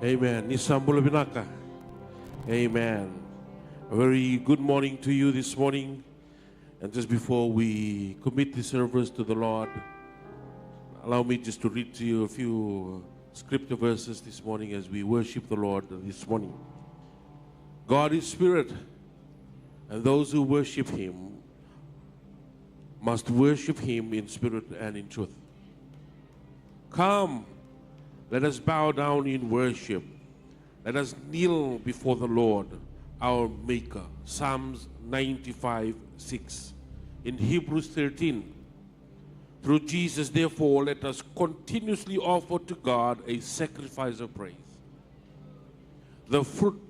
Amen. Nisambula binaka. Amen. A very good morning to you this morning. And just before we commit the service to the Lord, allow me just to read to you a few scripture verses this morning as we worship the Lord this morning. God is spirit, and those who worship Him must worship Him in spirit and in truth. Come, let us bow down in worship. Let us kneel before the Lord, our Maker. Psalms 95:6. In Hebrews 13, through Jesus, therefore, let us continuously offer to God a sacrifice of praise, the fruit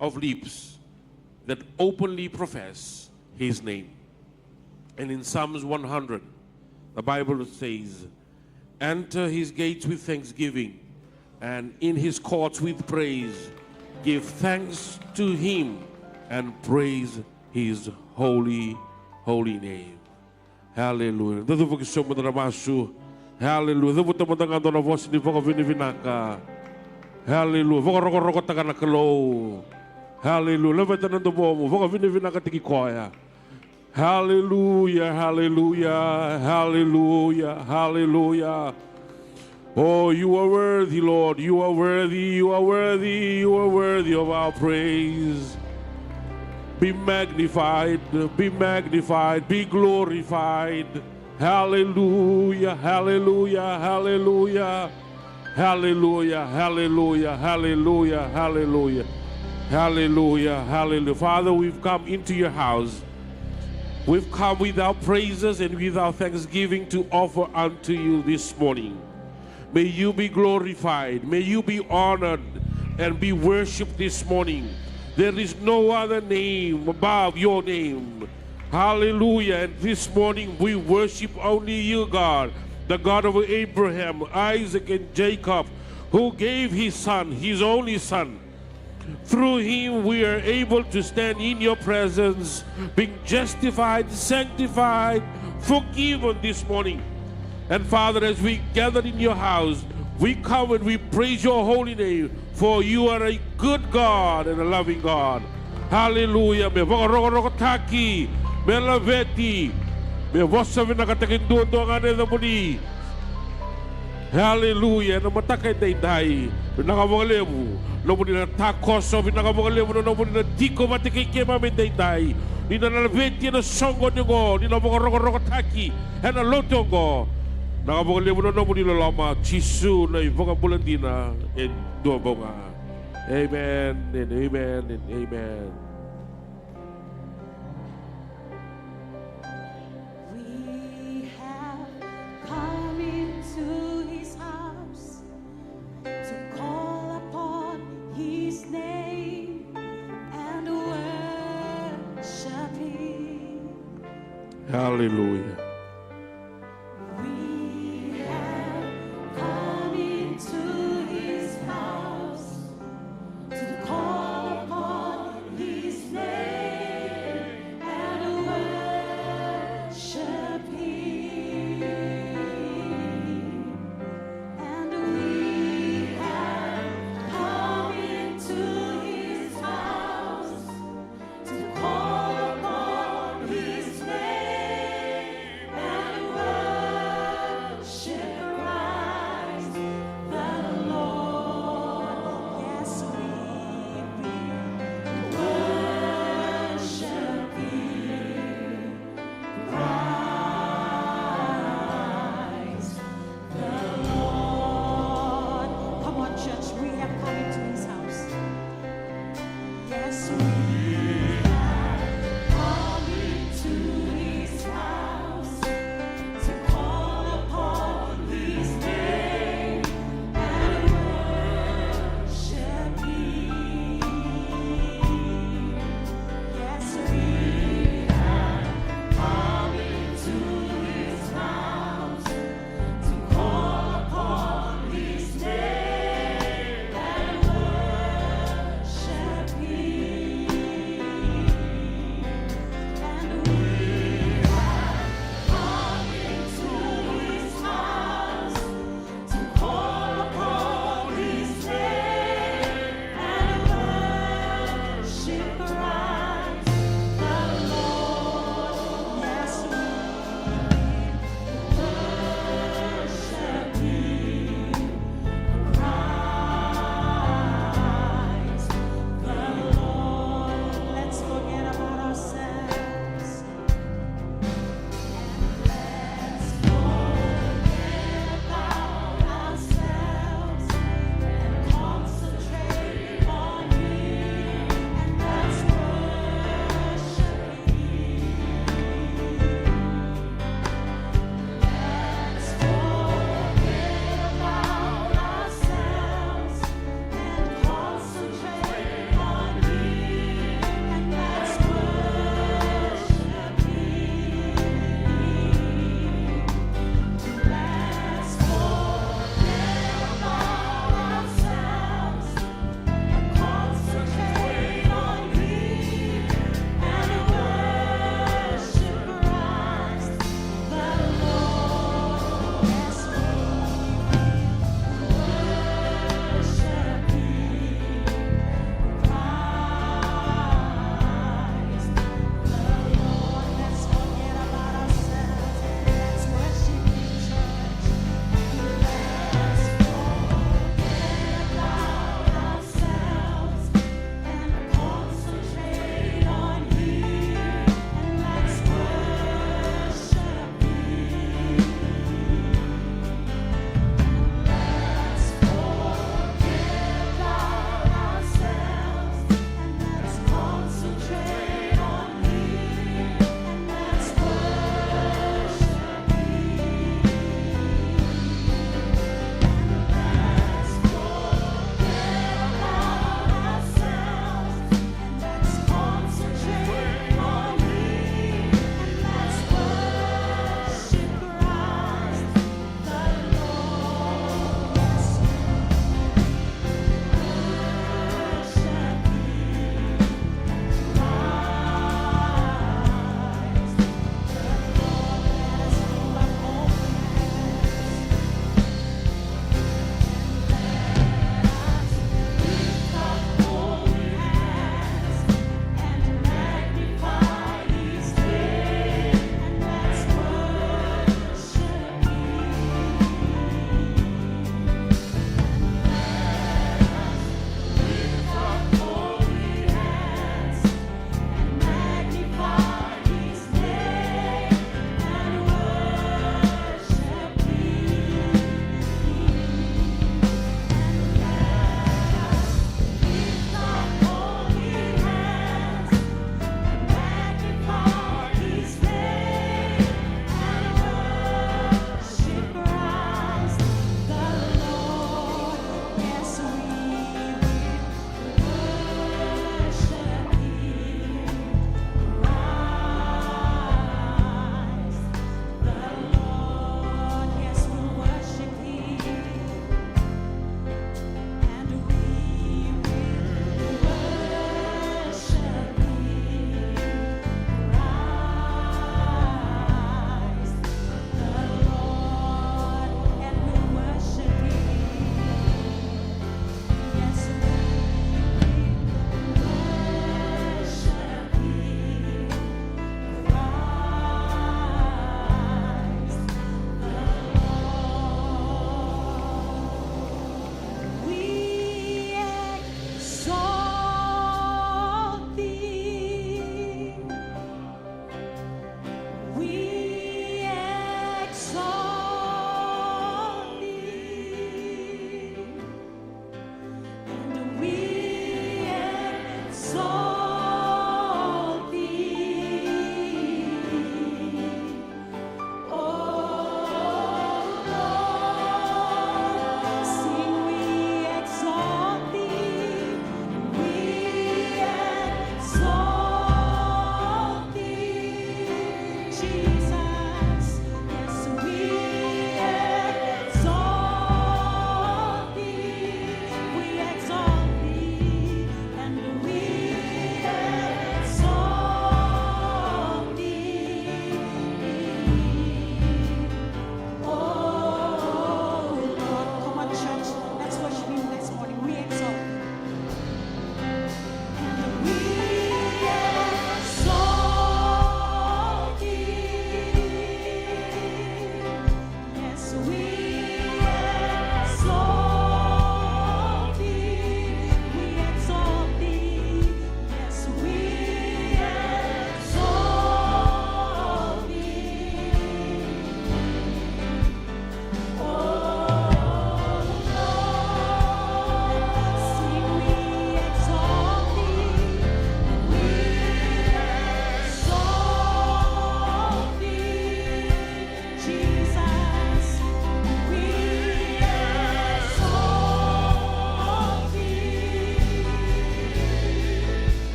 of lips that openly profess His name. And in Psalms 100, the Bible says, enter His gates with thanksgiving, and in His courts with praise. Give thanks to Him and praise His holy name. Hallelujah. Hallelujah. Hallelujah. Hallelujah, hallelujah, hallelujah, hallelujah. Oh, you are worthy, Lord. You are worthy, you are worthy, you are worthy of our praise. Be magnified, be magnified, be glorified. Hallelujah, hallelujah, hallelujah, hallelujah, hallelujah, hallelujah, hallelujah, hallelujah, hallelujah. Father, we've come into your house. We've come with our praises and with our thanksgiving to offer unto you this morning. May you be glorified. May you be honored and be worshipped this morning. There is no other name above your name. Hallelujah. And this morning we worship only you, God, the God of Abraham, Isaac, and Jacob, who gave his son, his only son. Through him we are able to stand in your presence, being justified, sanctified, forgiven this morning. And Father, as we gather in your house, we come and we praise your holy name, for you are a good God and a loving God. Hallelujah. Me vokorokotaki, me laveti, me vosavinakatakinduandongane the body. Hallelujah. Na matakay day nakawalebu. Nobody na takoso nakawalebu nobody na tiko matikikema day. Ni na laveti na songo ngo, ni na vokorokotaki, and a lotongo. Nakawalebu nobody na lama chisu na ivokabulandina and duabonga. Amen and amen and amen. Hallelujah. We have come into His house to call upon His name and worship Him. And we have come into His house to call upon His name.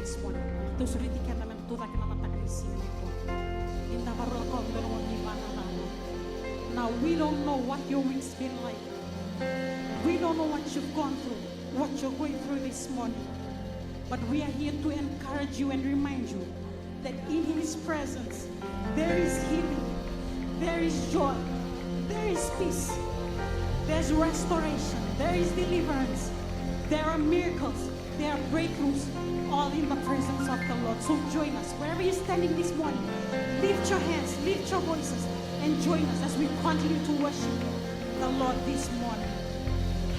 this morning. Those really can to that in the now we don't know what your week's been like. We don't know what you've gone through, what you're going through this morning. But we are here to encourage you and remind you that in His presence there is healing, there is joy, there is peace, there's restoration, there is deliverance, there are miracles, there are breakthroughs, all in the presence of the Lord. So join us wherever you're standing this morning. Lift your hands, lift your voices, and join us as we continue to worship the Lord this morning.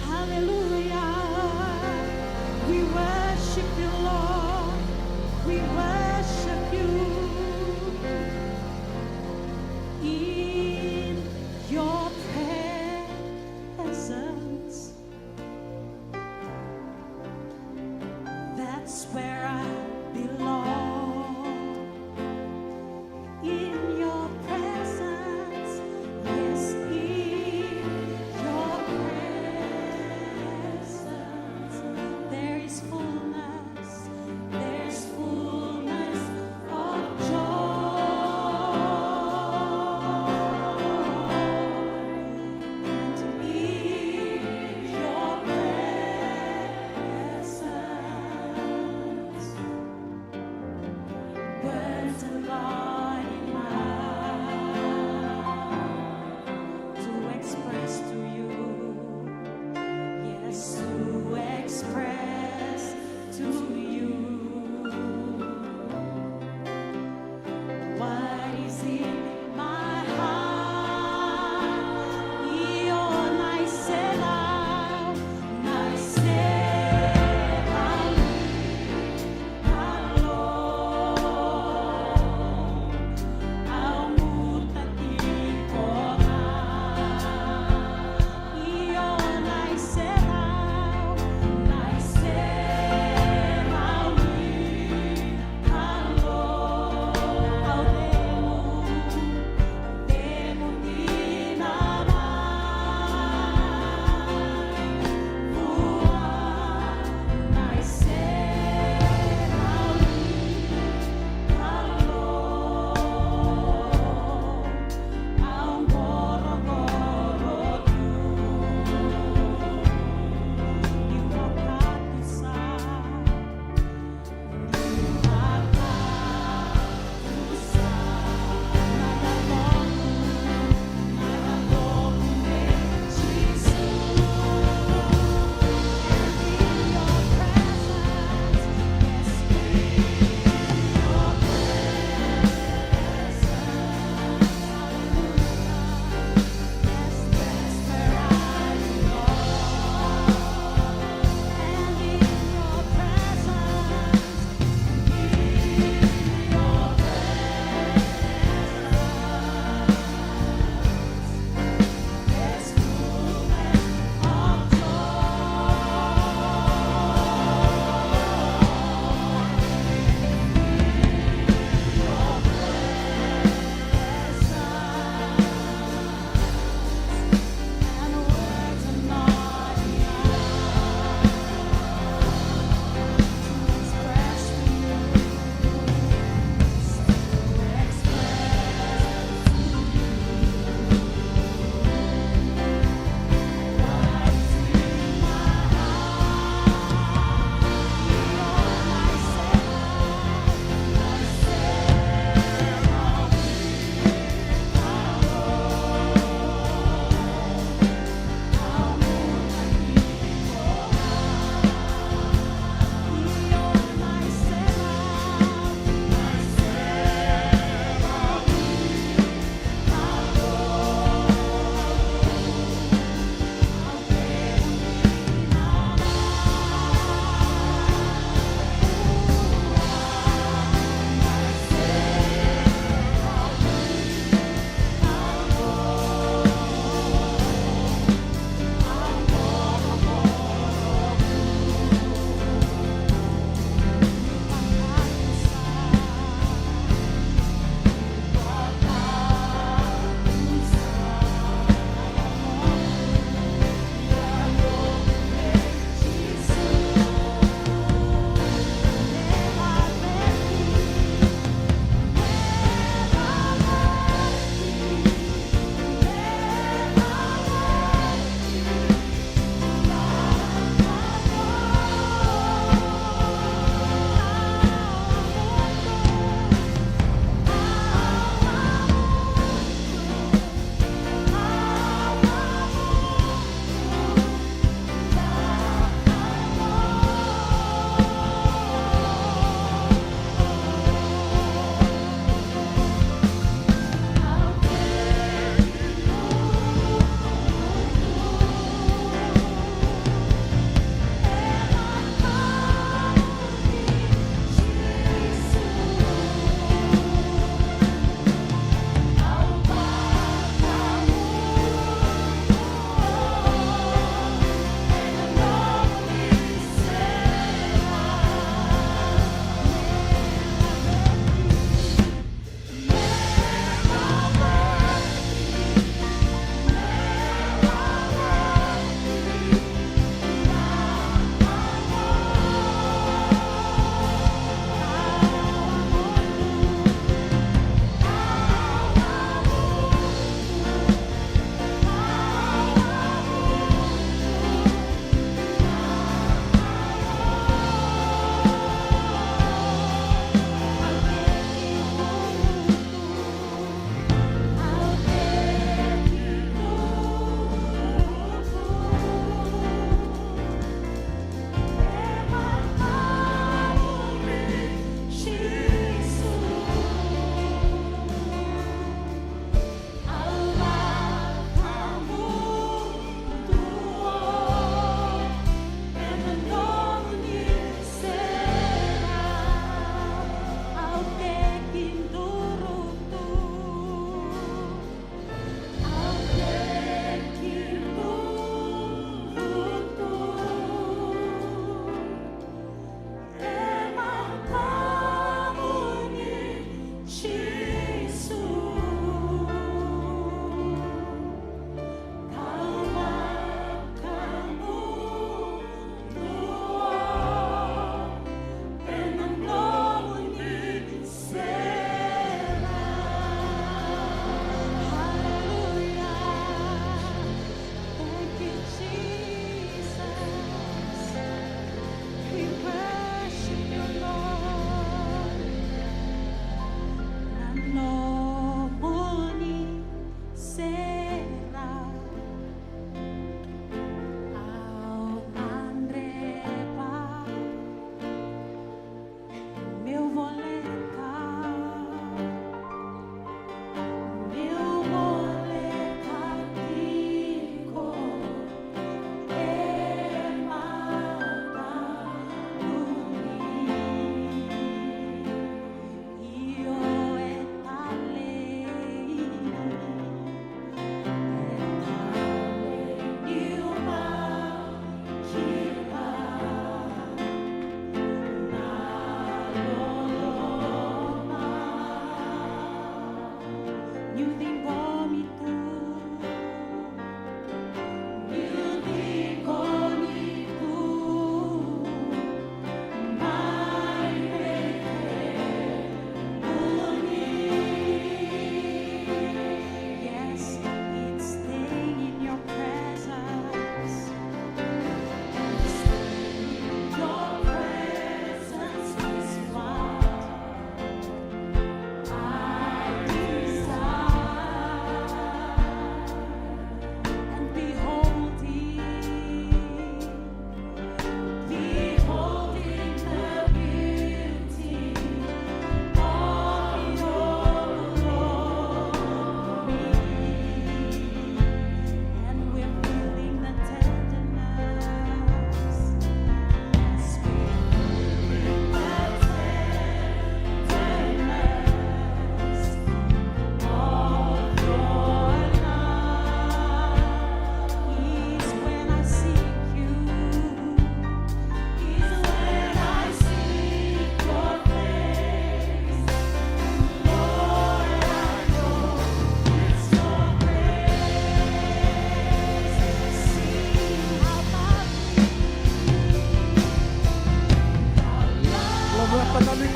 Hallelujah. We worship you, Lord. We worship you in your presence. That's where I belong. In your presence, yes, in your presence, there is fullness of joy. And in your presence, words are not enough to express to you. Yes, to express to you what is in my heart. Io naisela, naisela, Lord.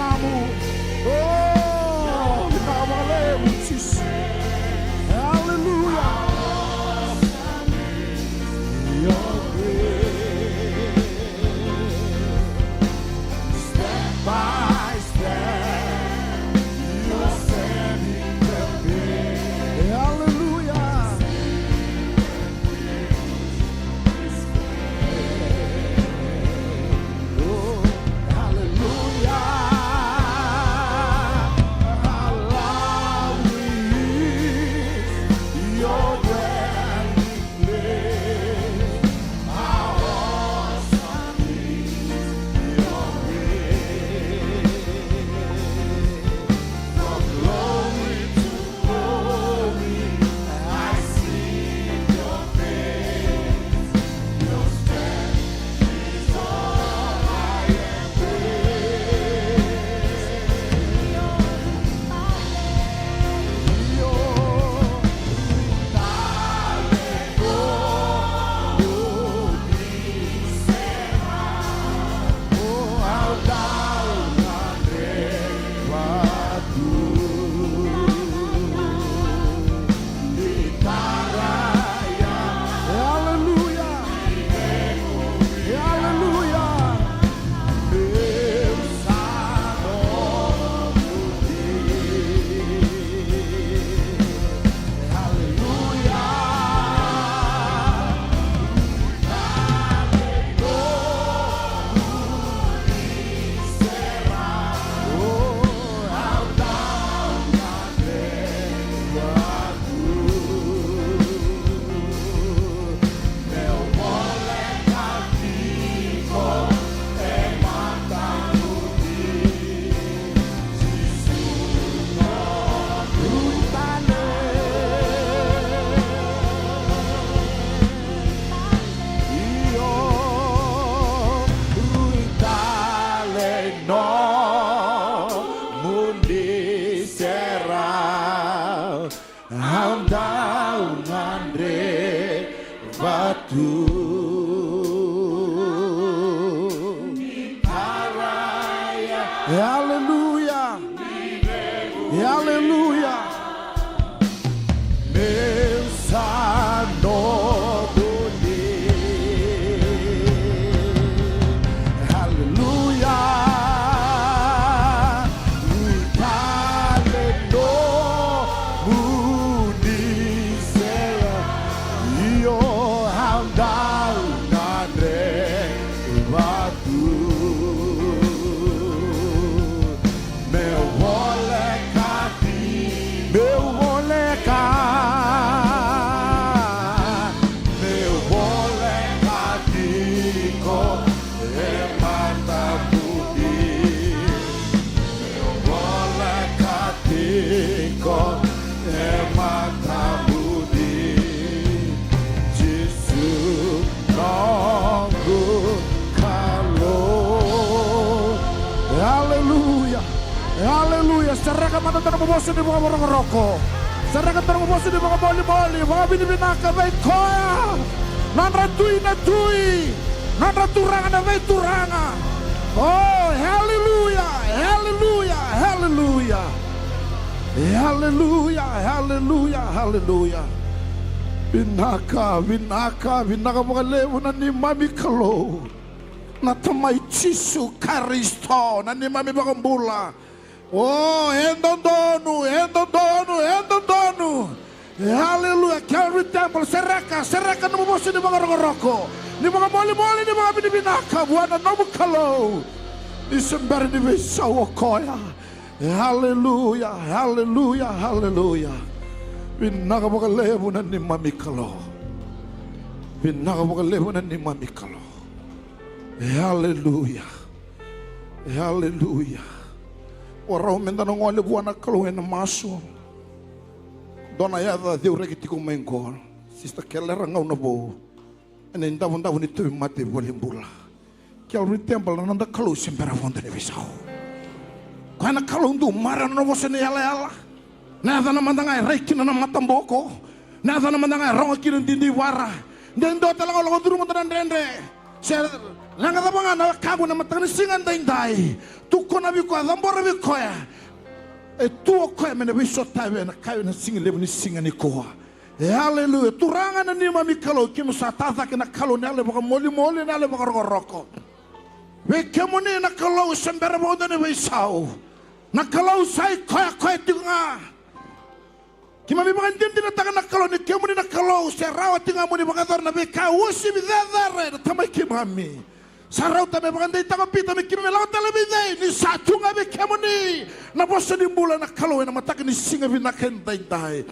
namamu. Oh, binakapakalevu Jesus. Hallelujah. Your grace, step by step, you set me free. Hallelujah. Oh, hallelujah. How lovely is your dwelling place. How awesome is your grace. From glory to glory, I see your face. Your strength is all I embrace. Hallelujah. Hallelujah. Mensano boni. Hallelujah. Witale no budisera. Yo handal nare vatu. Haleluya, serahkan mata terbobosu di bawah orang rokok. Serahkan terbobosu di bawah boli-boli, bawah bini-binaka, baik koya. Nan ratui, nan raturangan, dan baik turangan. Oh, haleluya, haleluya, haleluya. Haleluya, haleluya, haleluya. Binaka makalevu na ni mami kalo. Natamay Chisu Karisto na ni mami bakambula. Oh, endondonu. Haleluya. Calvary Temple, seraka numubuso ni mga roko. Ni mga moli-moli, ni mga binibinaka. Buwana namukalo. Isembari ni Besawo Koya. Haleluya, haleluya, haleluya. Binaka makalevu na ni mami kalo. Binaka makalevu na ni mami kalo. Haleluya. Haleluya. Orang minta nongole buana kalau yang masuk. Dona ya da Deus rekitiku mengkol. Sista keller ngau nabo. Ene ndavunda bonito mate bolimbula. Calvary Temple nanda kalau sempera fonte de visau. Kana kalau ndu mara no vosene yala. Na dana mandanga reikina na matamboko. Na dana mandanga ronga kirin dindi wara. Ndendo tala ngolo nduru mandana ndende. Ser langa da banga na kago na matang singan dai. Tu kona bi ko adambora bi ko ya. E tu ko me na bi so tabe na kayo na singa lebu ni singa ni ko. Hallelujah. Turanga na ni mami kalo kim sa tata ke na kalo na le baka moli na le baka roko. We kemuni na kalo sembere bo na we sao. Na kalo sai ko tinga. Kima mi baka ndindi na taka na kalo ni kemuni na kalo se rawa tinga mo ni baka dor na be ka usi bi dare na tamai kimami. Sarau tabe baka ndai taka pita mi kimi lawa tale bi dai ni sa tunga be kemuni. Na bosa ni mbula na kalo na mataka ni singa bi na kendai dai.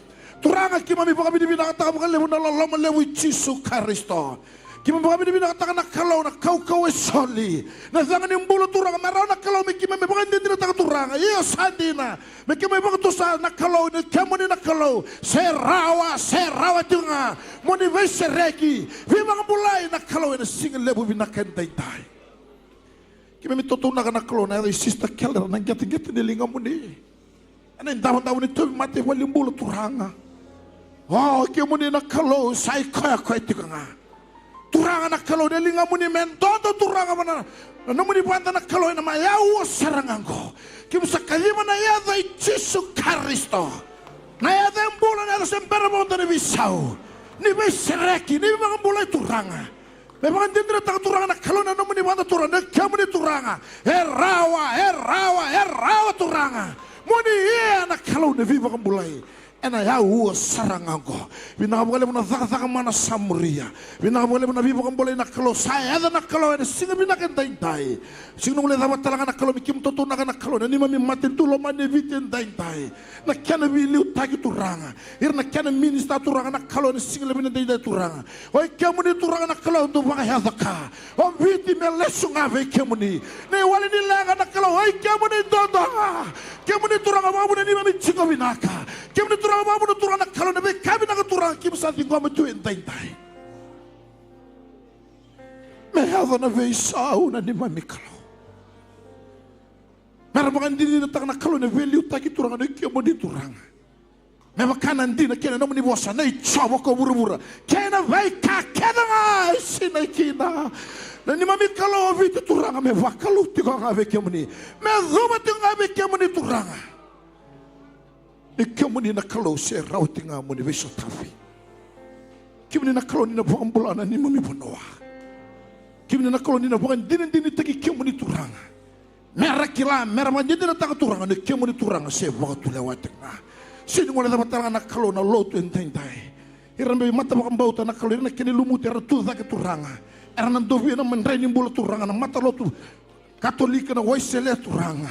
Turanga kima mi baka bini bina kata baka lewu na loma lewu Yesu Kristo. Kima baka bini bina kata na kalau na kau soli. Na zangan ni mbulu turanga marau na kalau mi kima mi baka ndindi na taka turanga. Iyo sandina. Mi kima mi baka tusa na kalau ni kemo ni na kalau. Serawa tunga. Moni vese reki. Vi baka mulai na kalau na singa lewu bina kendai tai. Kima mi totuna na kalau na sista keller na gati ni linga muni. Ana ndaw ni tobi mate wali mbulu turanga. Oh, kemuni na kalau sai kaya tikanga. Turanga na kalau de linga muni mentoto turanga mana. Na muni banda na kalau na mayau sarangango. Kim sakalima na yada Yesu Kristo. Na yada mbula na sembera bonda ni bisau. Ni besereki ni mbula turanga. Memang dindra tak turanga na kalau na muni banda turanga kemuni turanga. Erawa turanga. Muni ia na kalau na viva mbulai. Ena ya uo sarangango. Bina boleh mena zaka mana samuria. Bina boleh mena bibo boleh nak kalau saya ada nak kalau ada singa bina kentai. Singa boleh dapat talangan nak kalau mikim toto nak kalau ni mami mati tu lo mane vitin tai. Nak kena biliu tagi turanga. Ir nak kena minista turanga nak kalau ni singa lebih nentai turanga. Oi kamu ni turanga nak kalau tu bang ya zaka. Om viti melesung ave kamu ni. Ne wali ni langa nak kalau oi kamu ni dodo. Kamu ni turanga mamu ni mami cinga binaka. Kamu ni turanga mamu ni turanga kalau nabe kami nak turanga kim sa tinggal metu entai. Mehava na veisau na ni mami kalau. Merabakan diri na tak na kalau na value taki turanga na kamu ni turanga. Memakan diri na kena namu ni bosa na ichawa ko buru-buru. Kena vai kakena nga sina kina. Na ni mami kalau vita turanga me vakalu tikanga ave kamu ni. Me zuma tikanga ave kamu ni turanga. Kamu ni na kalau se rau tinga mo ni veso tafi. Kamu ni na kalau ni na bukan bulana ni mami bonoa. Kamu ni na kalau ni na bukan dini taki kamu ni turanga. Merah kila merah manja ni na taka turanga ni kamu ni turanga se waktu lewat tinga. Sini mo na dapat talanga na kalau na lotu entai. Iran be mata bukan bauta na kalau na kini lumut era tu tak turanga. Era na dovi na menreni bola turanga na mata lotu Katolik na waisele turanga.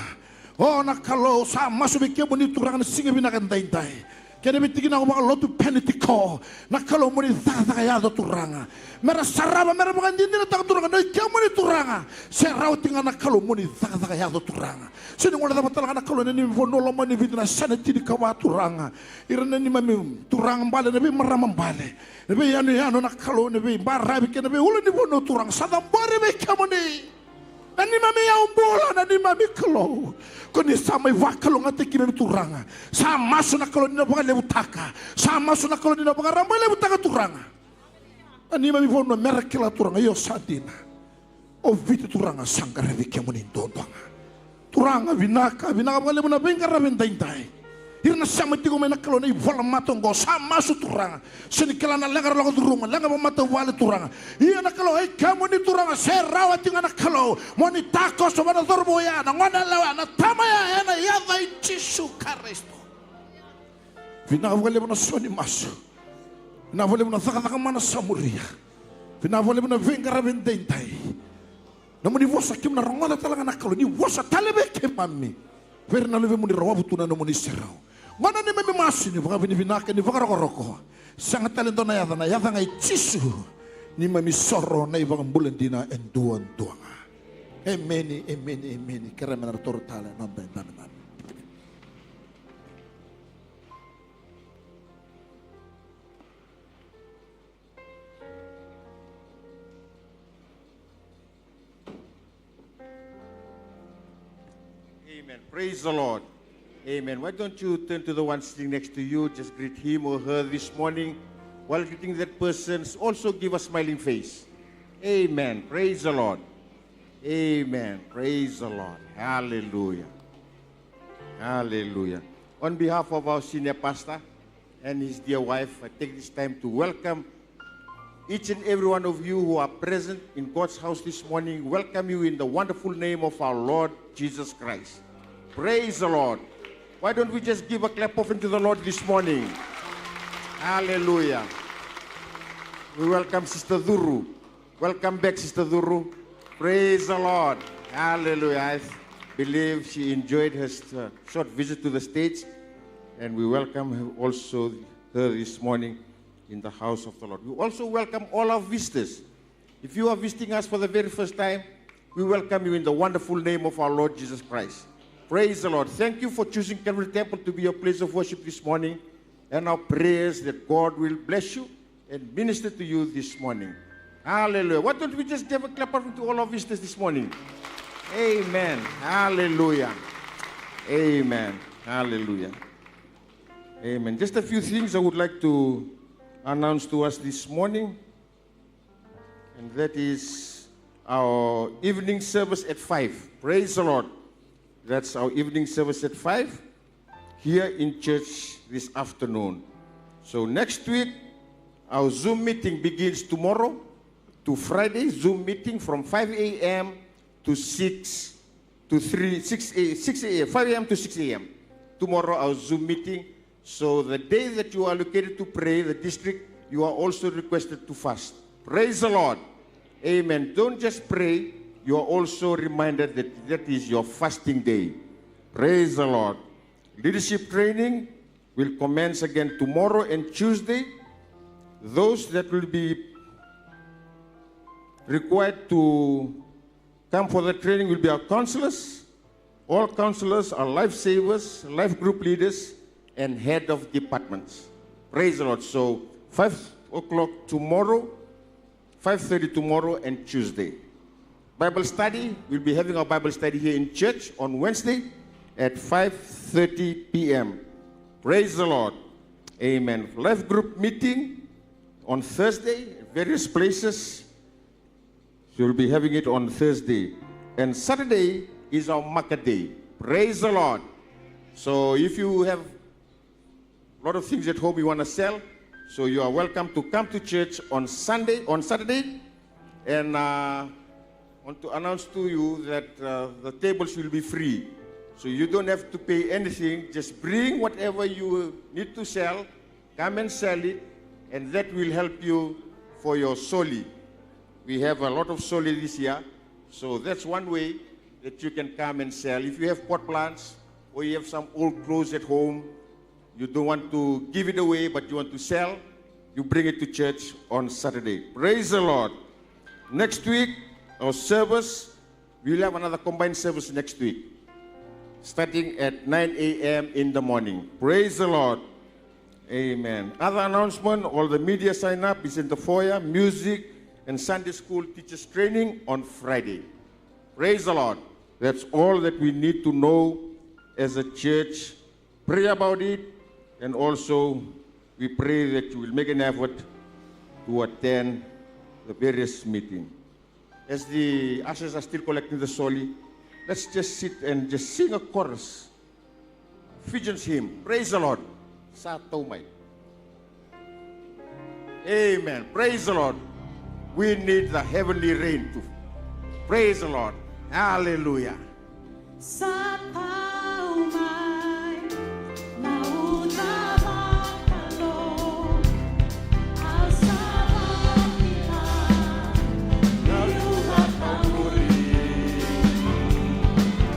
Oh na kalau sa masuk bikin muni turang na singa binakan dai. Kena bikin aku bakal lotu penitiko. Na kalau muni tak ya do turanga. Merah saraba merah bukan dini na tak turanga. Na kia muni turanga. Serau tinggal na kalau muni tak ya do turanga. Sini ngora dapat talanga na kalau ni vono lama ni vidna sana tidi kawa turanga. Irana ni mami turang bale nabi maram bale. Nabi yanu na kalau nabi barabi kena nabi ulah ni vono turang sadam bare be kamuni. Nani mami ya umbola nani mami kalau koni sama wakalo ngate kina turanga sama suna kalau dina baka lebu taka sama suna kalau dina baka rambai lebu taka turanga nani mami vono merekela turanga yo sadina o viti turanga sangkara vike muni dodonga turanga vinaka baka lebu na bengkara bentai irna sama tigo mena kalau nei vola matongo sama su turanga sini kala na lengar lo turunga lengar mata wale turanga iya na kalau ai kamu ni turanga serawa tinga na kalau moni tako so mana dorbo ya na ngona lawa na tamaya ena ya vai Yesu Kristo vina vole bona soni maso na vole bona saka mana samuria vina vole bona vengara vendentai na moni vosa kim na rongola talanga na kalau ni vosa talebe ke mami verna leve moni rawa butuna na moni serau mana ni mami masu ni baka bini vinaka ni baka roko sangat talento na yata ngai Yesu ni mami soro na ibang bulendina enduan tuanga amen kera menar tortala namba namba. Amen. Praise the Lord. Amen. Why don't you turn to the one sitting next to you, just greet him or her this morning. While greeting that person, also give a smiling face. Amen. Praise the Lord. Amen. Praise the Lord. Hallelujah. Hallelujah. On behalf of our senior pastor and his dear wife, I take this time to welcome each and every one of you who are present in God's house this morning. Welcome you in the wonderful name of our Lord Jesus Christ. Praise the Lord. Why don't we just give a clap offering to the Lord this morning? Hallelujah. We welcome Sister Duru. Welcome back, Sister Duru. Praise the Lord. Hallelujah. I believe she enjoyed her short visit to the States, and we welcome her also her this morning in the house of the Lord. We also welcome all our visitors. If you are visiting us for the very first time, we welcome you in the wonderful name of our Lord Jesus Christ. Praise the Lord. Thank you for choosing Calvary Temple to be your place of worship this morning, and our prayers that God will bless you and minister to you this morning. Hallelujah. Why don't we just give a clap to all our visitors this morning? Amen. Hallelujah. Amen. Hallelujah. Amen. Just a few things I would like to announce to us this morning, and that is our evening service at 5. Praise the Lord. That's our evening service at 5 here in church this afternoon. So next week, our Zoom meeting begins tomorrow to Friday. Zoom meeting from 5 a.m. to 6 a.m. 5 a.m. to 6 a.m. Tomorrow, our Zoom meeting. So the day that you are allocated to pray, the district, you are also requested to fast. Praise the Lord. Amen. Don't just pray. You are also reminded that that is your fasting day. Praise the Lord. Leadership training will commence again tomorrow and Tuesday. Those that will be required to come for the training will be our counselors. All counselors are lifesavers, life group leaders, and head of departments. Praise the Lord. So 5 o'clock tomorrow, 5:30 tomorrow and Tuesday. Bible study, we'll be having our Bible study here in church on Wednesday at 5:30 p.m. Praise the Lord. Amen. Life group meeting on Thursday at various places. So we'll be having it on Thursday. And Saturday is our market day. Praise the Lord. So if you have a lot of things at home you want to sell, so you are welcome to come to church on Saturday. And I want to announce to you that the tables will be free. So you don't have to pay anything. Just bring whatever you need to sell, come and sell it, and that will help you for your soli. We have a lot of soli this year, so that's one way that you can come and sell. If you have pot plants or you have some old clothes at home, you don't want to give it away, but you want to sell, you bring it to church on Saturday. Praise the Lord. Next week, our service, we'll have another combined service next week, starting at 9 a.m. in the morning. Praise the Lord. Amen. Other announcement, all the media sign up is in the foyer, music and Sunday school teachers training on Friday. Praise the Lord. That's all that we need to know as a church. Pray about it, and also we pray that you will make an effort to attend the various meetings. As the ushers are still collecting the soli, let's just sit and just sing a chorus. Ephesians hymn. Praise the Lord. Sa taumay. Amen. Praise the Lord. We need the heavenly rain too. Praise the Lord. Hallelujah. Sa taumay, nauna makalo, asa makita, Naluha paguri,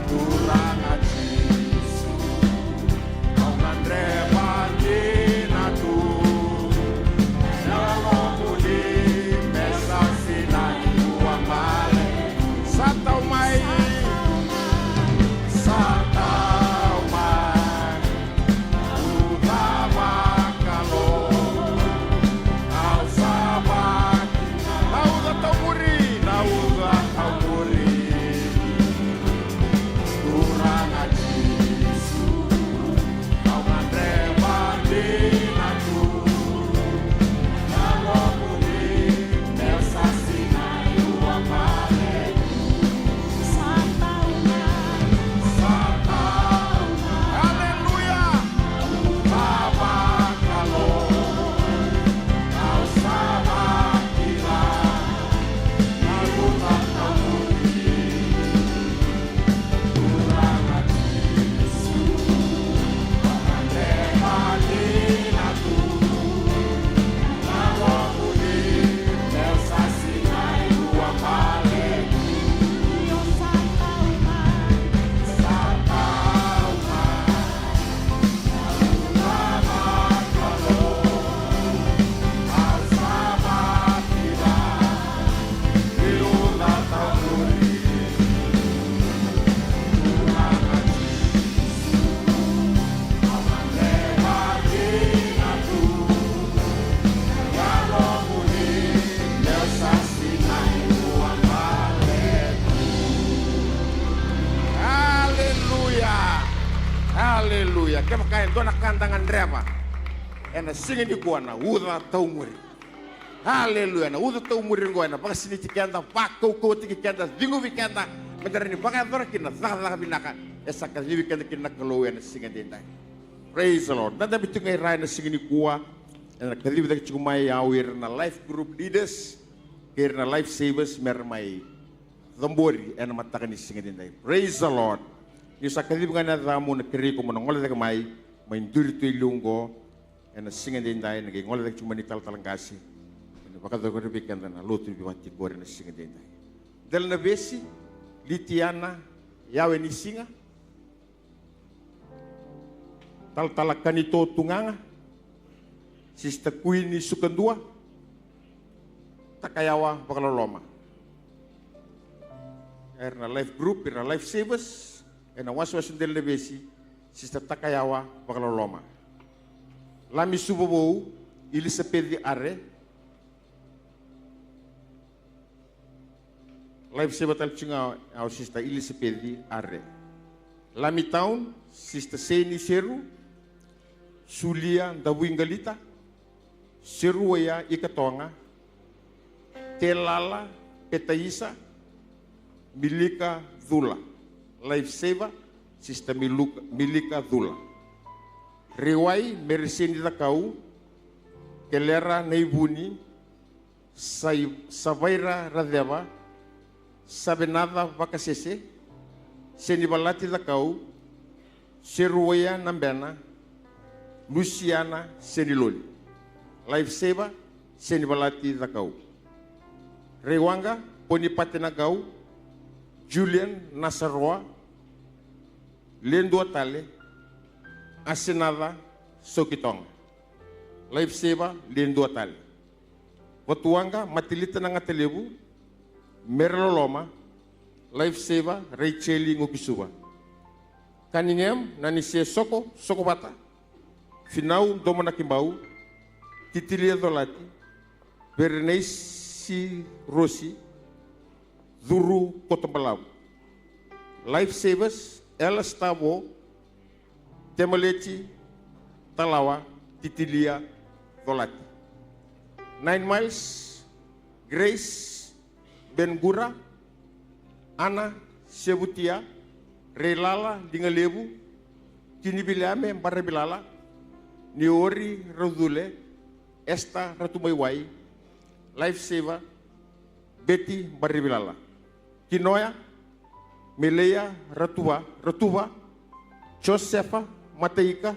tulang at Jesu, ang andreba na tu, nalomuli, mesa sinayuang mali, sa taumay, sa taumay. Hallelujah. Kaya kain dona kandangan reva. Ena singin di kuana uda taumuri. Hallelujah. Na uda taumuri ngoana baka sini tikenda pakau ko tikenda dingu vikenda. Mendarani baka dora kina zaka binaka. Esa ka vikenda kina kalau ena singin dendai. Praise the Lord. Nada bitungai rai na singin di kuwa. Ena kadibi dak chumai awir na life group leaders. Kaya na life savers mermai. Zambori ena matakan ni singin dendai. Praise the Lord. Yung sa kalibangan na damo na kiri ko mo nang wala na kamay, may induri to ilunggo, na singan din tayo, naging wala na chumanital talangasi. Baka daw ko nabikan na luto yung biwati ko rin na singan din tayo. Dahil na besi, litiana, yawe ni singa, taltalakan ito tunganga, sista kui ni sukandua, takayawa bakaloloma. Kaya na life group, na life savers, na waswas del lebesi sista takayawa bakaloloma lami subobo ili se pedi are life sebatal chinga au sista ili se pedi are lami town sista seni seru sulia ndawingalita seru ya ikatonga telala petaisa milika dhula life saver sista milika dhula riwai meresini Cakau kelera neibuni savaira radeva sabenada vakasese senibalati Cakau seruaya nambena Luciana seniloli life saver senibalati Cakau rewanga ponipatena Cakau Julian Nasarwa, Lendo Tale, Asenada Sokitong, Life Saver, Lendo Tale. Watuanga, Matilita Nangatelebu, Merloloma, Life Saver, Racheli Ngokisuba. Kaningem, Nanise Soko, Sokobata, Finau Domanakimbau, Titilia Dolati, Berenice Rossi, Zuru Kotombalau. Life Savers, Ella Stavo, Temaleti, Talawa, Titilia, Dolati. 9 Miles, Grace, Bengura, Ana, Sebutia, Relala, Dingalebu, Kinibilame, Barabilala, Niori, Rodule, Esta, Ratumaiwai, Life Saver, Betty, Barabilala. Kinoya, Melea, Ratuva, Josefa, Mateika,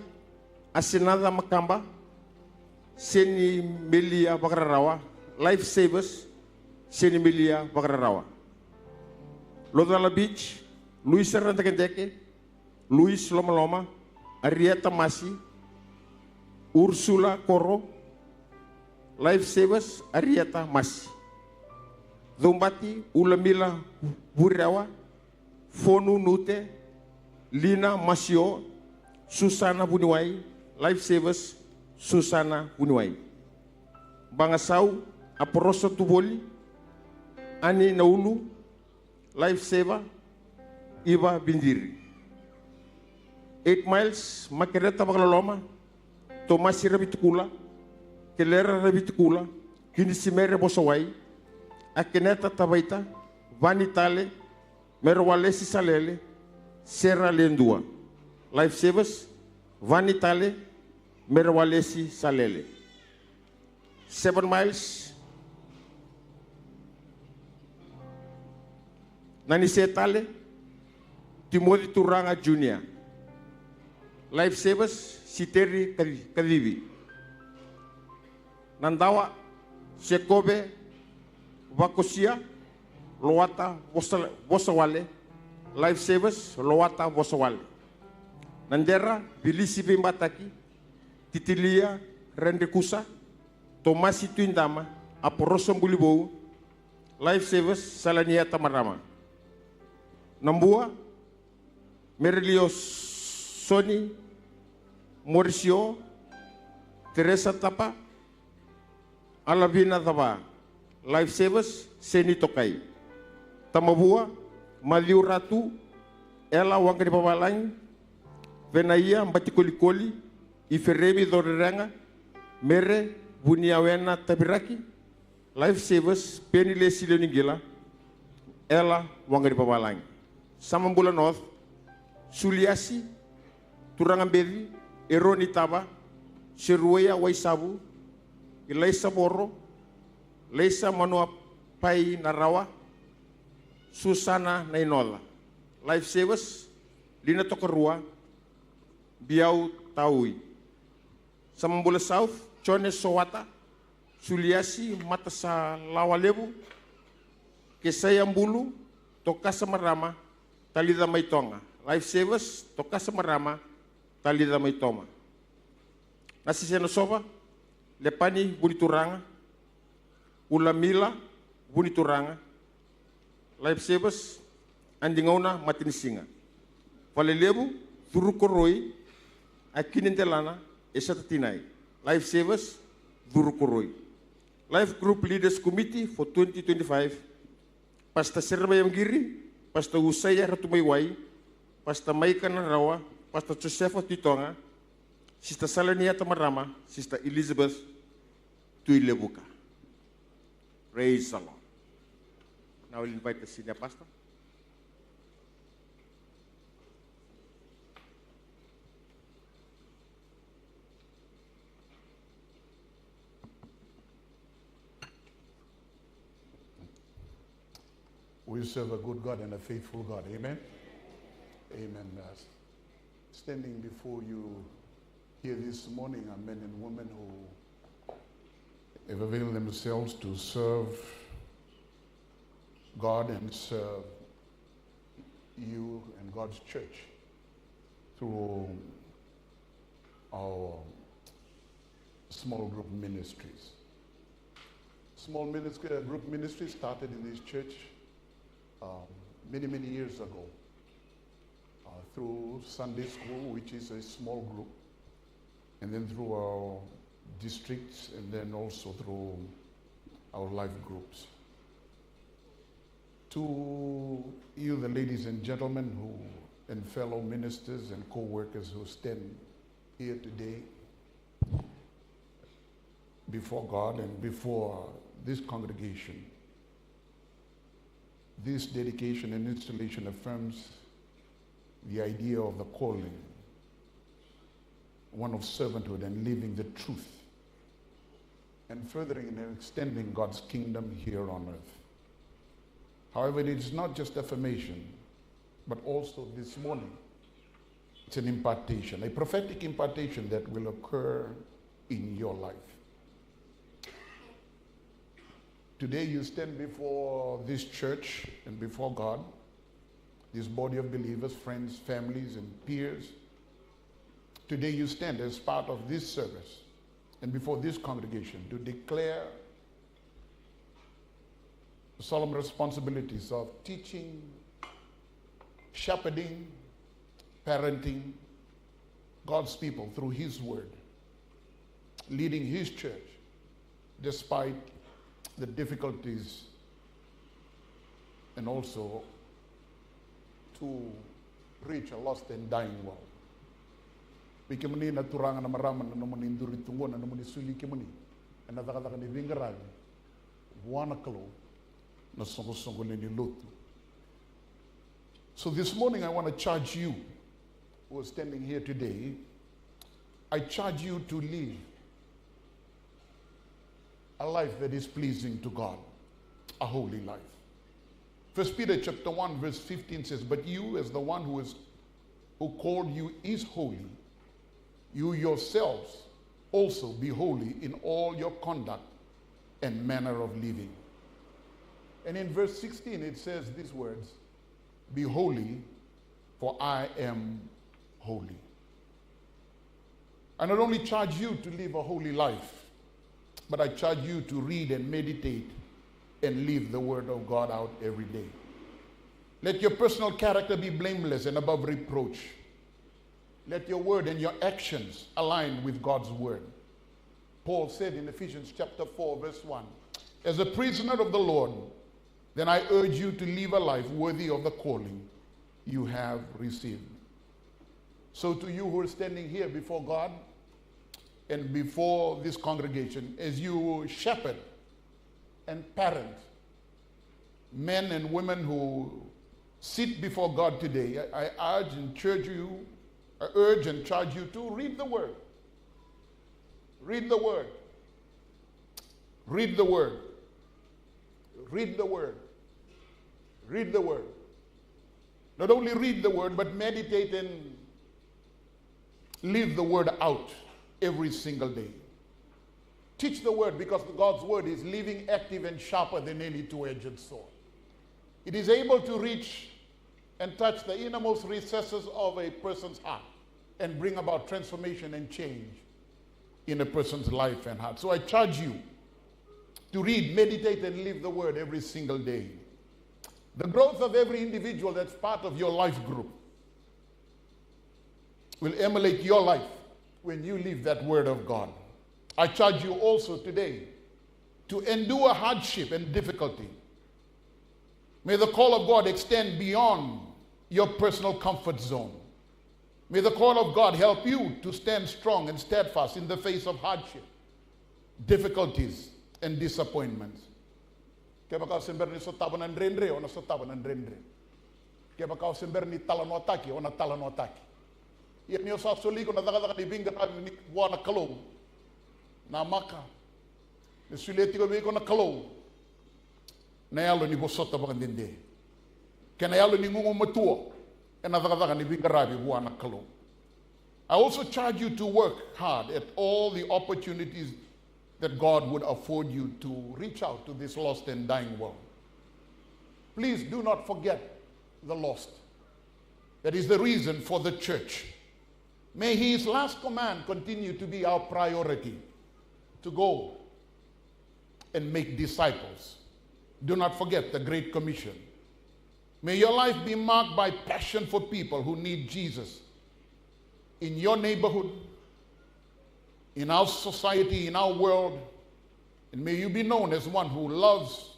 Asenada Makamba, Seni Melia Bakararawa, Life Savers, Seni Melia Bakararawa. Lodala Beach, Luis Rantakendeke, Luis Loma, Arieta Masi, Ursula Coro, Life Savers, Arieta Masi. Dombati, Ulamila Buriawa, Fonu Nute, Lina Masio, Susana Buniwai, Life Savers, Susana Buniwai. Bangasau, Aporoso Tuboli, Ani Naulu, Life Saver, Iva Bindiri. 8 Miles, Makereta Bakaloloma, Tomasi Rabitukula, Kelera Rabitukula, Kinisimere Bosawai, Akeneta Tabaita, Vanitale, Merwalesi Salele, Serra Lendua. Life Savers, Vanitale, Merwalesi Salele. 7 Miles, Nanisetale, Timothy Turanga Jr. Life Savers, Siteri Kadivi. Nandawa, Shekobe, Vakosia, Loata Bosawale, Life Savers, Loata Bosawale. Nandera, Bilisi Bimbataki, Titilia, Rendekusa, Tomasi Tuindama, Aporoso Mbulibou, Life Savers, Salania Tamarama. Nambua, Merilio Soni, Mauricio, Teresa Tapa, Alavina Tapa, Life Savers, Seni Tokai. Tamabua, Maliu Ratu, Ella Wangari Babalang, Venaia Mbati Iferemi Doranga, Mere, Buniawena Tabiraki, Lifesavers, Penile Silenigila, Ella Wangari Pawalang, Samambula North, Suliasi, Turangambedi, Eroni Taba, Sheruea Waisabu, Ilaisa Boro, Leisa Manua Pai Narawa, Susana Nainola, Lifesavers, Lina Tokarua, Biau Taui, Samambula South, Chone Sowata, Suliasi, Matasa Lawalebu, Kesayambulu, Tokasa Marama, Talida Maitonga, Lifesavers, Tokasa Marama, Talida Maitoma. Nasisena Soba, Lepani Bunituranga, Ulamila Bunituranga, Lifesavers, Andingona Matinisinga, Valelebu, Durukoroi, Akinintelana, Esatatinai, Lifesavers, Durukoroi. Life Group Leaders Committee for 2025, Pastor Serbayam Giri, Pastor Usaya Ratumaiwai, Pastor Maika Narawa, Pastor Josefa Titonga, Sister Salania Tamarama, Sister Elizabeth Tuilebuka. Praise the Lord. Now we'll invite the senior pastor. We serve a good God and a faithful God. Amen. Amen. Standing before you here this morning are men and women who have availed themselves to serve God and serve you and God's church through our small group ministries. Small group ministry started in this church many years ago through Sunday school, which is a small group, and then through our districts, and then also through our life groups. To you, the ladies and gentlemen and fellow ministers and co-workers who stand here today before God and before this congregation, this dedication and installation affirms the idea of the calling, one of servanthood and living the truth, and furthering and extending God's kingdom here on earth. However, it is not just affirmation, but also this morning, it's an impartation, a prophetic impartation that will occur in your life. Today you stand before this church and before God, this body of believers, friends, families, and peers. Today you stand as part of this service and before this congregation to declare the solemn responsibilities of teaching, shepherding, parenting God's people through His word, leading His church despite the difficulties, and also to reach a lost and dying world. Bikimani na turanga na marama na namuni induri tungo na namuni suli kimani, and na taka ni vingarali, wana kalo na songo songo ni lotu. So this morning I want to charge you who are standing here today. I charge you to live a life that is pleasing to God, a holy life. 1 Peter chapter 1 verse 15 says, but you as the one who called you is holy, you yourselves also be holy in all your conduct and manner of living. And in verse 16 it says these words, be holy, for I am holy. I not only charge you to live a holy life, but I charge you to read and meditate and live the word of God out every day. Let your personal character be blameless and above reproach. Let your word and your actions align with God's word. Paul said in Ephesians chapter 4 verse 1, as a prisoner of the Lord, then I urge you to live a life worthy of the calling you have received. So to you who are standing here before God and before this congregation, as you shepherd and parent men and women who sit before God today, I urge and charge you to read the Word. Read the Word. Read the Word. Read the Word. Read the Word. Not only read the Word, but meditate and live the Word out every single day. Teach the Word, because God's Word is living, active, and sharper than any two-edged sword. It is able to reach and touch the innermost recesses of a person's heart and bring about transformation and change in a person's life and heart. So I charge you to read, meditate, and live the Word every single day. The growth of every individual that's part of your life group will emulate your life when you live that Word of God. I charge you also today to endure hardship and difficulty. May the call of God extend beyond your personal comfort zone. May the call of God help you to stand strong and steadfast in the face of hardship, difficulties, and disappointments. Kaya baka sember ni sotaban ng renre o na sotaban ng renre. Kaya baka sember ni talanotaki o na talanotaki. Iyan niyo sa suli ko na daga ni binga kami ni buwan na kalong na maka. Ni suleti ko ko na kalong. Na yalo ni bosota baka dinde. Kaya na yalo ni ngungo matua. And na daga ni binga rabi buwan na kalong. I also charge you to work hard at all the opportunities that God would afford you to reach out to this lost and dying world. Please do not forget the lost. That is the reason for the church. May his last command continue to be our priority, to go and make disciples. Do not forget the Great Commission. May your life be marked by passion for people who need Jesus in your neighborhood, in our society, in our world, and may you be known as one who loves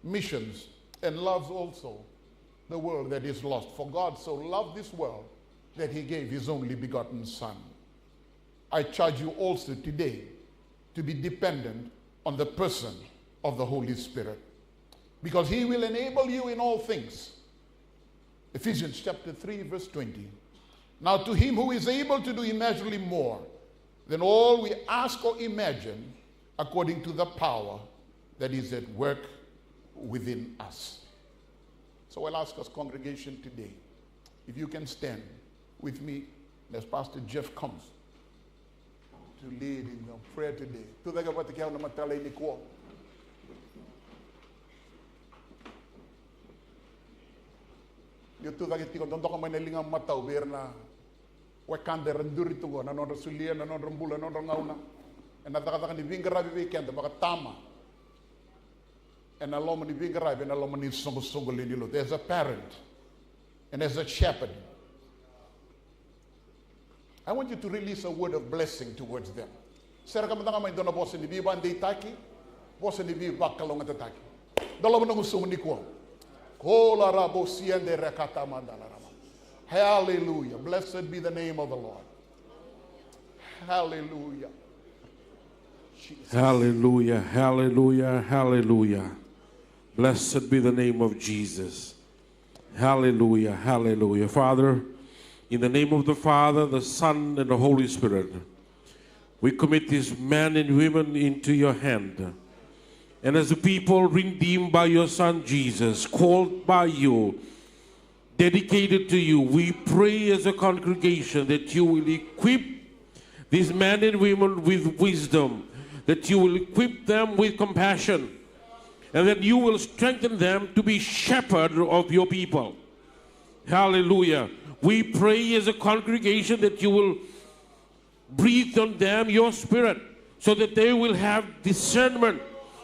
missions and loves also the world that is lost. For God so loved this world that he gave his only begotten Son. I charge you also today to be dependent on the person of the Holy Spirit, because he will enable you in all things. Ephesians chapter 3 verse 20. Now to him who is able to do immeasurably more than all we ask or imagine, according to the power that is at work within us. So I'll ask us, congregation, today, if you can stand with me as Pastor Jeff comes to lead in the prayer today. Wakanda renduri tungo na nondra sulia na nondra mbula nondra ngauna en na taka ni vinga rabi weekend baka tama en na loma ni vinga rabi en na loma ni songo songo le nilo. There's a parent and as a shepherd, I want you to release a word of blessing towards them. Sera kama tanga mai dona boss ni biba ndei taki boss ni biba bakalonga tataki dalo mo ngusumo ni ko kola rabo siende rekata mandala. Hallelujah. Blessed be the name of the Lord. Hallelujah. Jesus. Hallelujah. Hallelujah. Hallelujah. Blessed be the name of Jesus. Hallelujah. Hallelujah. Father, in the name of the Father, the Son, and the Holy Spirit, we commit these men and women into your hand. And as a people redeemed by your Son Jesus, called by you, dedicated to you, we pray as a congregation that you will equip these men and women with wisdom, that you will equip them with compassion, and that you will strengthen them to be shepherd of your people. Hallelujah. We pray as a congregation that you will breathe on them your spirit, so that they will have discernment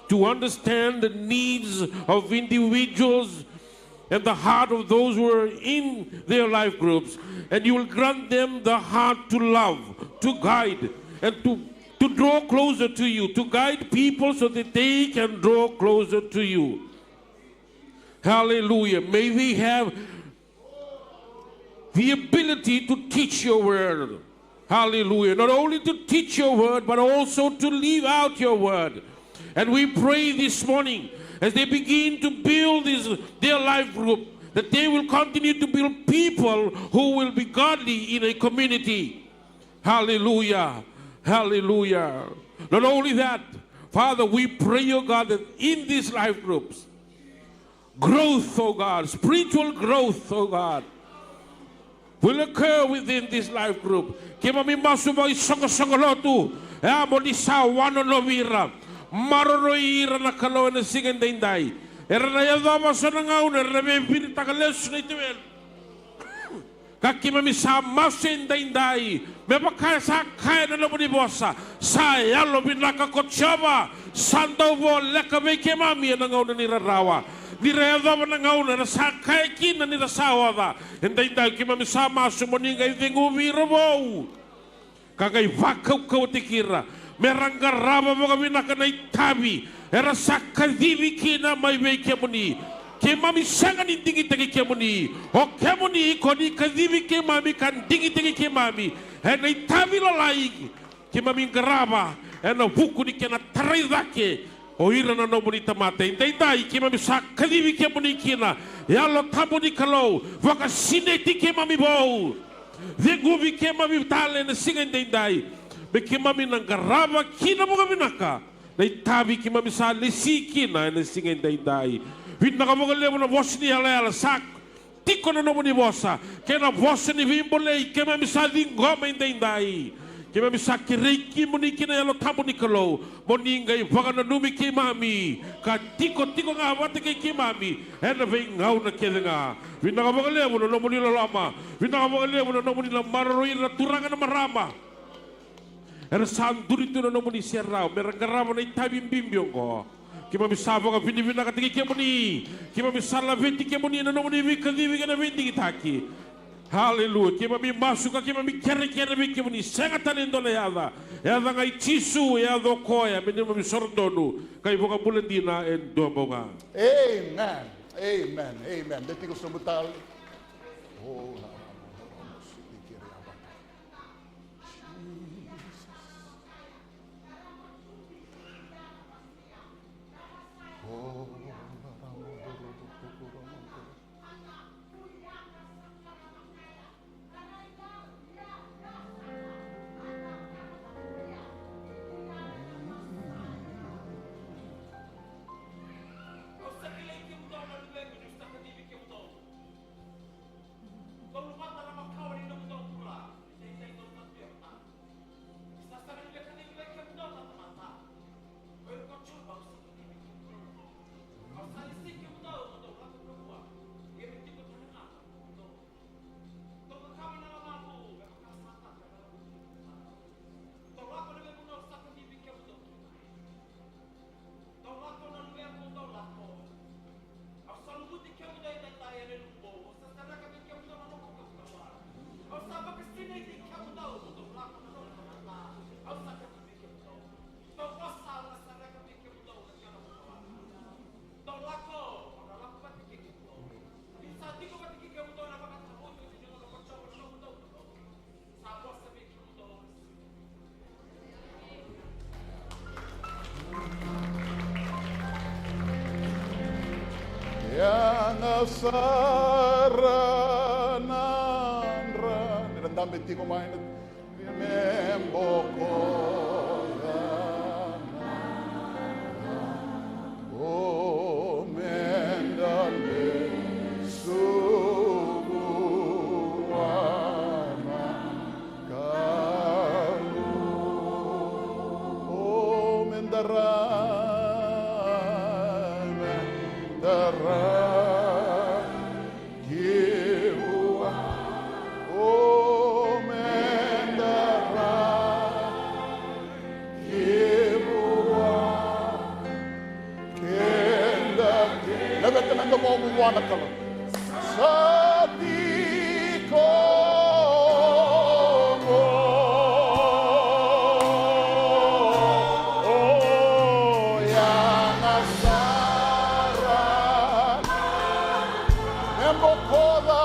to understand the needs of individuals and the heart of those who are in their life groups, and you will grant them the heart to love, to guide, and to draw closer to you, to guide people so that they can draw closer to you. Hallelujah. May we have the ability to teach your word. Hallelujah. Not only to teach your word, but also to live out your word. And we pray this morning, as they begin to build their life group, that they will continue to build people who will be godly in a community. Hallelujah. Hallelujah. Not only that, Father, we pray, oh God, that in these life groups, growth, oh God, spiritual growth, oh God, will occur within this life group. Kima mi masuba isongo-songolotu, mo di sa wano novira, maroroira na kalaw na singendainday. Era na yadama sa nangaw na rebe pinitakales na ituel. Kakima mi sa masendainday, me bakaya sa kaya na lobo ni bosa, sa yalo binakakotsaba, sandaw vo lekabe kemami nangaw na nirarawa. Direva na ngauna na sakay kina ni rasawa ba. Hindi dahil kimamisama sumuning ay dingumiro mo. Kagay vakaw kautikira. Merang garaba mga binakanay tabi. Era sakadibi kina may may kemuni. Kimamisangan indingi-tingi kemuni. O kemuni koni kadibi kemami kan dingi-tingi kemami. Henay tabi lalaig. Kimaming garaba. Ena buku ni kena taray dake. O ira na nomo ni tamate. Indai kima mi sakalibi ke moni kina. Yalo tamo ni kalau. Waka sineti ke mami bou. Dengubi ke mami tale na singa indai. Be ke mami nangaraba kina mo kami naka. Na itabi ke mami sa lesi kina na singa indai. Win na kamo kalemo na boss ni ala sak. Tiko na nomo ni bossa. Ke na boss ni vimbole ke mami sa dingoma indai. Kima misaki reiki muni kina yalo tamu ni kalau moningai vagana numi ke mami ka tiko nga wate ke mami ena ve ngau na kelenga vinga vagale mo no muni lama vinga vagale mo no muni la maroi la turanga na marama era sanduri tu no muni serrao merangarama na itabi bimbio ko kima misava ka vini ka tiki ke muni kima misala venti ke muni no muni vikadi na venti kitaki. Hallelujah. Kima mi masuka kima mi kere mi kima ni sengatan indole yada. Yada ngai tisu yada koya minima mi sordonu kai boka bulandina en dombonga. Amen. Amen. Amen. Deti ko sumutal. Oh. Saranandra nirandam beti ko main remember ko o mendale subuana kalu o mendara Wanakala Sadiko Oh Yanasara Membokoda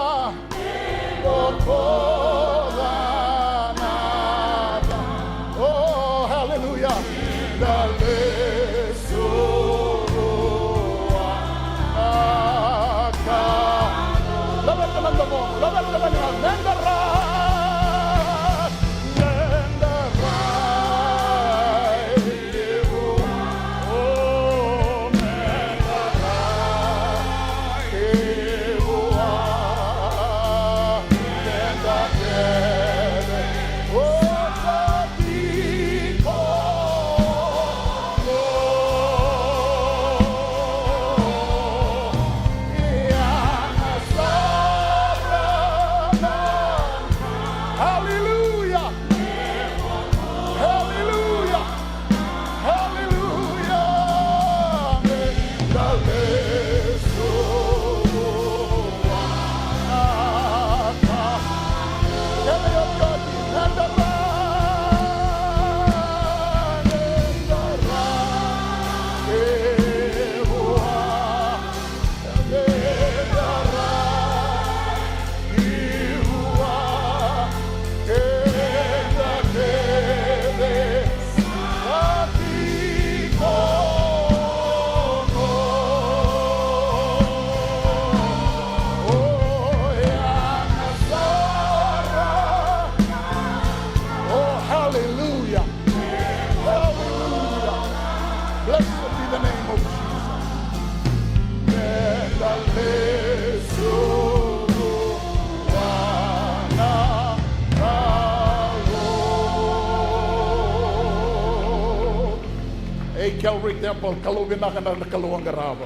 Hey, Calvary Temple, kalau binakan na kalau ang garaba.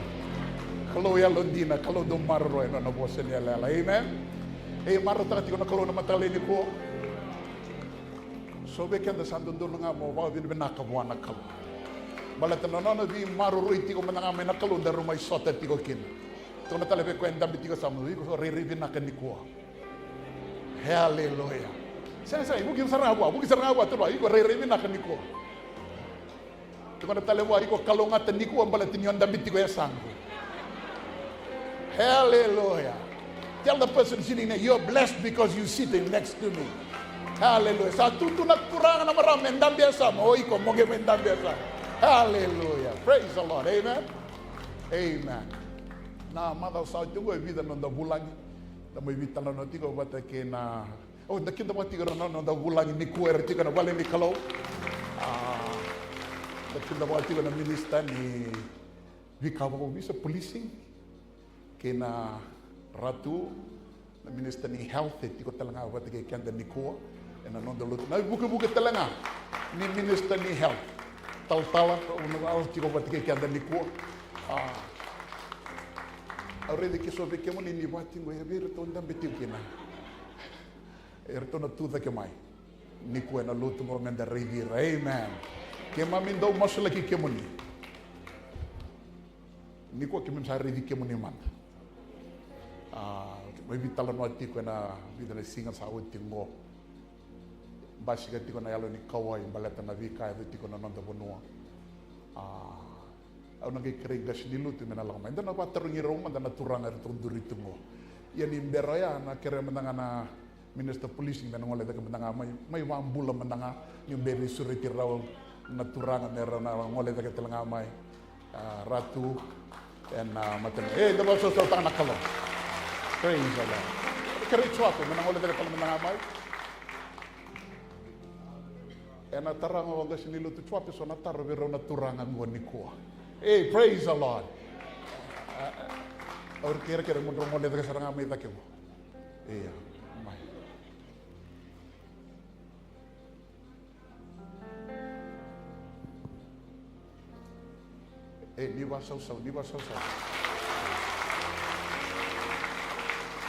Kalau ya Londina, kalau do marro na bosen ya lela. Amen. Hey, marro ta tiko na kalau na matale ni ko. So be kenda santo do nga mo wa bin binaka mo na kalau. Balata no no vi marro ro tiko mananga me na kalau ndaro mai sota tiko kin. To na tale be ko enda bitiko samu vi ko re binaka ni ko. Hallelujah. Saya bukan sarangwa tu lah. Iko re binaka ni ko. To na tale wa iko kalau ngata ni ko balata ni onda bitiko ya sangu. Hallelujah. Tell the person sitting there, you're blessed because you're sitting next to me. Hallelujah. Sa tutu nagkurangan na marami, mendam biasa mo, iko moge mendam biasa. Hallelujah. Praise the Lord. Amen. Amen. Na mada sa tungo vida nonda bulang, na mo ibita na notiko bata ke na nakita mo tigo na nonda bulang ni kuer tigo na bale ni kalau. Nakita mo tigo na minister ni Cakau bisa policing. Kena ratu na minister ni health tiko talanga wat ke kanda ni ko na nonda lut na buka talanga ni minister ni health tal al tiko wat ke kanda ni ko already ke so be ke mo ni wati ngo ya bir to ndam betiu kena to na tu ke mai ni ko na lut mo menda revir. Amen. Ke mamin do masula ki ke mo ni ko ke men sa revi ke mo ni man. May bitala no tiko na vida na singa sa uti ngo basiga tiko na yalo ni kawai baleta na vika ya tiko na nonda bonua au ngai kregas ni lutu mena lang menda na patrungi roma dan naturanga tunduri tungo ya ni beraya na kere menanga na minister policing dan ngole daga menanga mai wambula menanga ni beri suriti raw naturanga mera na ngole daga telanga mai ratu en maten daba so tang nakalo. Praise the Lord. Kere chuato menang oleh daga menang amai. Ena tarang wanga sini lu tu chuato so na taro biro na turangan ngoni ko. Hey, praise the Lord. Or kere mun oleh daga sarang amai takyo. Iya, mai. Ni wasau.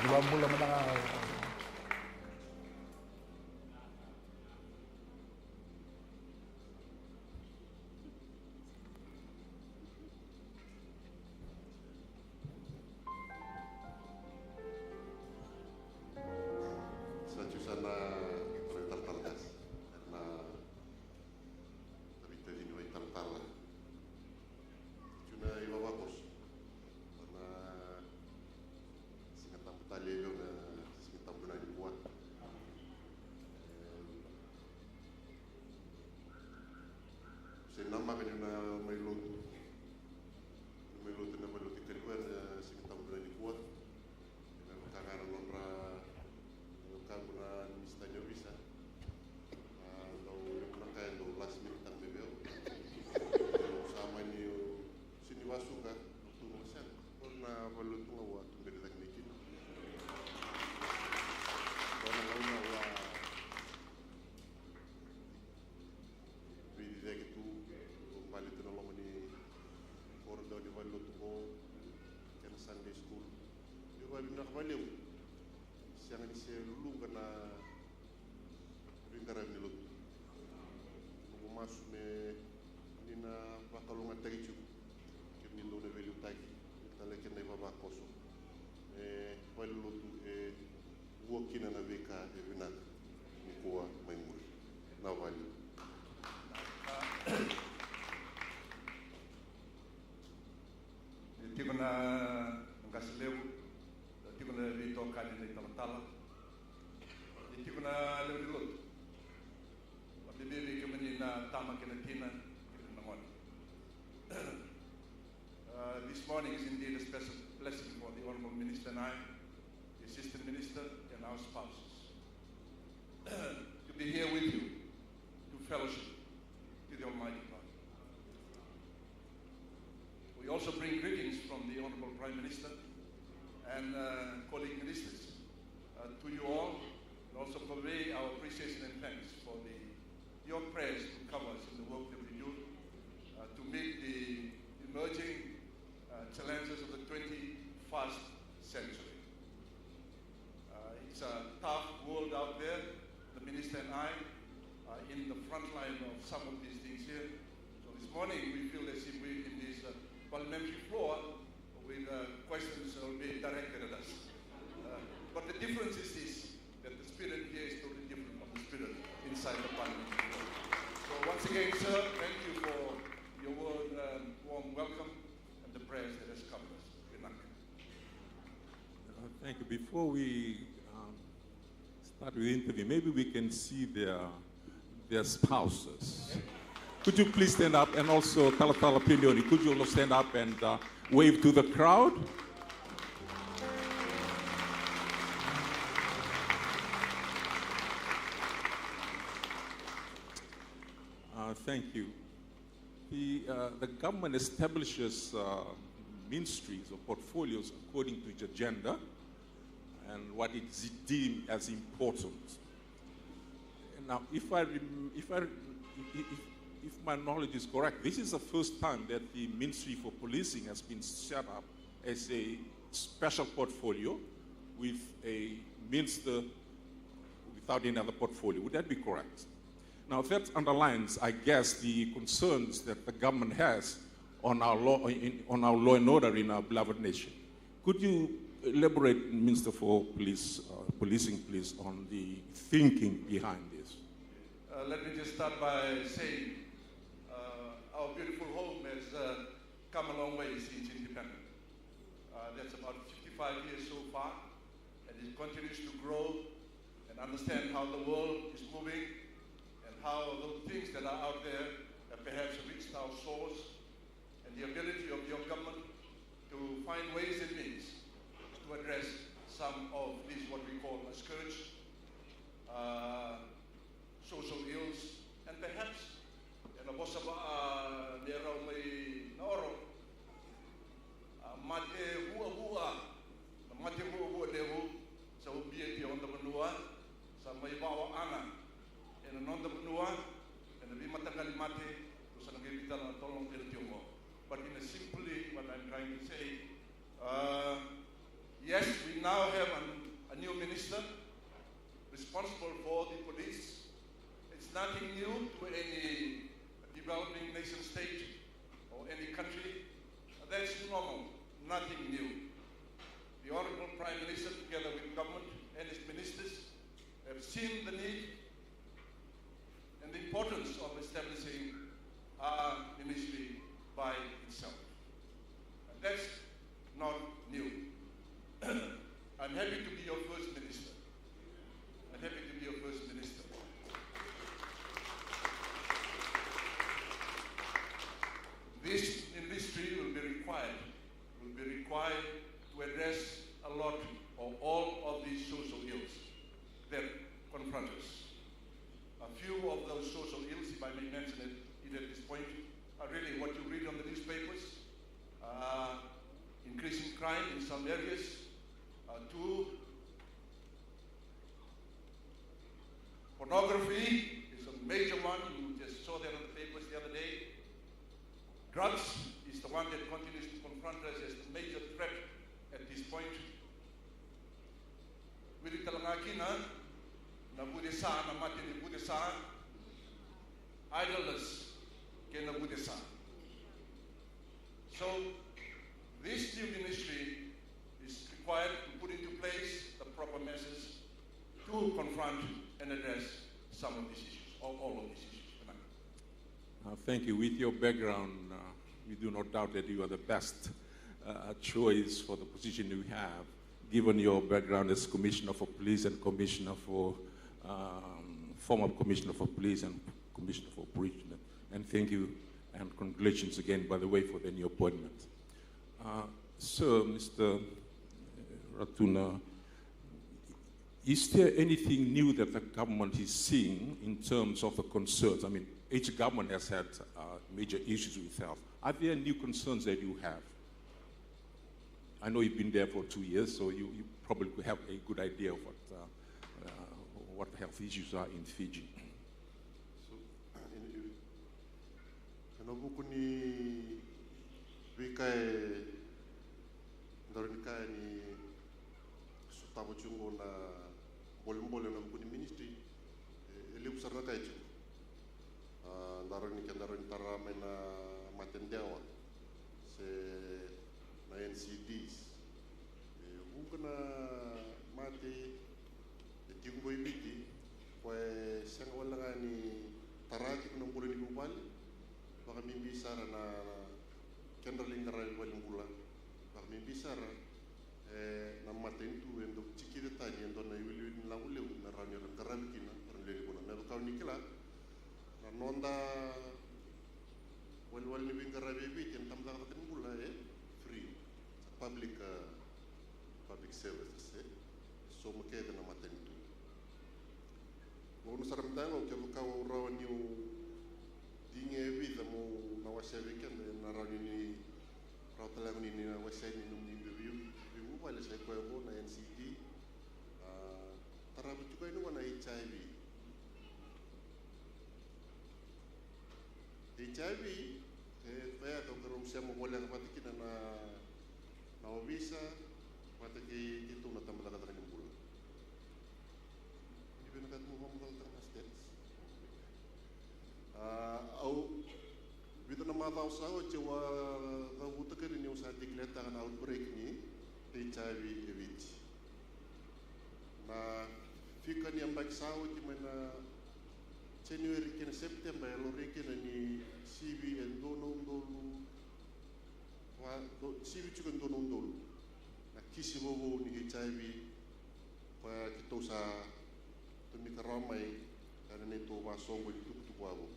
Dua mula menang. Sana tertartas karena terita di nuai tartala. Cuna iba bakos karena singatang talelo na singatang bunay buat. Senama kanyo na may luto na maluti karikuan singatang bunay buat. Kakaroon ng kagunan mistanyo bisa daw yung nakayan daw last minute ang bebeo sama niyo siniwaso ka tungo sen or na balot nga wa tumbid lang nikin so na wa pwede dek itu palit na lang ni or daw di balot ko kan Sunday school di ba binakabaliw yang ini saya lulu karena ringaran ni lut. Mas me ni na pakalungan tagi cu. Kini lu na value tagi. Tale kena baba koso. Pal lut wokina na beka evinak ni kuwa maimur. Na value. Tiko na ngasleu tiko na rito kani na tamatala tiko na lewilot mabibili kami na tama kinatina kinangon. This morning is indeed a special blessing for the Honorable Minister and I, the Assistant Minister and our spouses to be here with you to fellowship with the Almighty God. We also bring greetings from the Honorable Prime Minister and colleague ministers to you all, and also convey our appreciation and thanks for your prayers to cover us in the work that we do to make in the front line of some of these things here. So this morning we feel as if we're in this parliamentary floor with questions that will be directed at us. But the difference is this, that the spirit here is totally different from the spirit inside the parliament. So once again, sir, thank you for your warm welcome and the prayers that has come us. Good night. Thank you. Before we start with the interview, maybe we can see their spouses. Could you please stand up, and also Talatala Pilioni, could you all stand up and wave to the crowd? Thank you. The government establishes ministries or portfolios according to its agenda and what it deems as important. Now, if my knowledge is correct, this is the first time that the Ministry for Policing has been set up as a special portfolio with a minister without any other portfolio. Would that be correct? Now, that underlines, I guess, the concerns that the government has on our law and order in our beloved nation. Could you elaborate, Minister for Policing, please, on the thinking behind this? Let me just start by saying our beautiful home has come a long way since independence. That's about 55 years so far, and it continues to grow and understand how the world is moving and how those things that are out there have perhaps reached our shores, and the ability of your government to find ways and means to address some of these, what we call a scourge, social ills, and perhaps in a bosaba nera mai naoro mate hua lehu sa ubie ti onda benua sa mai bawa ana en onda benua en bi matangali mate to sa ngai bitala tolong ke tiomo. But in a simply what I'm trying to say, yes, we now have a new minister responsible for the police. It's nothing new to any developing nation state or any country. That's normal, nothing new. The Honorable Prime Minister, together with government and its ministers, have seen the need and the importance of establishing our ministry by itself. And that's not new. I'm happy to be your first minister. I'm happy to be your first minister. This ministry will be required to address a lot or all of these social ills that confront us. A few of those social ills, if I may mention it at this point, are really what you read on the newspapers. Increasing crime in some areas. Two, pornography is a major one. You just saw that on the papers the other day. Drugs is the one that continues to confront us as the major threat at this point. Wili talangakina na budesa na mati ni budesa, idleness ke na budesa. So this new ministry is required to put into place the proper measures to confront and address some of these issues, or all of these issues. Thank you. With your background, we do not doubt that you are the best choice for the position you have, given your background as Commissioner for Police and Commissioner for, former Commissioner for Police and Commissioner for Police. And thank you and congratulations again, by the way, for the new appointment. Sir, Mr. Ratuna, is there anything new that the government is seeing in terms of the concerns? I mean, each government has had major issues with health. Are there new concerns that you have? I know you've been there for 2 years, so you probably could have a good idea of what the health issues are in Fiji. So, Kanabukuni Vikai Dornikai ni Sutabuchungo na Bolimbol and Kuni Ministry, Lipsarnakaichu. mimbi sara na kendraling ngaral walimbula par mimbi sara na matentu endo chikide tani endo na iwili na uleu na rani ran karabikina ran leli bona na kaw nikila na nonda wal ni bingarabe bi ten tam da kan bula free public services so mo kede na matentu no saram tango ke mo kaw rawani dinge vida mo na wasebe ken na rani ni rawtala ni na wasebe ni num ni biu wala sai ko na NCD tarabu tukai no na HIV kaya to karum siya mo wala kapati kina na visa pati ki itu na tambala ka tanin bulan ibig na mo mo dal na states au bito na mataw sa o chewa ka buta ka rin yung sa declare na outbreak ni HIV event na fika ni ambak sa o ti na January kina September lori kina ni CB and dono CB chukan dono na kisi bobo ni HIV pa kito sa tumi karamay kana nito wa songo ni tuk wabo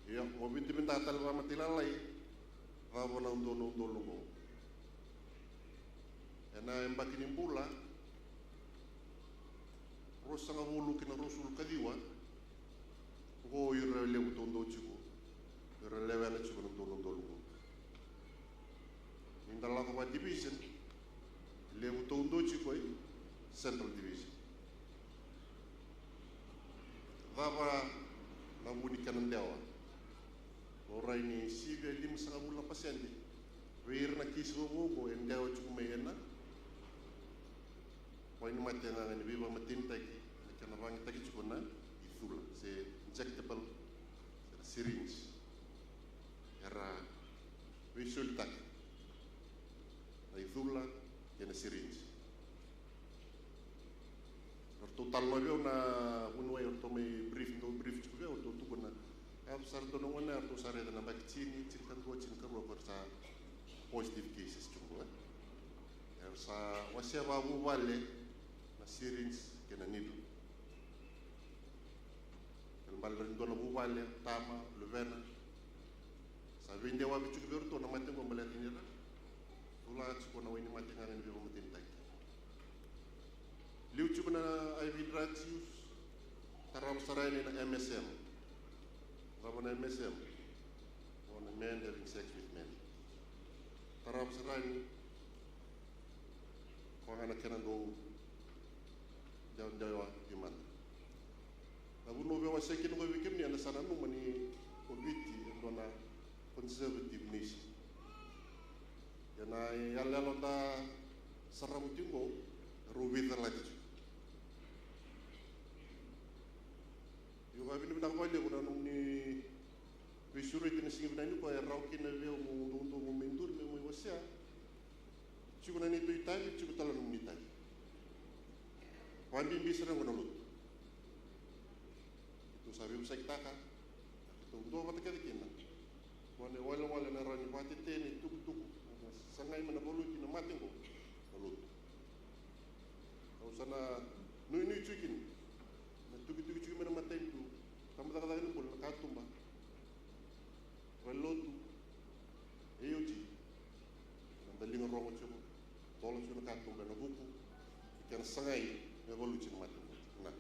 ya mo binti tatal wa matilalay wabo na dono mo ena embakini mbula rosa nga hulu kina rosul kadiwa go yura lewu tondo chiko yura lewe na chiko ndo mindala ko division lewu tondo chiko central division baba na muni kanan dewa orai ni sibe lim sanga mula pasiendi wir na kiso go endewa chiko meyena wai ni matena ni biba matintaki kana bang taki chukuna ithula se injectable syringe era visual tak na ithula kena syringe total mo na unway to may brief chukwe o to tukuna ab sar to no na to sare na vaccine chinkan ko sa positive cases chukwe sa wasia babu wale na syringe kena needle balrin dono bu wale tama luvena sa vinde wa bichu berto na mate ko malati ni ra tula ko na wini mate ngane bi mo tin tak liu chu na IV drugs use taram sarayni na MSM rabona MSM on men having sex with men taram sarayni ko ngana kenan do dawa iman abu no be wa sekin ko wikim ni ana sana no mani obiti dona conservative nation yana yalla londa saramu tingo rubi terlaju yo ba bini ndang ko le ko ni be suru tin singi bina ni ko raw kin le mo mendur me mo wasia chukuna ni to itali chukutala no ni itali wandi bisra ngono lu sabi mo sa kitaka ito do mata kada kina wala na rani pati teni tuk sangay man na bolu kina matin ko bolu sana nui chukin na tuki man matin tu kama kada ni bol ka tumba walotu eyoti na dalinga rongo chuko tolo chuko ka tumba na buku ikan sangay na bolu kina matin na.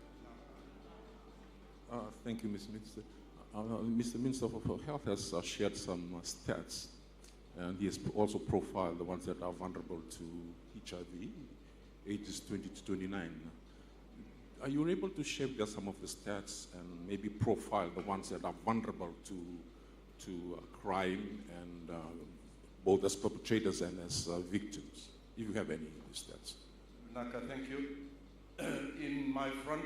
Thank you, Mr. Minister. Mr. Minister for Health has shared some stats, and he has also profiled the ones that are vulnerable to HIV, ages 20 to 29. Are you able to share with us some of the stats and maybe profile the ones that are vulnerable to crime and both as perpetrators and as victims, if you have any stats? Naka, thank you. In my front,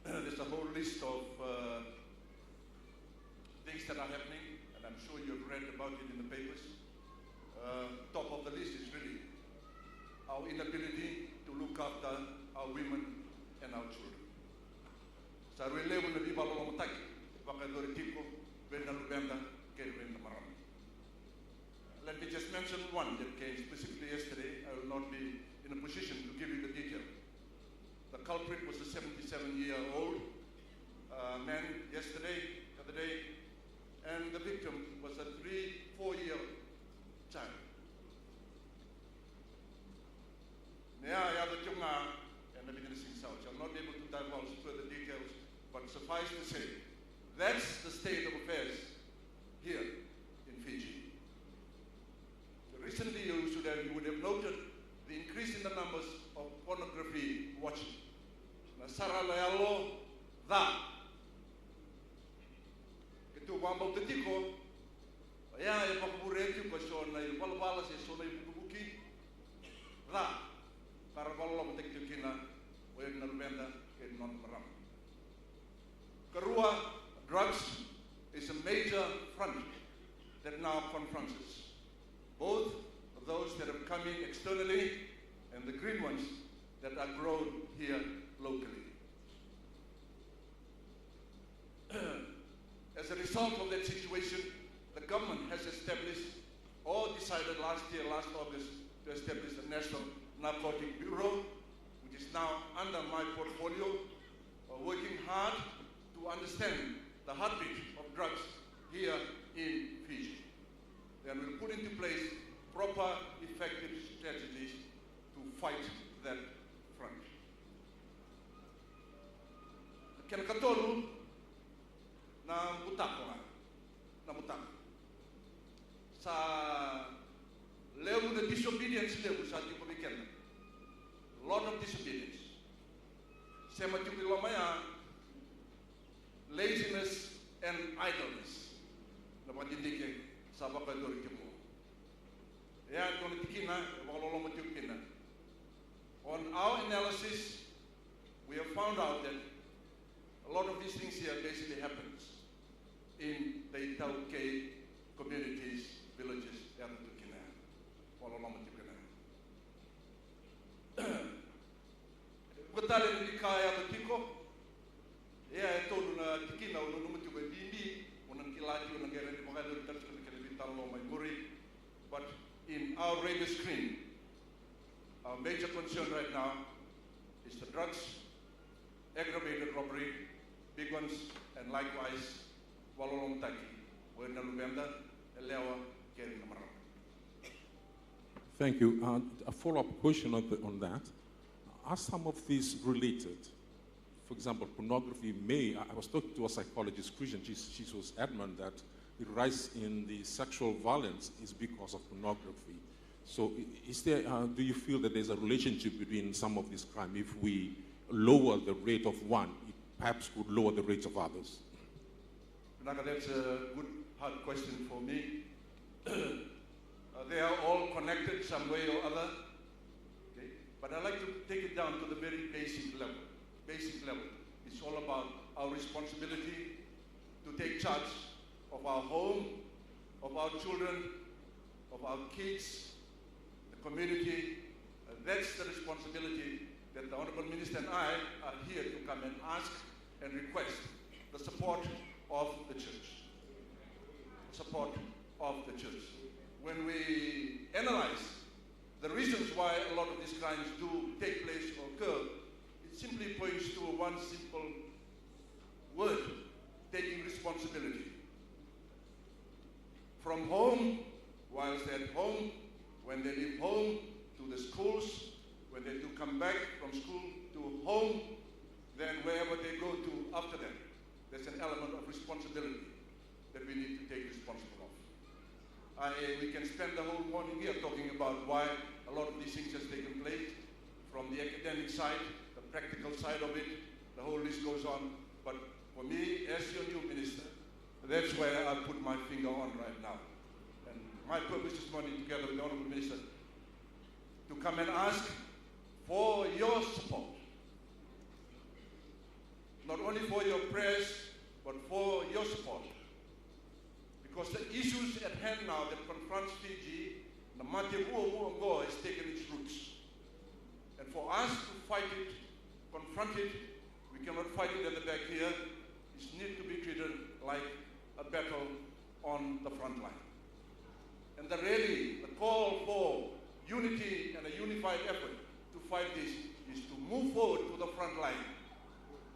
there's a whole list of things that are happening, and I'm sure you've read about it in the papers. Top of the list is really our inability to look after our women and our children. So we live in the people of Motaki, Let me just mention one that came specifically yesterday. I will not be in a position to give you the detail. The culprit was a 77-year-old man yesterday, the other day, and the victim was a 3-4-year child. And I'm not able to divulge further details, but suffice to say, that's the state of affairs here in Fiji. Recently, you would have noted the increase in the numbers of pornography watching. Nasaralealo da. Itu wambau tetiko, ya e pakupureti ko sona i palpala se sona i pukuki. Da. Karabalo mo tektikina o na lubenda ke non maram. Karua drugs is a major front that now confronts us. Both of those that have come in externally and the green ones that are grown here locally. As a result of that situation, the government has established or decided last August, to establish the National Narcotic Bureau, which is now under my portfolio, working hard to understand the heartbeat of drugs here in Fiji. And we'll put into place proper, effective strategies to fight that front. Kena katoru na mutako na mutako. Sa level the disobedience level sa tiu pabikenda. Lot of disobedience. Sema tiu pilomaya laziness and idleness. Na matindike sa bakadori tiu mo. Ya kona tikina bakalolo tiu kina. On our analysis, we have found out that a lot of these things here basically happens in the Itauke communities, villages, Batale di kaya batiko, ya itu na tikina unu numu tiba dindi, unang kilati unang gera di mga dari terus kena bitar lo mai muri. But in our radar screen, our major concern right now is the drugs, aggravated robbery, big ones, and likewise walolong taki, where Nalubenda, Elewa, Keri Namara. Thank you. A follow-up question on that. Are some of these related? For example, pornography I was talking to a psychologist, Christian, she was adamant that the rise in the sexual violence is because of pornography. So do you feel that there's a relationship between some of this crime? If we lower the rate of one, it perhaps could lower the rates of others? That's a good, hard question for me. They are all connected some way or other. Okay? But I'd like to take it down to the very basic level. Basic level. It's all about our responsibility to take charge of our home, of our children, of our kids, the community. That's the responsibility that the Honorable Minister and I are here to come and ask and request the support of the church. Support of the church. When we analyze the reasons why a lot of these crimes do take place or occur, it simply points to one simple word: taking responsibility. From home, whilst they're at home, when they leave home, to the schools, when they do come back from school to home, then wherever they go to after that, there's an element of responsibility that we need to take responsibility of. We can spend the whole morning here talking about why a lot of these things has taken place, from the academic side, the practical side of it, the whole list goes on. But for me, as your new minister, that's where I put my finger on right now. And my purpose this morning, together with the Honorable Minister, to come and ask for your support. Not only for your prayers, but for your support. Because the issues at hand now that confronts Fiji, the Mativuo has taken its roots. And for us to fight it, confront it, we cannot fight it at the back here. It needs to be treated like on the front line. And the rally, the call for unity and a unified effort to fight this is to move forward to the front line.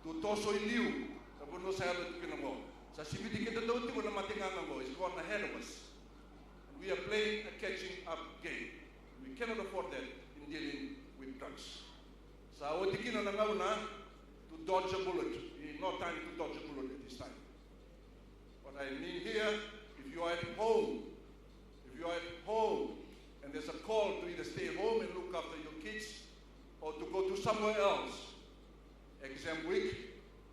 To toso iliu, tapuno sa alo tukinamo. Sa sibiti kita daw tiko na matingangango is gone ahead of us. We are playing a catching up game. We cannot afford that in dealing with drugs. Sa otikina na ngauna to dodge a bullet. No time to dodge a bullet at this time. What I mean here, if you are at home, and there's a call to either stay home and look after your kids or to go to somewhere else, exam week,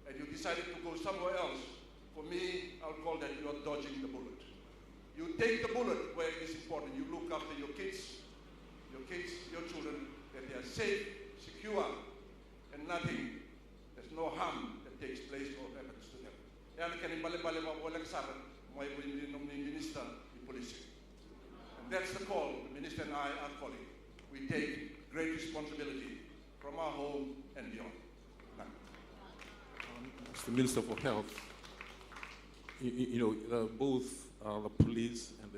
and you decided to go somewhere else, for me, I'll call that you are dodging the bullet. You take the bullet where it is important. You look after your kids, your children, that they are safe, secure, and nothing, there's no harm that takes place or happens to them. And that's the call the minister and I are calling. We take great responsibility from our home and beyond. As the Minister for Health, both the police and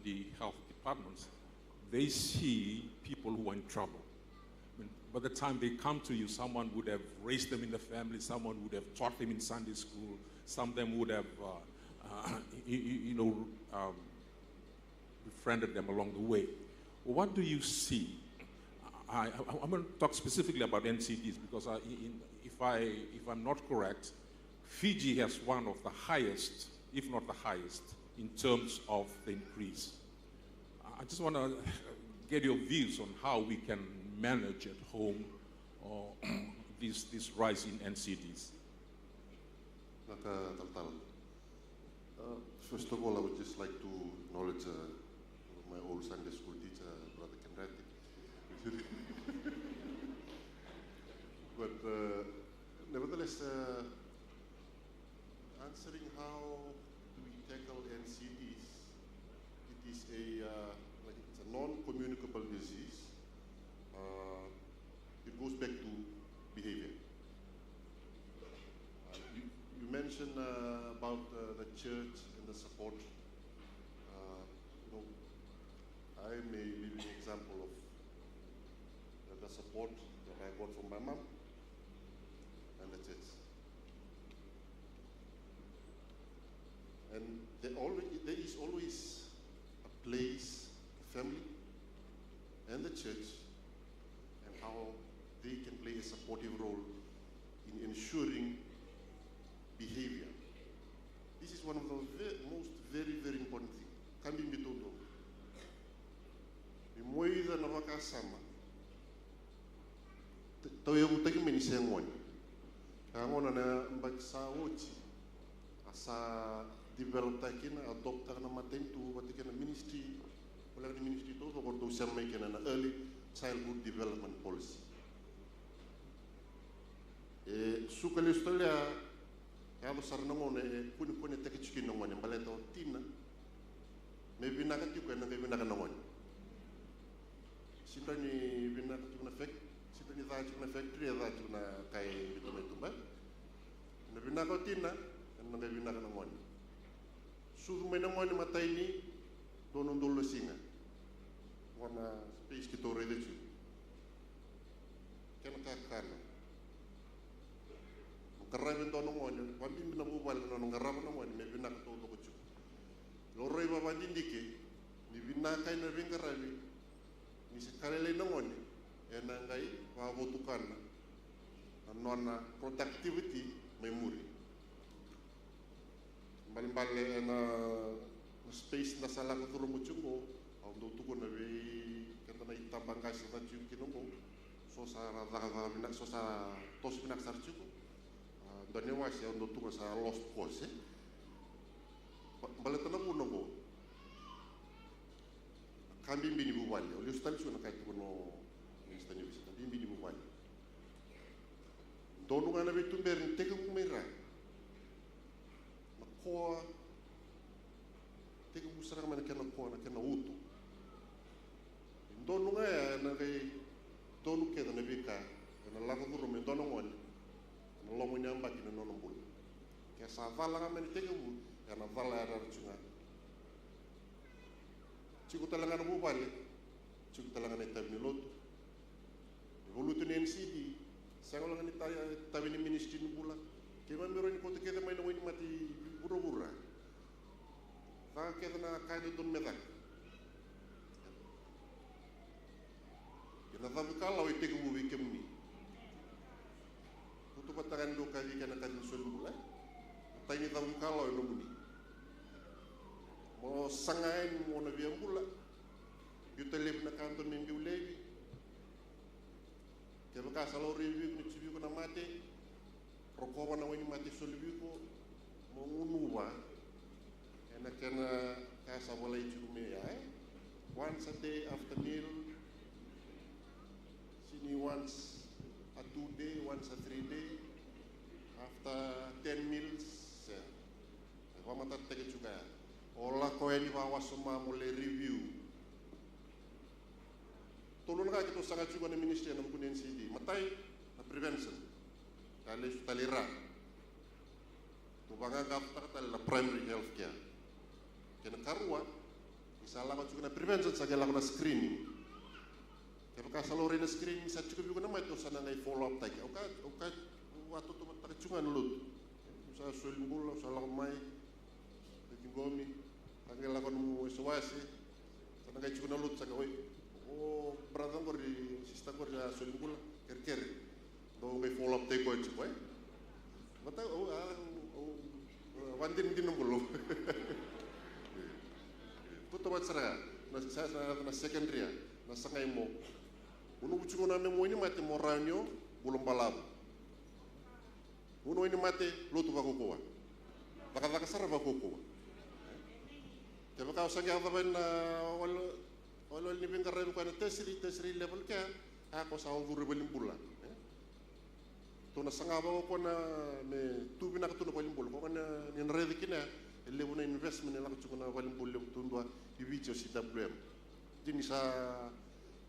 the health departments, they see people who are in trouble. I mean, by the time they come to you, someone would have raised them in the family, someone would have taught them in Sunday school, some of them would have, befriended them along the way. What do you see? I'm going to talk specifically about NCDs because if I'm not correct, Fiji has one of the highest, if not the highest, in terms of the increase. I just want to get your views on how we can manage at home this rise in NCDs. First of all, I would just like to acknowledge my old Sunday school teacher, Brother Kenrati. But nevertheless, answering how do we tackle NCDs, it is it's a non-communicable disease. It goes back to behavior. You mentioned about the church and the support. I may give you an example of the support that I got from my mom and the church. And there is always a place, a family, and the church, and how they can play a supportive role in ensuring behavior. This is one of the most very, very important things. Kambing bitondo. Moida na wakasama. Tau eu utaki menise ngoni. Angona na mbaksa uchi. Asa develop takina adopt na matentu watikana ministry. Wala ni ministry to ko to sama ikena na early childhood development policy. Sukali Australia kaya sarna ngone kuni take chikin ngone baleta tina. Maybe nakati ko na maybe nakana Sitani bina tuna fek, sitani da tuna factory da tuna kai bituna tumba. Na bina ko tina, na nga bina kana ngoni. Sudu mena ngoni mataini dono ndolo singa. Wana space ki tore de chu. Ken ka kana. Ngarabe dono ngoni, wambi bina bu bal no ngarabe no ngoni me bina ko to ko chu. Lo roi baba ndike, ni bina kai na bingarabe. Nisi kalele nangoni enangai wa votukana anona productivity memory mbali na space na sala ko turu muchungo au do tuko na we kata na itambanga sa chukinongo so sa radha bina so sa tos bina sarchuko done wasi au do tuko sa lost cause mbali tana kunongo Kambi mbini buwali, oli ustali suona kai tukono minister ni visita, mbini buwali. Donu ngana betu berin teka kumera. Na koa teka musara mana kena koa na kena utu. Donu ngaya na kai donu keda na bika, na lako duro me donu ngoni. Na lomo nyamba kina nono bulu. Kaya sa vala ngama ni teka bu, ya na vala ya rarchunga. Chico talanga na bubale, chico talanga na tabi ni loto. Evoluto ni NCD, sango lang ni tabi ni ministry ni bula. Kaya meron ni kote kaya may nawin mati bura-bura. Kaya kaya na kaya doon medak. Kaya natabi kalaw ite kubuwi kemni. Kutu patakan do kaya kaya na kaya sulit bula. Tayo ni tabi kalaw ino muni. Mo sangain mo na biyang bula. Yutalib na kanto ni Biulevi. Kaya baka sa law review ni Chibi ko na mate. Rokowa na wani mati solibi ko mo unuwa. Ena kena kasa wala ichume ay. Once a day after meal. Sini once a 2 day, once a 3 day. After 10 meals. Wamata tege juga. Ola ko eni bawa suma mole review. Tolong ka kita sangat juga na ministry na mkunen CD. Matay na prevention. Kali talira. Tubanga gafta la primary health care. Kena karua misalnya ko juga na prevention sa gala na screening. Kaya ka salore na screening sa juga juga na may to sana ngay follow up take. Okay wato to matak juga lut. Sa sulimbula sa lamay. Gomi, angela ko mo suwasi. Sana ngay juga na lut sa gawin. Oh, brother ko di sister ko sa sulimbula ker. Do ngay follow up take ko chiko eh. Mata wandin din ng gulo. Puto matsara na secondary na sangay mo. Uno buchungo na mo ini mate mo ranyo bulong balabo. Uno ini mate luto ba kukuha. Baka sarap ba kukuha. Kaya baka usangya ka ba na wala ni bingkaran ko na tertiary level ka ako sa uguro balimbula. To na sangaba ko na me tubi na katuno balimbula ko na ni ready kina ele na investment na ko na balimbula tundwa ibicho si WM. Dini sa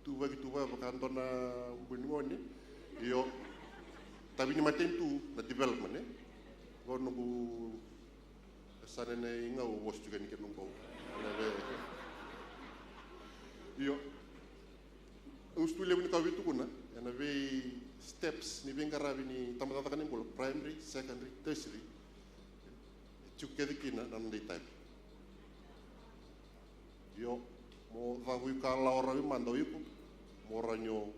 tuba baka na buningoni yo tabi ni matentu na development gono bu sana na ingaw was juga ni kenung ko. Yo ustule ni kawitu kuna yana ve steps ni bengarabi ni tamata kanin bol primary secondary tertiary chukedi kina nan dei type yo mo va hui ka la ora vi mando yiku mo ranyo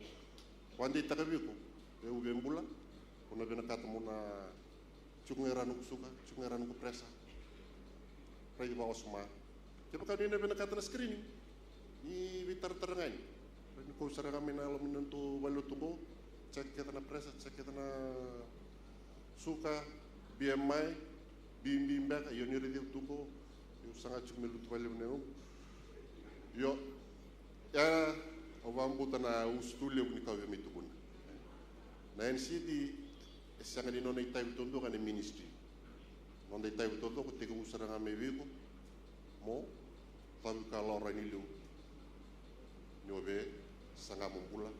wandi takabiku be ubembula kuna bena kata mona chungeranu kusuka chungeranu kupresa rai ba osma kaya kan ini bena kata na screening ni bitar terangan ni ko sara kami na alam nuntu balutuko cek kita na presa cek kita na suka BMI bimba ayo ni redi tuko yo sangat cuk melut balik neu yo ya awam buta na ustule ni kawe mitukun na NCD sangat di nona itai tondo kan ministry nona itai tondo ko tegu sara kami biko mo tabi kalau orang ilu nyobe sanga mumbula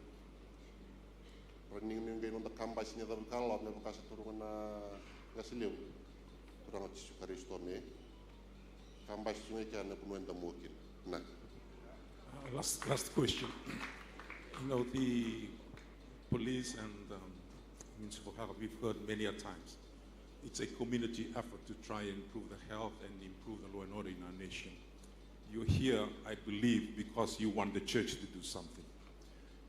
running ni ngai nonda kambas ni tabi kalau me bekas turun na ngasiliu turang ci sukari stone kambas sungai kana punuan da mungkin nah last question. You know, the police and municipal health, we've heard many a times, it's a community effort to try and improve the health and improve the law and order in our nation. You're here, I believe, because you want the church to do something.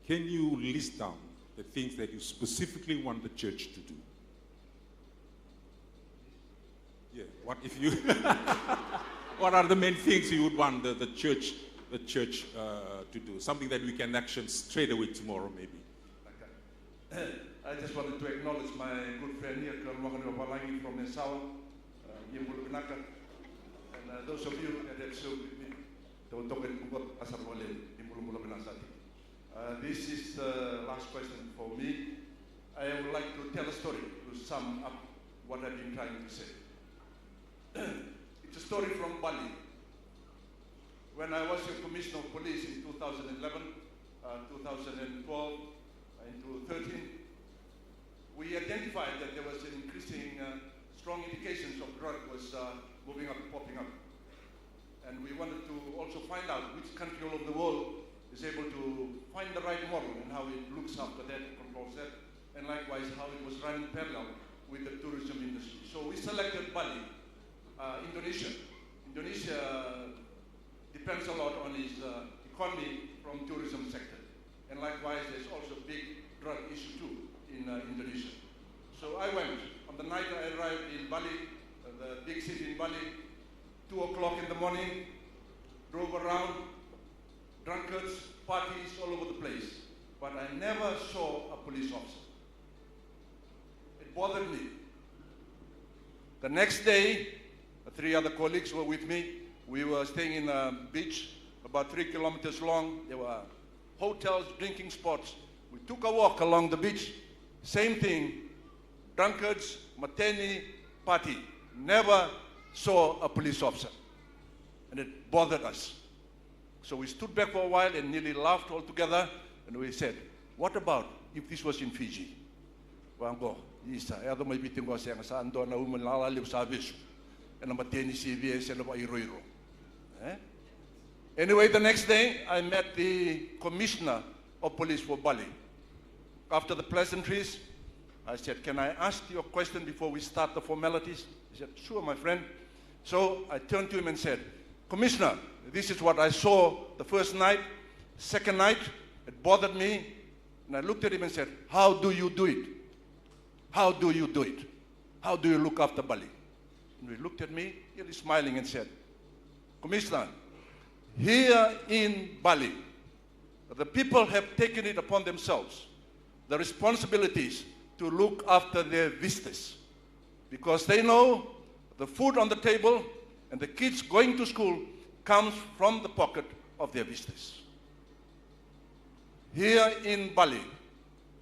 Can you list down the things that you specifically want the church to do? Yeah, what if you, what are the main things you would want the church to do? Something that we can action straight away tomorrow, maybe. Okay. I just wanted to acknowledge my good friend here, Colonel Walangi from Nesawa, Yimbulunaka, and those of you that have served with me. This is the last question for me. I would like to tell a story to sum up what I've been trying to say. It's a story from Bali. When I was a commissioner of police in 2011, 2012, and 2013, we identified that there was an increasing, strong indications of drug was moving up, popping up. And we wanted to also find out which country all over the world is able to find the right model and how it looks after that, controls that, and likewise how it was running parallel with the tourism industry. So we selected Bali, Indonesia. Indonesia depends a lot on its economy from tourism sector. And likewise, there's also a big drug issue too in Indonesia. So I went. On the night I arrived in Bali, the big city in Bali, 2 o'clock in the morning, drove around, drunkards, parties all over the place. But I never saw a police officer. It bothered me. The next day, 3 other colleagues were with me. We were staying in a beach about 3 kilometers long. There were hotels, drinking spots. We took a walk along the beach. Same thing, drunkards, martini, party. Never saw a police officer. And it bothered us. So we stood back for a while and nearly laughed all together. And we said, what about if this was in Fiji? Wango, isa, ado may biting ko siya sa ando na umalalalim sa abiso. And martini CVS and iroiro. Anyway, the next day, I met the commissioner of police for Bali. After the pleasantries, I said, can I ask you a question before we start the formalities? He said, sure, my friend. So I turned to him and said, Commissioner, this is what I saw the first night. Second night, it bothered me. And I looked at him and said, how do you do it? How do you do it? How do you look after Bali? And he looked at me, really smiling, and said, Commissioner, here in Bali, the people have taken it upon themselves, the responsibilities to look after their visitors, because they know the food on the table and the kids going to school comes from the pocket of their visitors. Here in Bali,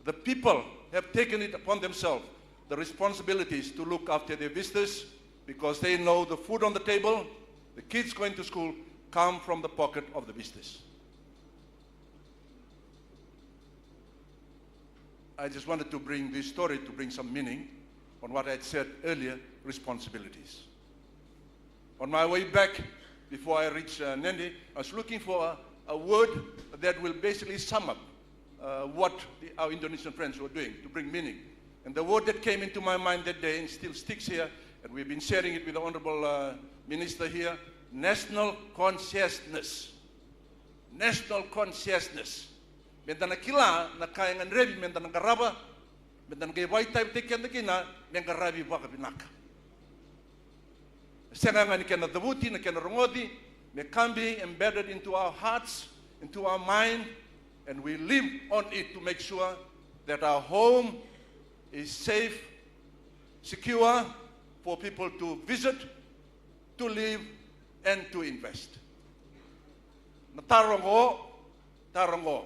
the people have taken it upon themselves, the responsibilities to look after their visitors, because they know the food on the table, the kids going to school come from the pocket of the visitors. I just wanted to bring this story to bring some meaning on what I had said earlier, responsibilities. On my way back, before I reached Nende, I was looking for a word that will basically sum up what our Indonesian friends were doing to bring meaning. And the word that came into my mind that day and still sticks here, and we've been sharing it with the Honorable Minister here, national consciousness. National consciousness. Mendana kila na kaya nganrebi mendana garaba, mendana gay white type tekian na kina, mengarabi baka binaka. Senga ngani kena davuti na kena rongodi, may can be embedded into our hearts, into our mind, and we live on it to make sure that our home is safe, secure for people to visit, to live, and to invest. Na tarongo, taro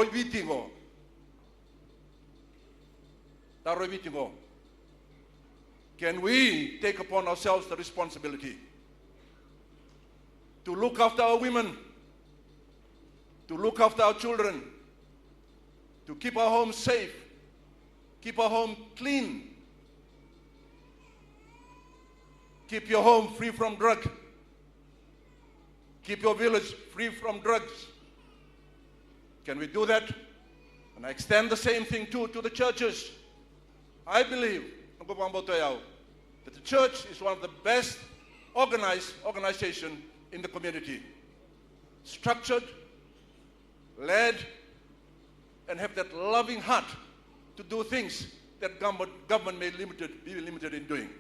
ibitingo. Can we take upon ourselves the responsibility to look after our women, to look after our children, to keep our home safe, keep our home clean, keep your home free from drugs, keep your village free from drugs? Can we do that? And I extend the same thing too to the churches. I believe that the church is one of the best organized organizations in the community. Structured, led, and have that loving heart to do things that government may be limited in doing.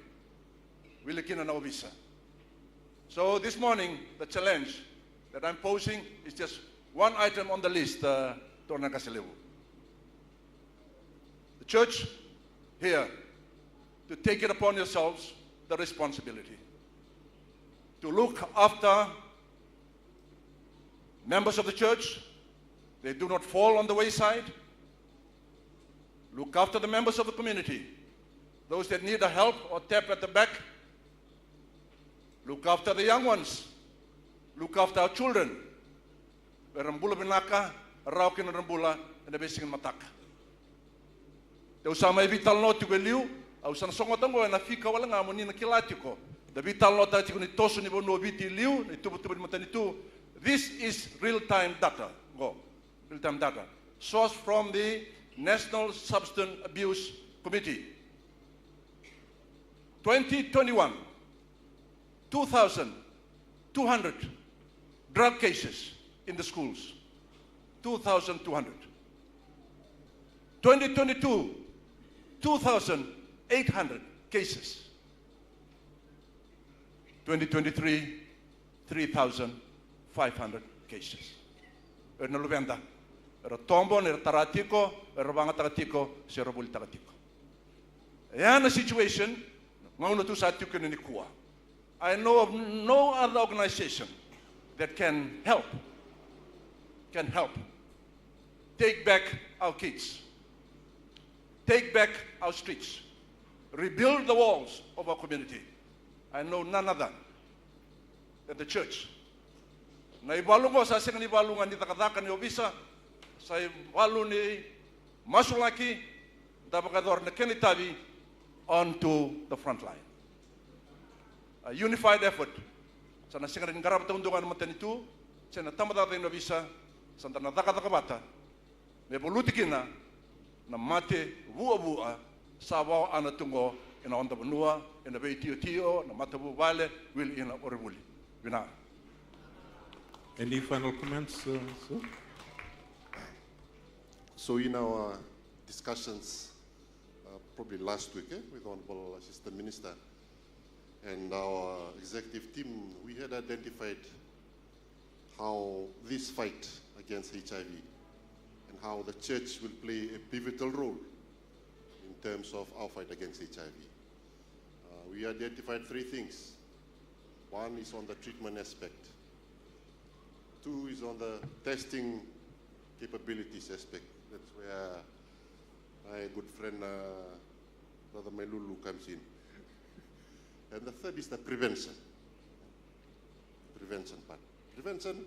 So this morning, the challenge that I'm posing is just one item on the list, the church here, to take it upon yourselves, the responsibility to look after members of the church. They do not fall on the wayside. Look after the members of the community, those that need a help or tap at the back. Look after the young ones. Look after our children. Rambula binaka, raukin rambula, and the basic mataka. There was some vital note to you, Au sana songo tango na fika wala nga mo ni na kilatiko. Da vital nota tiko ni tosu ni bono viti liu ni tubu tubu matani tu. This is real-time data. Go. Real-time data. Source from the National Substance Abuse Committee. 2021, 2,200 drug cases in the schools. 2,200. 2022, 2,800 cases. 2023, 3,500 cases. Erna luvenda. Era tombo, era taratiko, era banga taratiko, era buli taratiko. Yana situation, ngauna tu sa tuken ni kuwa. I know of no other organization that can help take back our kids, take back our streets, rebuild the walls of our community. I know none other than the church. Na ibalungo sa sing ni balungan ni takatakan ni obisa sa ibalu ni masulaki dabakador na kenitabi onto the front line. A unified effort. Sa nasingarin garab taundungan matanitu, sa natamada tayo nabisa, sa natakabata, may bulutikina na mate buwa-buwa sa awaw anatungo ina onda banua, ina bay tiyo-tiyo, na matabu vale, will ina oribuli. Bina. Any final comments, sir? So in our discussions, probably last week with Honorable Assistant Minister and our executive team, we had identified how this fight against HIV and how the church will play a pivotal role in terms of our fight against HIV. We identified three things. One is on the treatment aspect. Two is on the testing capabilities aspect. That's where my good friend, Brother Melulu, comes in. And the third is the prevention part. Prevention,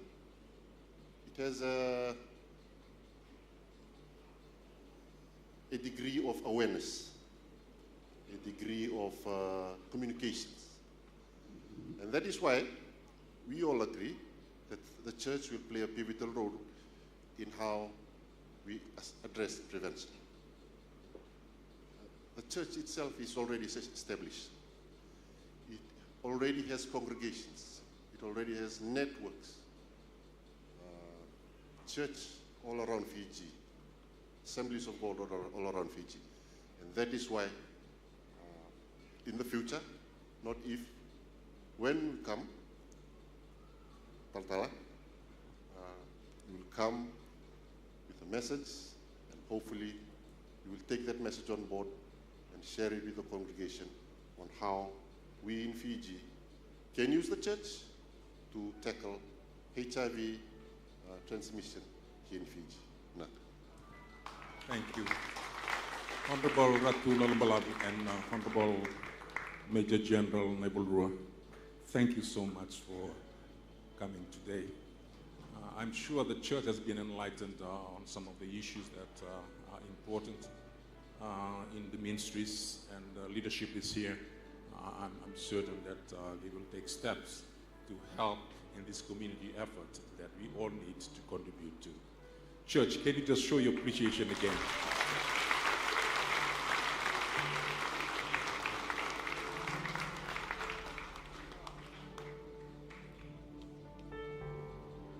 it has a degree of awareness, a degree of communications. And that is why we all agree that the church will play a pivotal role in how we address prevention. The church itself is already established. It already has congregations. It already has networks. Church all around Fiji. Assemblies of God all around Fiji. And that is why in the future, not if, when we come, Taltala, we will come with a message, and hopefully we will take that message on board and share it with the congregation on how we in Fiji can use the church to tackle HIV transmission here in Fiji. Naka. Thank you. Honorable Ratu Nalambalabi and Honorable Major General Nebulrua, thank you so much for coming today. I'm sure the church has been enlightened on some of the issues that are important in the ministries, and leadership is here. I'm certain that they will take steps to help in this community effort that we all need to contribute to. Church, can you just show your appreciation again?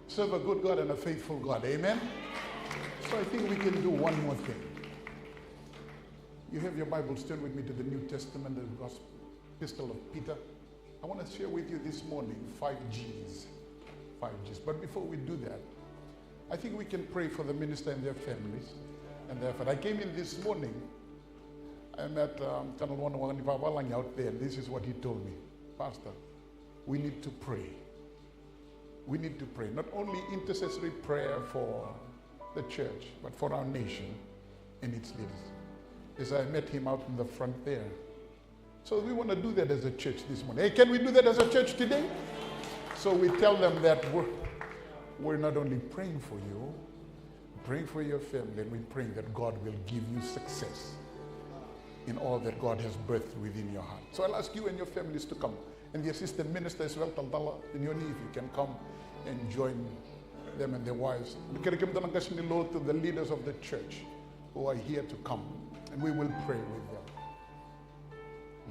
Serve a good God and a faithful God. Amen? So I think we can do one more thing. You have your Bibles, turn with me to the New Testament, the Gospel Epistle of Peter. I want to share with you this morning 5 G's. 5 G's. But before we do that, I think we can pray for the minister and their families and their effort. I came in this morning, I met Colonel Wanawani out there, and this is what he told me. Pastor, we need to pray. We need to pray. Not only intercessory prayer for the church, but for our nation and its leaders. As I met him out in the front there. So we want to do that as a church this morning. Hey, can we do that as a church today? So we tell them that we're not only praying for you, praying for your family, and we're praying that God will give you success. in all that God has birthed within your heart. So I'll ask you and your families to come. And the assistant minister as well, Taldala, and your if you can come and join them and their wives. To the leaders of the church who are here to come, and we will pray with them.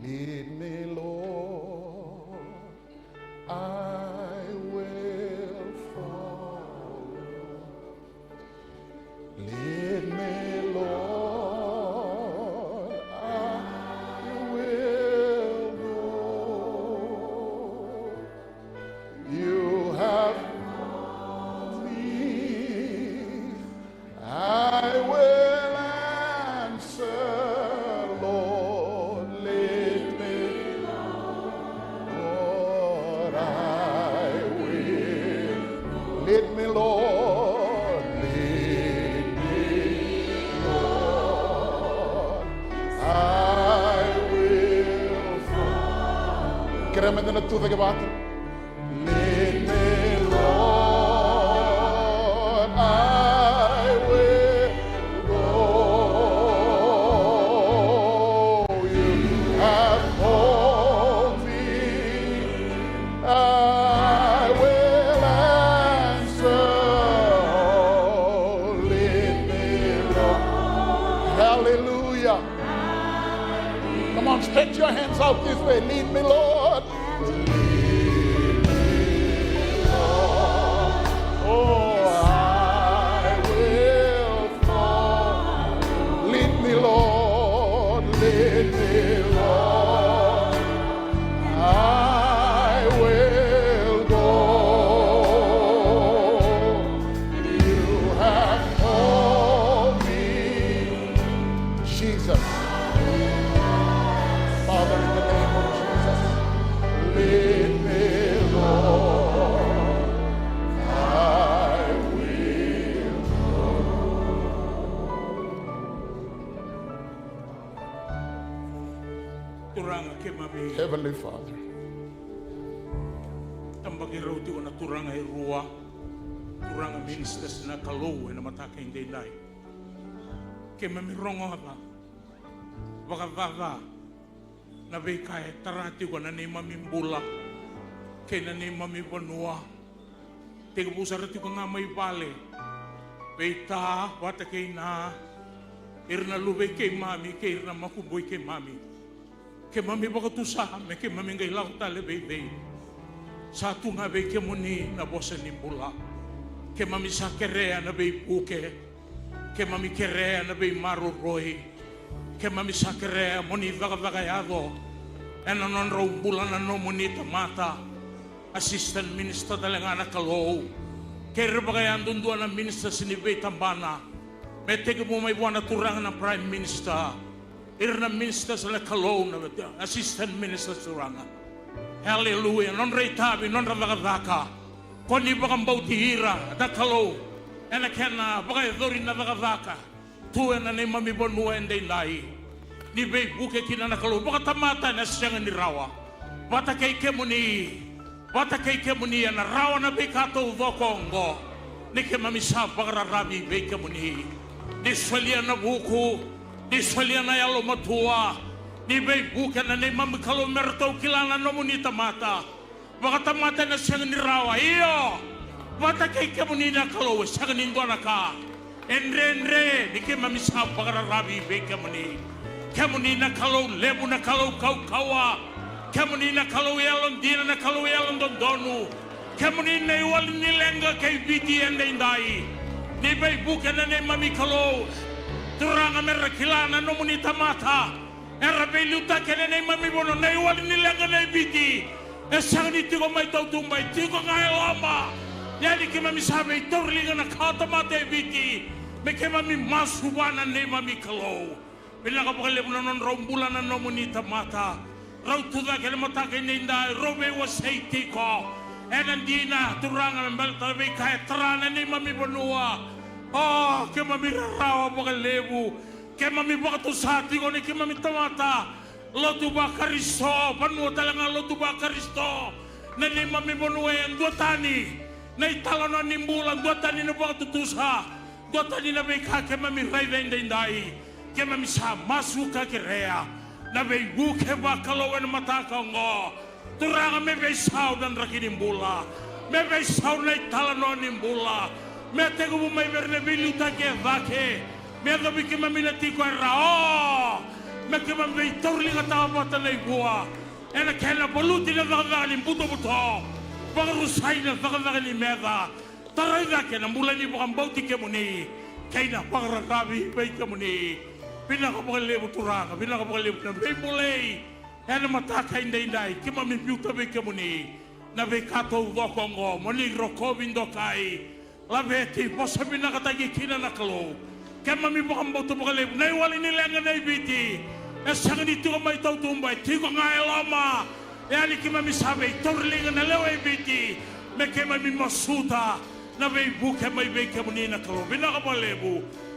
Lead me, Lord, I will follow. Lead me, Lord, I will go. You have called me, I will answer, Lord, lead me, Lord, I will. Lead me, Lord, lead me, Lord, I will follow. Queremos na tudo que bate. Lead me, Lord, I will go. You have called me, I will answer. Lead me, Lord. Hallelujah. Come on, stretch your hands out this way. Lead me, Lord. Oh, I will follow. Lead me, Lord. Lead me, Lord. I will go. You have called me, Jesus. Father, in the name of Jesus, lead me, Lord. I will Turanga ke mami Heavenly Father, tambagi roti ona turanga e rua turanga ministers na kalau na mataka indai nai ke mami rongo hapa baka vava na vei kai tarati ko na nei mami mbula ke na nei mami vanua te ko busarati ko nga mai vale vei ta wata ke na irna luve ke mami ke irna makuboi ke mami ke mami baka tusa me ke mami ngai lau tale vei satu nga vei ke muni na bosa ni mbula ke mami sa kerea na vei puke ke mami kerea na vei maru roi ke mami sa kerea moni vaga yado ena non ro mbula na no muni tamata assistant minister talengana kalau ke rebaga yandundua na minister sini vei tambana me teke mo mai buana turanga na prime minister irna minister sa kalau na assistant minister turanga. Hallelujah. Non reitabi non ravaka koni baka mbauti ira da kalau ena kena baka dori na ravaka tu ena ne mami bonu ende nai ni be buke kina na kalau baka tamata na siang ni rawa bata kei kemuni na rawa na be kato vokongo ni ke mami sa baka rabi be kemuni ni swalia na buku ni swalia na yalo matua ni be buke na ne mami kalau merto kilana no munita mata baka tamata na siang ni rawa iyo bata kei kemuni na kalau siang ni ndona ka enre ni ke mami sa baka rabi be kemuni na kalau lebu na kalau kawa kemuni na kalau yalon dina na kalau yalon dondonu kemuni na iwal ni lenga kei viti ende indai ni be buke na ne mami kalau turanga merra kilana no munita mata era be luta kene ne mami bono na iwal ni lenga na viti esang ni tigo mai tau tumbai tigo ngai lama yani ke mami sabe torlinga na kata mate viti me ke mami masuwana ne mami kalau bila ka pagale non rombulan na no munita mata rau tuda kele mata ke ninda robe waseiti ko enandina turanga mbal tabe kai trana ni mami bonua oh ke mami rawa pagalebu ke mami bakatu sati ko ni ke mami tamata lotu bakaristo panu talanga lotu bakaristo na ni mami bonua yang dua tani na italana ni bulan dua tani na bakatu tusa dua tani na be ka ke mami rai vendai ke mamisa masuka ke rea na vei wuke wakalo en mataka ngo turanga me vei sau dan rakini mbula me vei sau na talano ni mbula me tengo bu mai verne viluta ke vake me do biki mamina tiko rao me ke mam vei torlinga ta bota nei bua ena kena boluti na vaga ni mbuto buto baru saina vaga ni meda taraida ke na mbula ni bukan bauti ke muni kaina pagra rabi vei ke muni pina ka pagale buturanga pina ka pagale na vei mulei ena mataka indai ke mami piuta vei ke muni na vei kato vokongo moni roko vindo kai la veti posa pina ka tagi kina na kalo ke mami bukan bauti pagale nei wali ni lenga nei biti esang ni tu mai tau tumbai tiko ngai lama yani ke mami sabe torlinga na lewe biti me ke mami masuta na vei buke mai vei ke muni na kalo pina ka pagale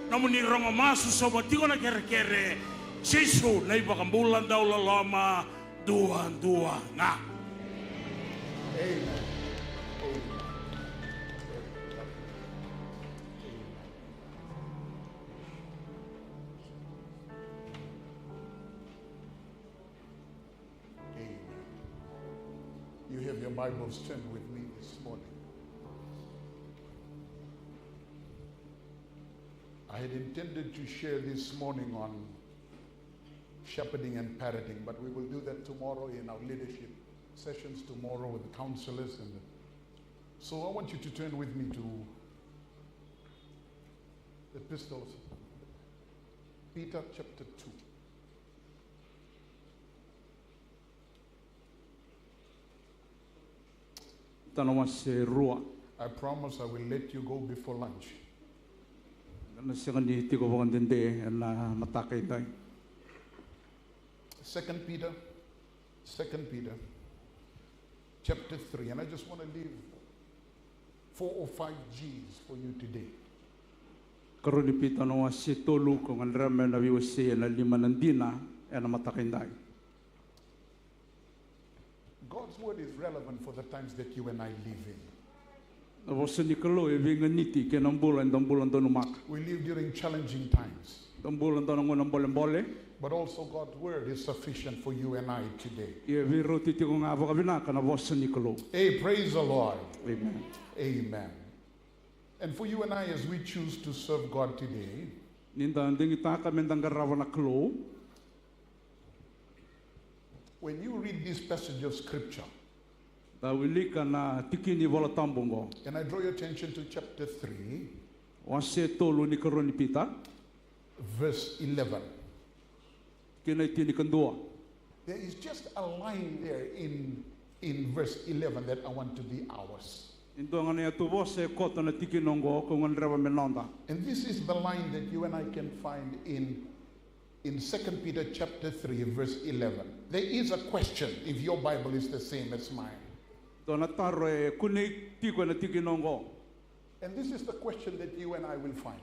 namun rongo masu soba tiko na kere sisu na ibakang bulan daw lalama dua nga. Amen. Amen. You have your Bibles turned with me this morning. I had intended to share this morning on shepherding and parenting, but we will do that tomorrow in our leadership sessions tomorrow with the counselors. So I want you to turn with me to the epistles, Peter chapter 2. I promise I will let you go before lunch. 2 Peter chapter 3, and I just want to leave 4 or 5 G's for you today. God's word is relevant for the times that you and I live in. We live during challenging times. But also God's word is sufficient for you and I today. Hey, praise the Lord. Amen. Amen. And for you and I, as we choose to serve God today, when you read this passage of scripture, and I draw your attention to chapter 3, verse 11. There is just a line there in verse 11 that I want to be ours. And this is the line that you and I can find in 2 Peter chapter 3, verse 11. There is a question, if your Bible is the same as mine. And this is the question that you and I will find.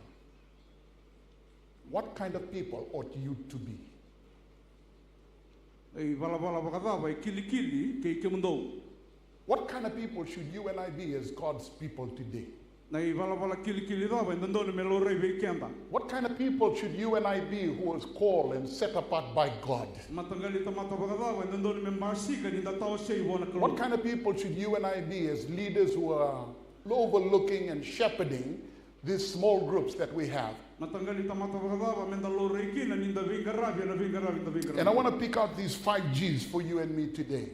What kind of people ought you to be? What kind of people should you and I be as God's people today? What kind of people should you and I be who is called and set apart by God? What kind of people should you and I be as leaders who are overlooking and shepherding these small groups that we have? And I want to pick out these 5 G's for you and me today.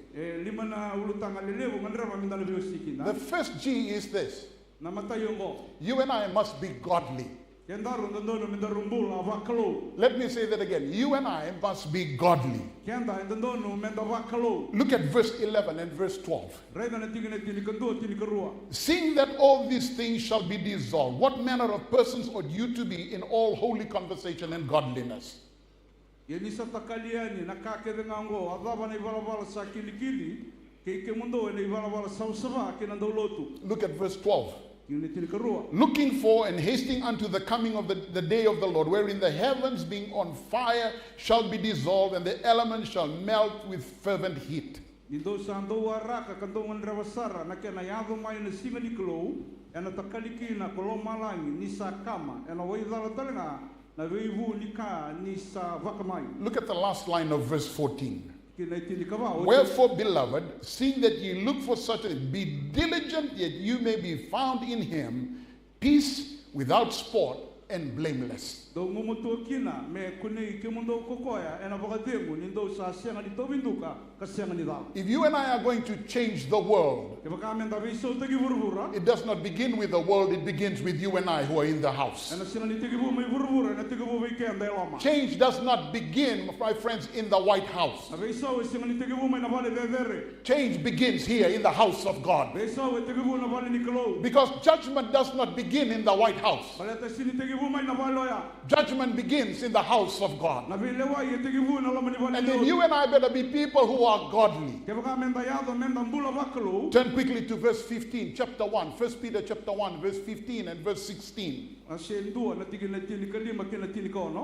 The first G is this. You and I must be godly. Let me say that again. You and I must be godly. Look at verse 11 and verse 12. Seeing that all these things shall be dissolved, what manner of persons ought you to be in all holy conversation and godliness? Look at verse 12. Looking for and hasting unto the coming of the day of the Lord, wherein the heavens being on fire shall be dissolved, and the elements shall melt with fervent heat. Look at the last line of verse 14. Wherefore, beloved, seeing that ye look for such a, be diligent that you may be found in him, peace, without spot, and blameless. If you and I are going to change the world, it does not begin with the world, it begins with you and I who are in the house. Change does not begin, my friends, in the White House. Change begins here in the house of God. Because judgment does not begin in the White House. Judgment begins in the house of God. And then you and I better be people who are godly. Turn quickly to verse 15, chapter 1. 1 Peter chapter 1, verse 15 and verse 16.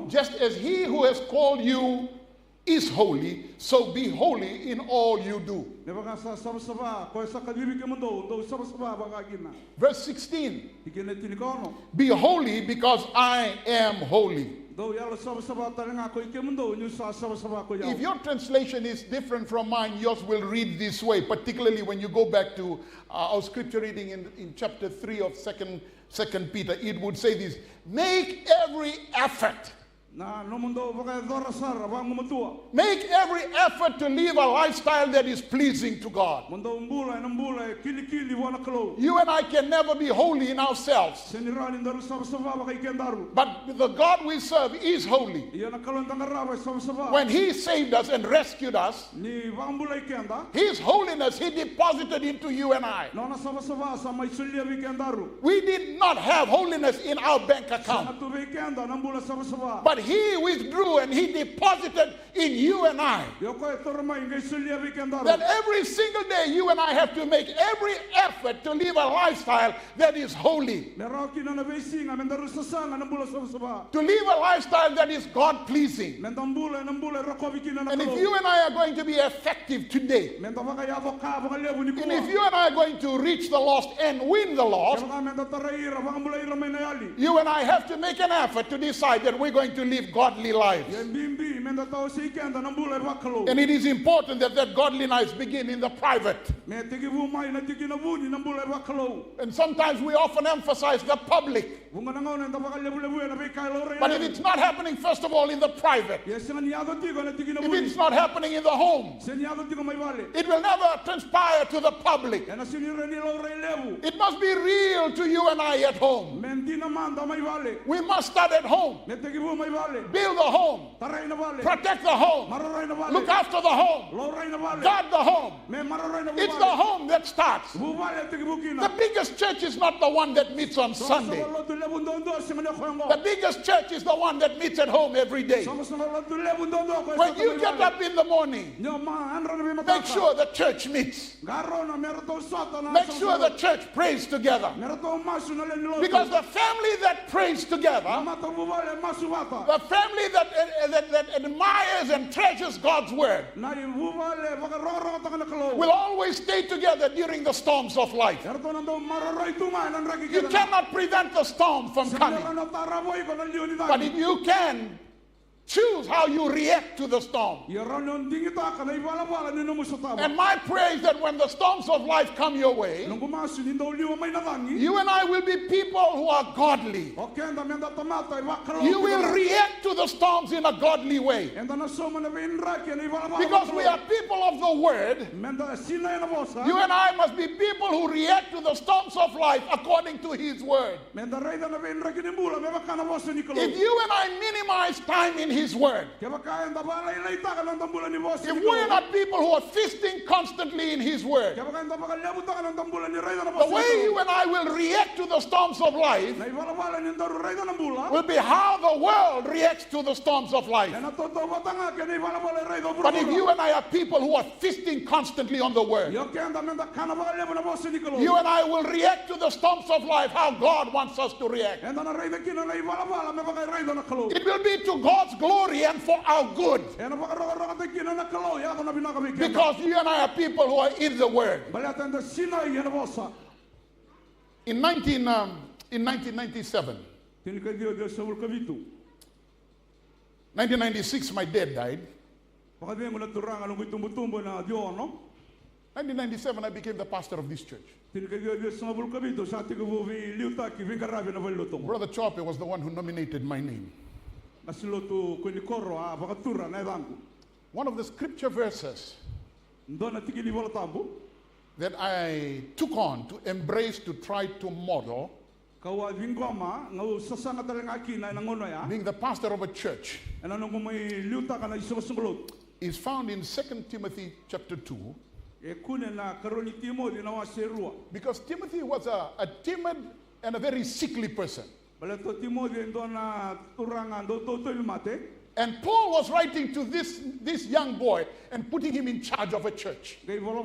Just as he who has called you is holy, so be holy in all you do. Verse 16. Be holy because I am holy. If your translation is different from mine, yours will read this way, particularly when you go back to our scripture reading in chapter 3 of second Peter. It would say this: make every effort. Make every effort to live a lifestyle that is pleasing to God. You and I can never be holy in ourselves. But the God we serve is holy. When he saved us and rescued us, his holiness he deposited into you and I. We did not have holiness in our bank account. But he withdrew and he deposited in you and I. That every single day you and I have to make every effort to live a lifestyle that is holy. To live a lifestyle that is God-pleasing. And if you and I are going to be effective today, and if you and I are going to reach the lost and win the lost, you and I have to make an effort to decide that we're going to live godly lives. And it is important that that godly lives begin in the private. And sometimes we often emphasize the public. But if it's not happening, first of all, in the private, if it's not happening in the home, it will never transpire to the public. It must be real to you and I at home. We must start at home. Build the home. Protect the home. Look after the home. Guard the home. It's the home that starts. The biggest church is not the one that meets on Sunday. The biggest church is the one that meets at home every day. When you get up in the morning, make sure the church meets. Make sure the church prays together. Because the family that prays together, the family that admires and treasures God's word, will always stay together during the storms of life. You cannot prevent the storm from coming, but if you can, choose how you react to the storm. And my prayer is that when the storms of life come your way, you and I will be people who are godly. You will react to the storms in a godly way. Because we are people of the word, you and I must be people who react to the storms of life according to his word. If you and I minimize time in his word, if we're not people who are feasting constantly in his word, the way you and I will react to the storms of life will be how the world reacts to the storms of life. But if you and I are people who are feasting constantly on the word, you and I will react to the storms of life how God wants us to react. It will be to God's glory and for our good. Because you and I are people who are in the word. In 1997, 1996, my dad died. 1997, I became the pastor of this church. Brother Chope was the one who nominated my name. One of the scripture verses that I took on to embrace, to try to model, being the pastor of a church, is found in 2 Timothy chapter 2. Because Timothy was a timid and a very sickly person. And Paul was writing to this young boy and putting him in charge of a church. And one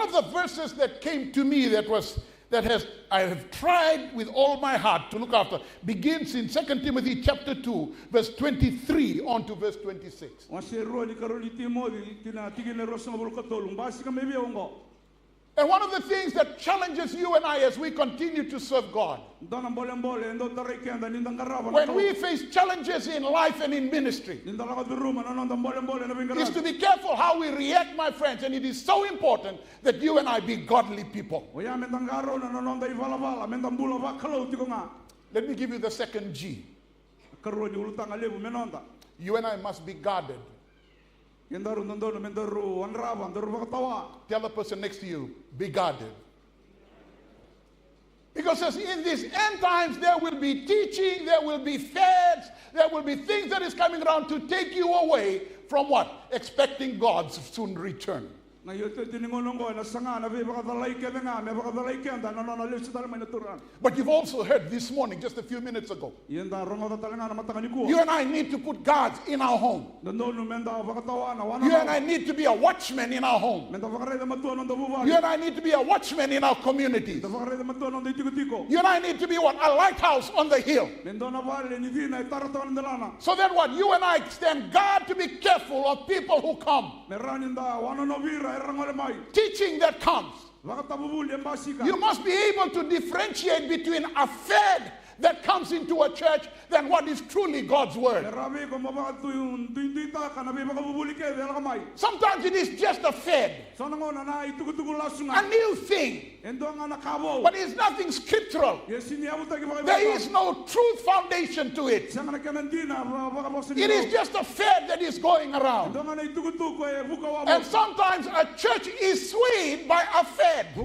of the verses that came to me I have tried with all my heart to look after begins in 2 Timothy chapter 2, verse 23 on to verse 26. And one of the things that challenges you and I as we continue to serve God, when we face challenges in life and in ministry, is to be careful how we react, my friends. And it is so important that you and I be godly people. Let me give you the second G. You and I must be guarded. Tell the person next to you, be guarded. Because as in these end times, there will be teaching, there will be fads, there will be things that is coming around to take you away from what? Expecting God's soon return. But you've also heard this morning, just a few minutes ago, you and I need to put guards in our home. You and I need to be a watchman in our home. You and I need to be a watchman in our communities. You and I need to be what? A lighthouse on the hill. So that what? You and I stand guard to be careful of people who come. Teaching that comes. You must be able to differentiate between a fad that comes into a church than what is truly God's word. Sometimes it is just a fad, a new thing, but it's nothing scriptural. There is no truth foundation to it. It is just a fad that is going around. And sometimes a church is swayed by a fad. It's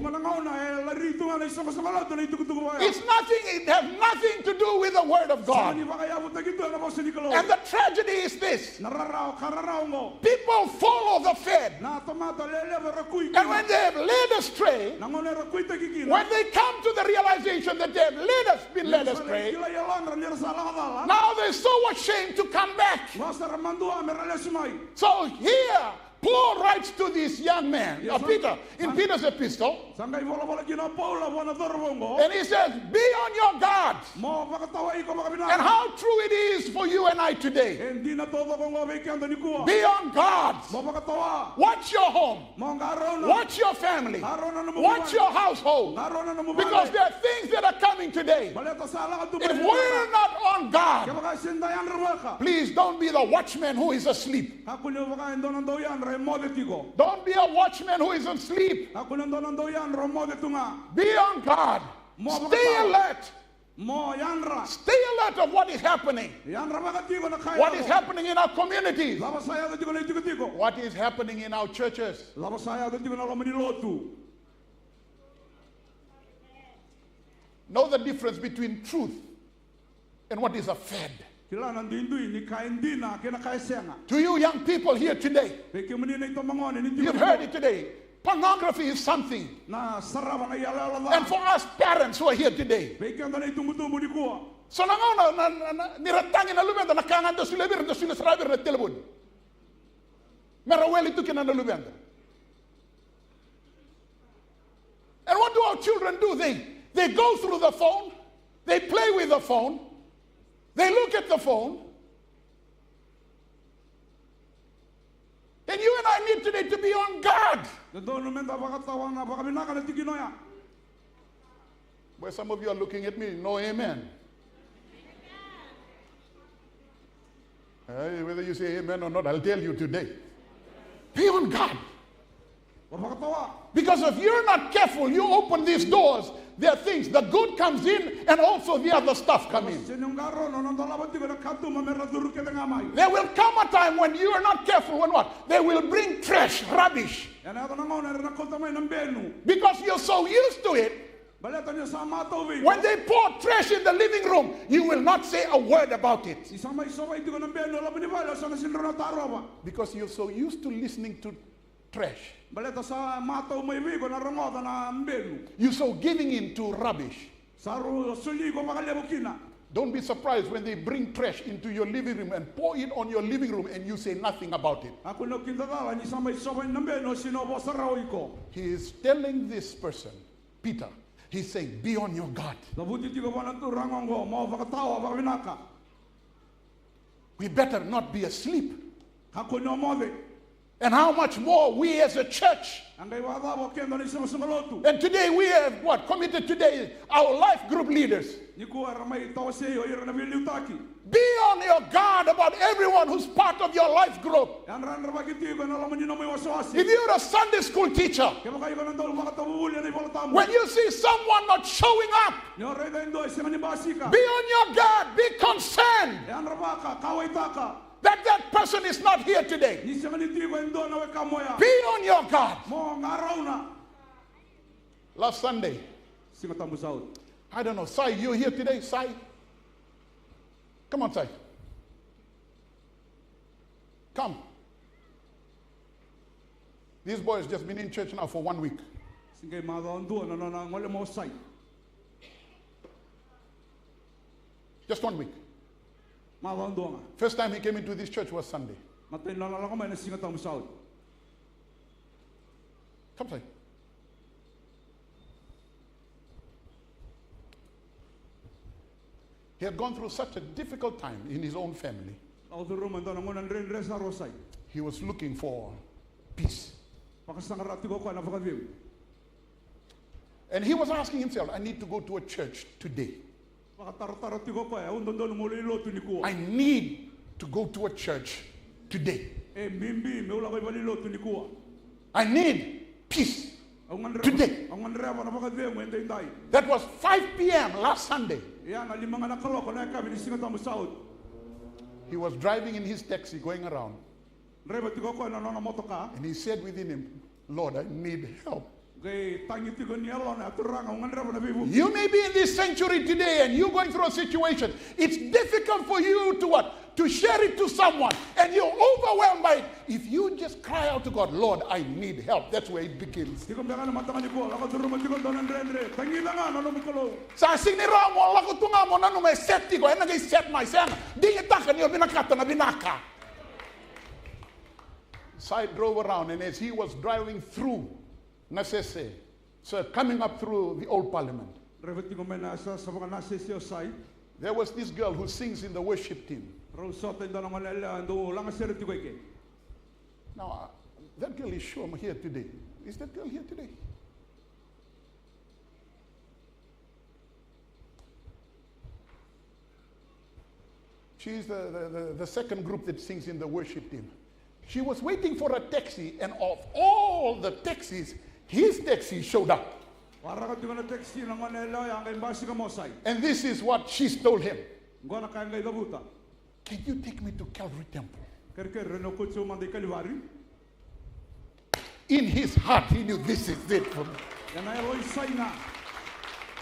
nothing, it has nothing to do with the word of God. And the tragedy is this: people follow the fad, and when they have led astray, when they come to the realization that they have been led astray, now they're so ashamed to come back. So here Paul writes to this young man, Peter, in Peter's epistle, and he says, be on your guard. And how true it is for you and I today. Be on guard. Watch your home. Watch your family. Watch your household. Because there are things that are coming today. If we're not on guard, please don't be the watchman who is asleep. Don't be a watchman who is asleep. Be on guard. Stay alert. Stay alert of what is happening. What is happening in our communities. What is happening in our churches. Know the difference between truth and what is a fad. To you young people here today, you've heard it today. Pornography is something. And for us parents who are here today, so niratangin na lumenda nakangan do sulebir do sulisraber na telebon. Meraweli tu kina na lumenda. And what do our children do? They go through the phone, they play with the phone, they look at the phone. And you and I need today to be on guard. Where some of you are looking at me, no amen. Whether you say amen or not, I'll tell you today. Be on guard. Because if you're not careful, you open these doors, there are things. The good comes in and also the other stuff come in. There will come a time when you are not careful. When what? They will bring trash, rubbish. Because you're so used to it. When they pour trash in the living room, you will not say a word about it. Because you're so used to listening to trash. You're so giving in to rubbish. Don't be surprised when they bring trash into your living room and pour it on your living room and you say nothing about it. He is telling this person, Peter, he's saying, be on your guard. We better not be asleep. And how much more we as a church. And today we have what? Committed today our life group leaders. Be on your guard about everyone who's part of your life group. If you're a Sunday school teacher, when you see someone not showing up, be on your guard, be concerned that person is not here today. Be on your guard. Last Sunday, I don't know, Sai, you're here today, Sai? Come on, Sai. Come. These boys just been in church now for 1 week. Just 1 week. First time he came into this church was Sunday. Come, Sai. He had gone through such a difficult time in his own family. He was looking for peace. And he was asking himself, I need to go to a church today. I need to go to a church today. I need peace today. That was 5 p.m. last Sunday. He was driving in his taxi going around. And he said within him, Lord, I need help. You may be in this sanctuary today and you're going through a situation. It's difficult for you to what? To share it to someone. And you're overwhelmed by it. If you just cry out to God, Lord, I need help. That's where it begins. So I drove around, and as he was driving through Mosese, so coming up through the old parliament, there was this girl who sings in the worship team. Now, that girl is sure I'm here today. Is that girl here today? She's the second group that sings in the worship team. She was waiting for a taxi, and of all the taxis, his taxi showed up. And this is what she told him. Can you take me to Calvary Temple? In his heart, he knew this is it for me.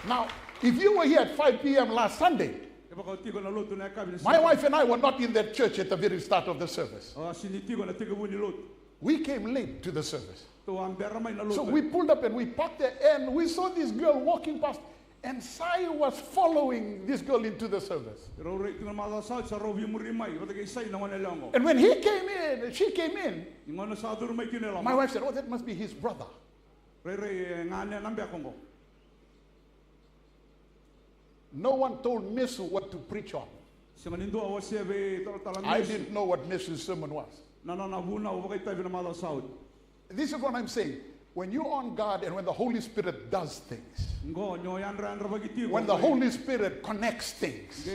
Now, if you were here at 5 p.m. last Sunday, my wife and I were not in that church at the very start of the service. We came late to the service. So we pulled up and we parked there, and we saw this girl walking past, and Sai was following this girl into the service. And when he came in, she came in, my wife said, oh, that must be his brother. No one told Mesu what to preach on. I didn't know what Mesu's sermon was. This is what I'm saying. When you're on guard and when the Holy Spirit does things, When the Holy Spirit connects things,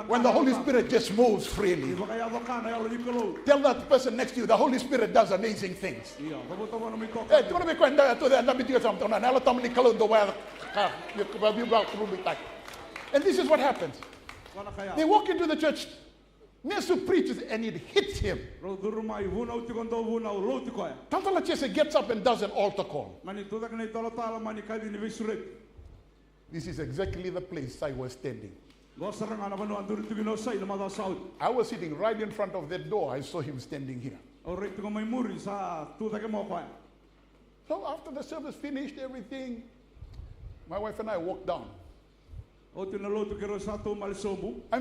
when the Holy Spirit just moves freely, tell that person next to you, the Holy Spirit does amazing things. And this is what happens. They walk into the church, Nesu preaches, and it hits him. Tantala Chese gets up and does an altar call. This is exactly the place I was standing. I was sitting right in front of that door. I saw him standing here. So after the service finished, everything, my wife and I walked down. I'm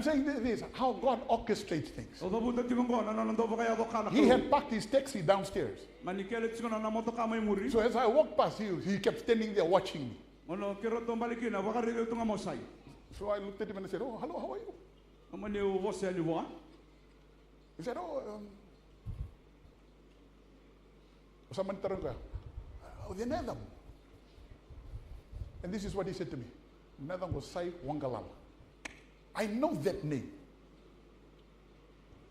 saying this, how God orchestrates things. He had parked his taxi downstairs. So as I walked past, he kept standing there watching me. So I looked at him and I said, oh, hello, how are you? He said, the Netherlands. And this is what he said to me. I know that name.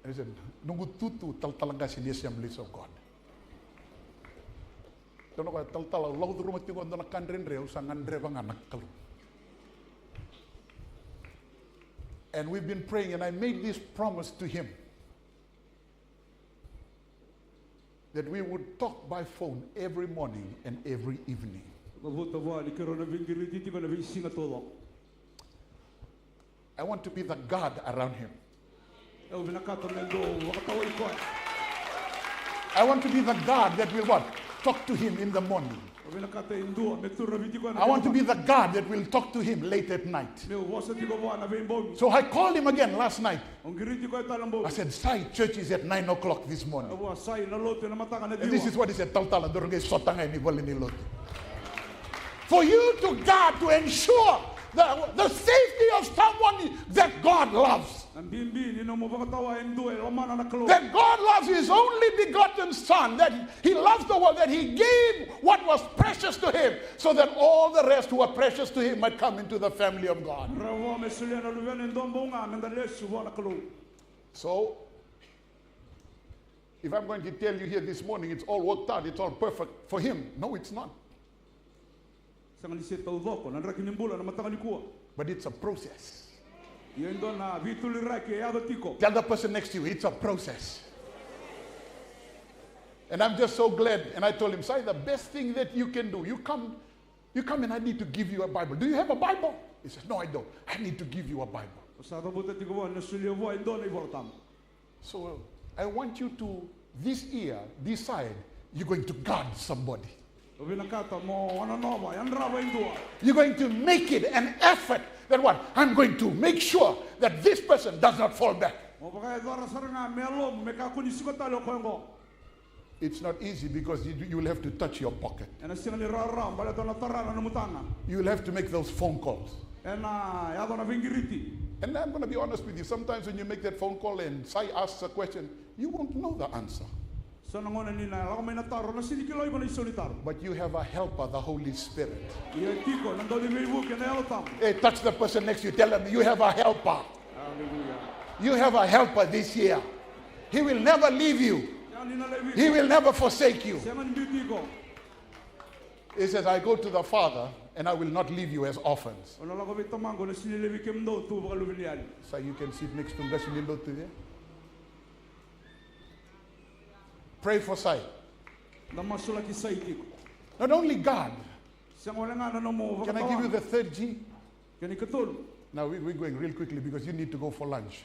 And he said, Nungu tutu taltalanga in the Assemblies of God. And we've been praying, and I made this promise to him that we would talk by phone every morning and every evening. I want to be the God around him. I want to be the God that will what? Talk to him in the morning. I want to be the God that will talk to him late at night. So I called him again last night. I said, Sai, church is at 9 o'clock this morning. And this is what he said. For you to God to ensure the safety of someone that God loves. That God loves his only begotten Son, that he loves the world, that he gave what was precious to him, so that all the rest who are precious to him might come into the family of God. So, if I'm going to tell you here this morning, it's all worked out, it's all perfect for him. No, it's not. But it's a process. Tell the person next to you, it's a process. And I'm just so glad. And I told him, Sai, the best thing that you can do, you come and I need to give you a Bible. Do you have a Bible? He says, no, I don't. I need to give you a Bible. So I want you to, this year, decide you're going to guard somebody. You're going to make it an effort that what? I'm going to make sure that this person does not fall back. It's not easy because you will have to touch your pocket. You will have to make those phone calls. And I'm going to be honest with you. Sometimes when you make that phone call and Sai asks a question, you won't know the answer. But you have a helper, the Holy Spirit. Hey, touch the person next to you. Tell them you have a helper. You have a helper this year. He will never leave you. He will never forsake you. He says, I go to the Father and I will not leave you as orphans. So you can sit next to Ngashinindo today. Pray for Sai. Not only God. Can I give you the third G? Now we're going real quickly because you need to go for lunch.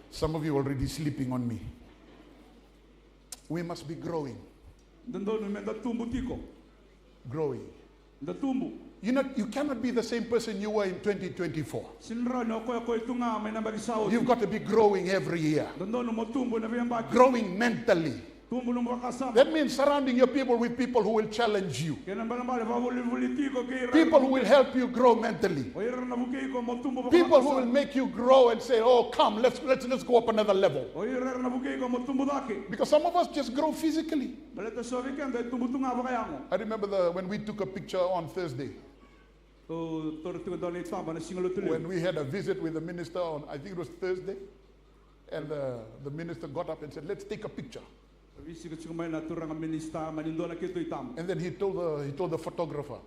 Some of you are already sleeping on me. We must be growing. Growing. You cannot be the same person you were in 2024. You've got to be growing every year. Growing mentally. That means surrounding your people with people who will challenge you. People who will help you grow mentally. People who will make you grow and say, oh, come, let's go up another level. Because some of us just grow physically. I remember when we took a picture on Thursday. When we had a visit with the minister on, I think it was Thursday, and the minister got up and said, let's take a picture. And then he told the photographer,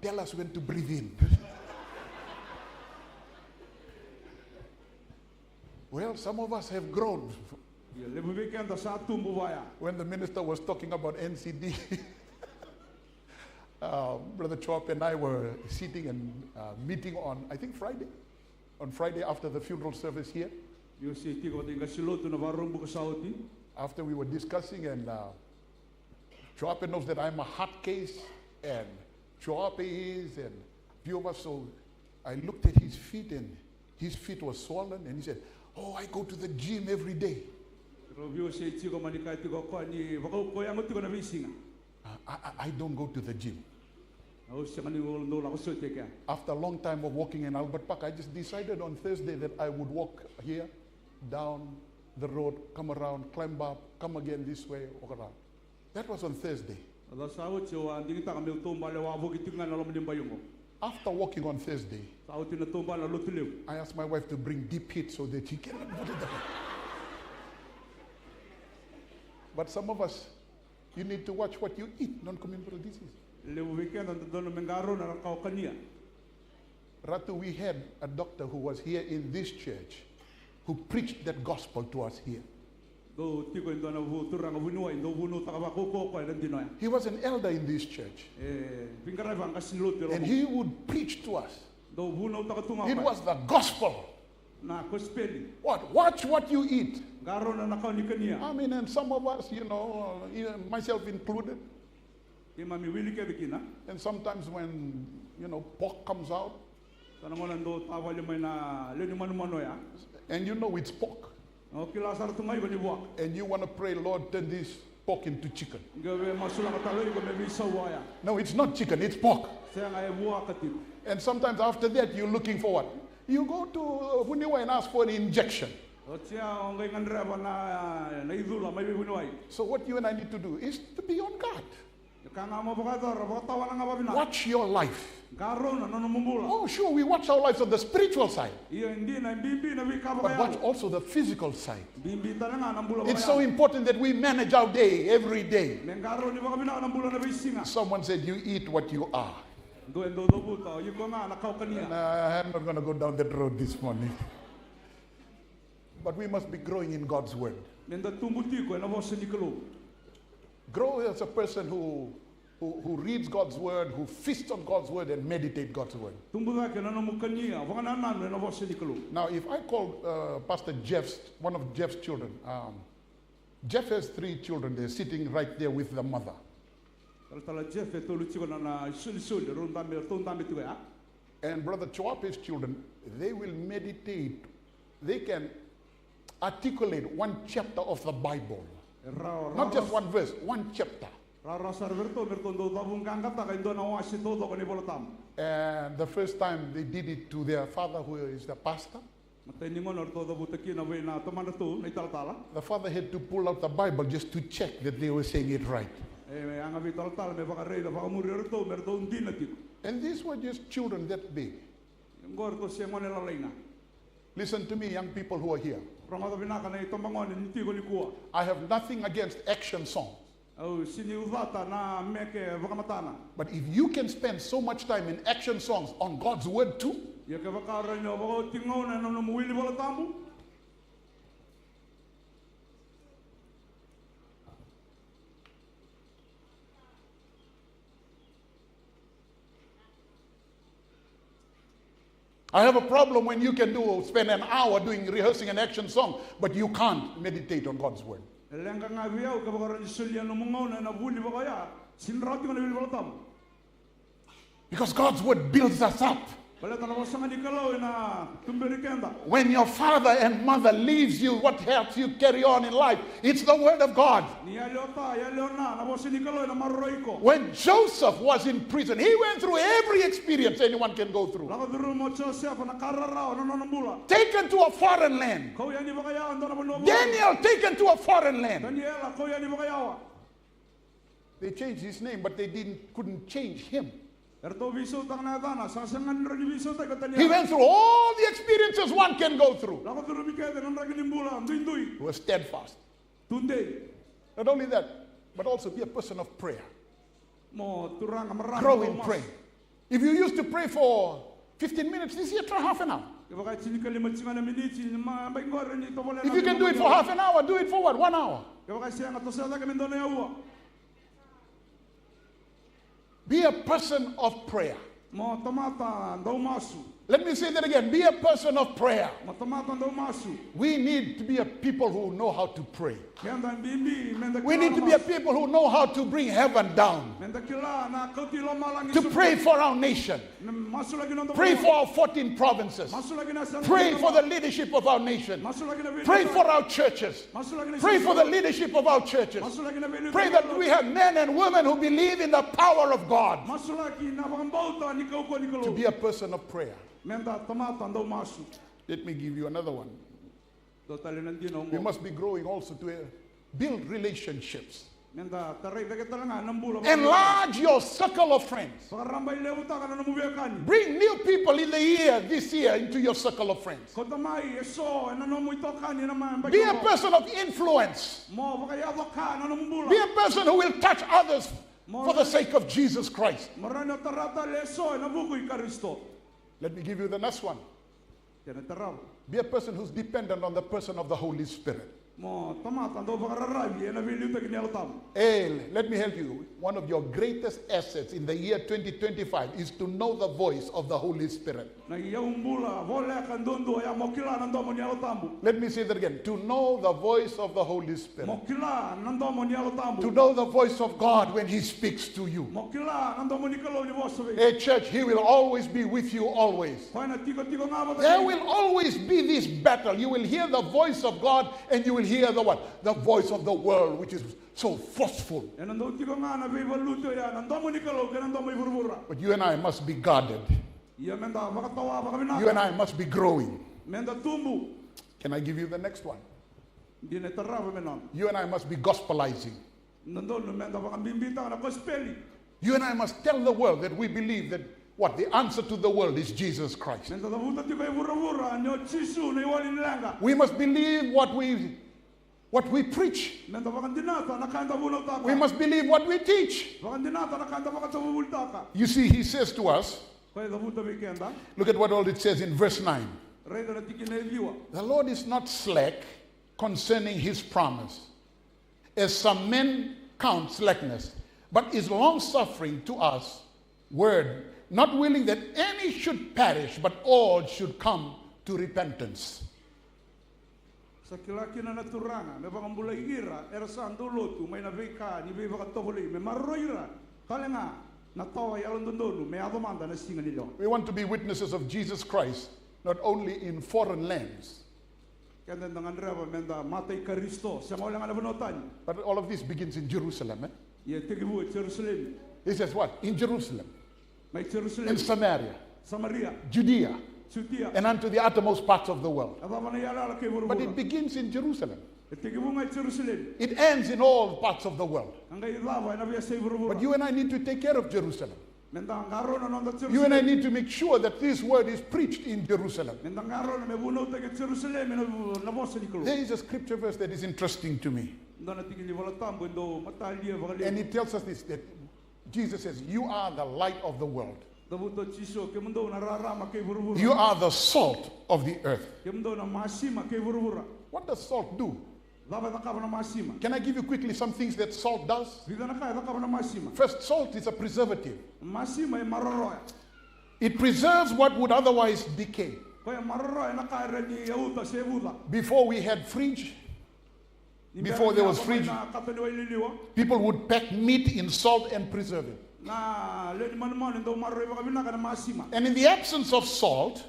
tell us when to breathe in. Well, some of us have grown. When the minister was talking about NCD, Brother Chop and I were sitting and meeting on, I think Friday. On Friday after the funeral service here. After we were discussing, and Chop knows that I'm a hard case, and Chop is, and few of us, so I looked at his feet, and his feet were swollen, and he said, oh, I go to the gym every day. I don't go to the gym. After a long time of walking in Albert Park, I just decided on Thursday that I would walk here, down the road, come around, climb up, come again this way, walk around. That was on Thursday. After walking on Thursday, I asked my wife to bring deep heat so that she cannot put it down. But some of us, you need to watch what you eat, non-communicable disease. Ratu, we had a doctor who was here in this church who preached that gospel to us here. He was an elder in this church. And he would preach to us. It was the gospel. What? Watch what you eat. I mean, and some of us, myself included. And sometimes when, pork comes out, and it's pork. And you want to pray, Lord, turn this pork into chicken. No, it's not chicken, it's pork. And sometimes after that, you're looking for what? You go to Huniwa and ask for an injection. So what you and I need to do is to be on guard. Watch your life. Oh, sure, we watch our lives on the spiritual side. But watch also the physical side. It's so important that we manage our day every day. Someone said, you eat what you are. And I'm not going to go down that road this morning. But we must be growing in God's word. Grow as a person who reads God's word, who feasts on God's word and meditate God's word. Now, if I call Pastor Jeff's, one of Jeff's children, Jeff has 3 children. They're sitting right there with the mother. And Brother Choape's children, they will meditate. They can articulate one chapter of the Bible. Not just one verse, one chapter. And the first time they did it to their father, who is the pastor, the father had to pull out the Bible just to check that they were saying it right. And these were just children that big. Listen to me, young people who are here. I have nothing against action songs. But if you can spend so much time in action songs on God's word too, I have a problem when you can spend an hour rehearsing an action song, but you can't meditate on God's word. Because God's word builds us up. When your father and mother leaves you, what helps you carry on in life? It's the word of God. When Joseph was in prison, he went through every experience anyone can go through. Taken to a foreign land. Daniel taken to a foreign land. They changed his name, but they couldn't change him. He went through all the experiences one can go through. He was steadfast. Not only that, but also be a person of prayer. Grow in prayer. If you used to pray for 15 minutes, this year try half an hour. If you can do it for half an hour, do it for what? 1 hour. Be a person of prayer. Let me say that again. Be a person of prayer. We need to be a people who know how to pray. We need to be a people who know how to bring heaven down. To pray for our nation. Pray for our 14 provinces. Pray for the leadership of our nation. Pray for our churches. Pray for the leadership of our churches. Pray that we have men and women who believe in the power of God. To be a person of prayer. Let me give you another one. We must be growing also to build relationships. Enlarge your circle of friends. Bring new people in this year into your circle of friends. Be a person of influence. Be a person who will touch others for the sake of Jesus Christ. Let me give you the next one. Be a person who's dependent on the person of the Holy Spirit. Hey, let me help you. One of your greatest assets in the year 2025 is to know the voice of the Holy Spirit. Let me say that again. To know the voice of the Holy Spirit. To know the voice of God when He speaks to you. Hey, church, He will always be with you always. There will always be this battle. You will hear the voice of God and you will hear the what? The voice of the world, which is so forceful. But you and I must be guarded. You and I must be growing. Can I give you the next one? You and I must be gospelizing. You and I must tell the world that we believe that what? The answer to the world is Jesus Christ. We must believe what we preach. We must believe what we teach. You see, He says to us, look at what all it says in verse 9. The Lord is not slack concerning His promise, as some men count slackness, but is long-suffering to us, word, not willing that any should perish, but all should come to repentance. We want to be witnesses of Jesus Christ, not only in foreign lands. But all of this begins in Jerusalem. He says what? In Jerusalem. In Samaria. Judea. And unto the uttermost parts of the world. But it begins in Jerusalem. It ends in all parts of the world. But you and I need to take care of Jerusalem. You and I need to make sure that this word is preached in Jerusalem. There is a scripture verse that is interesting to me. And it tells us this, that Jesus says, you are the light of the world. You are the salt of the earth. What does salt do? Can I give you quickly some things that salt does? First, salt is a preservative. It preserves what would otherwise decay. Before we had fridge, before there was fridge, people would pack meat in salt and preserve it. And in the absence of salt,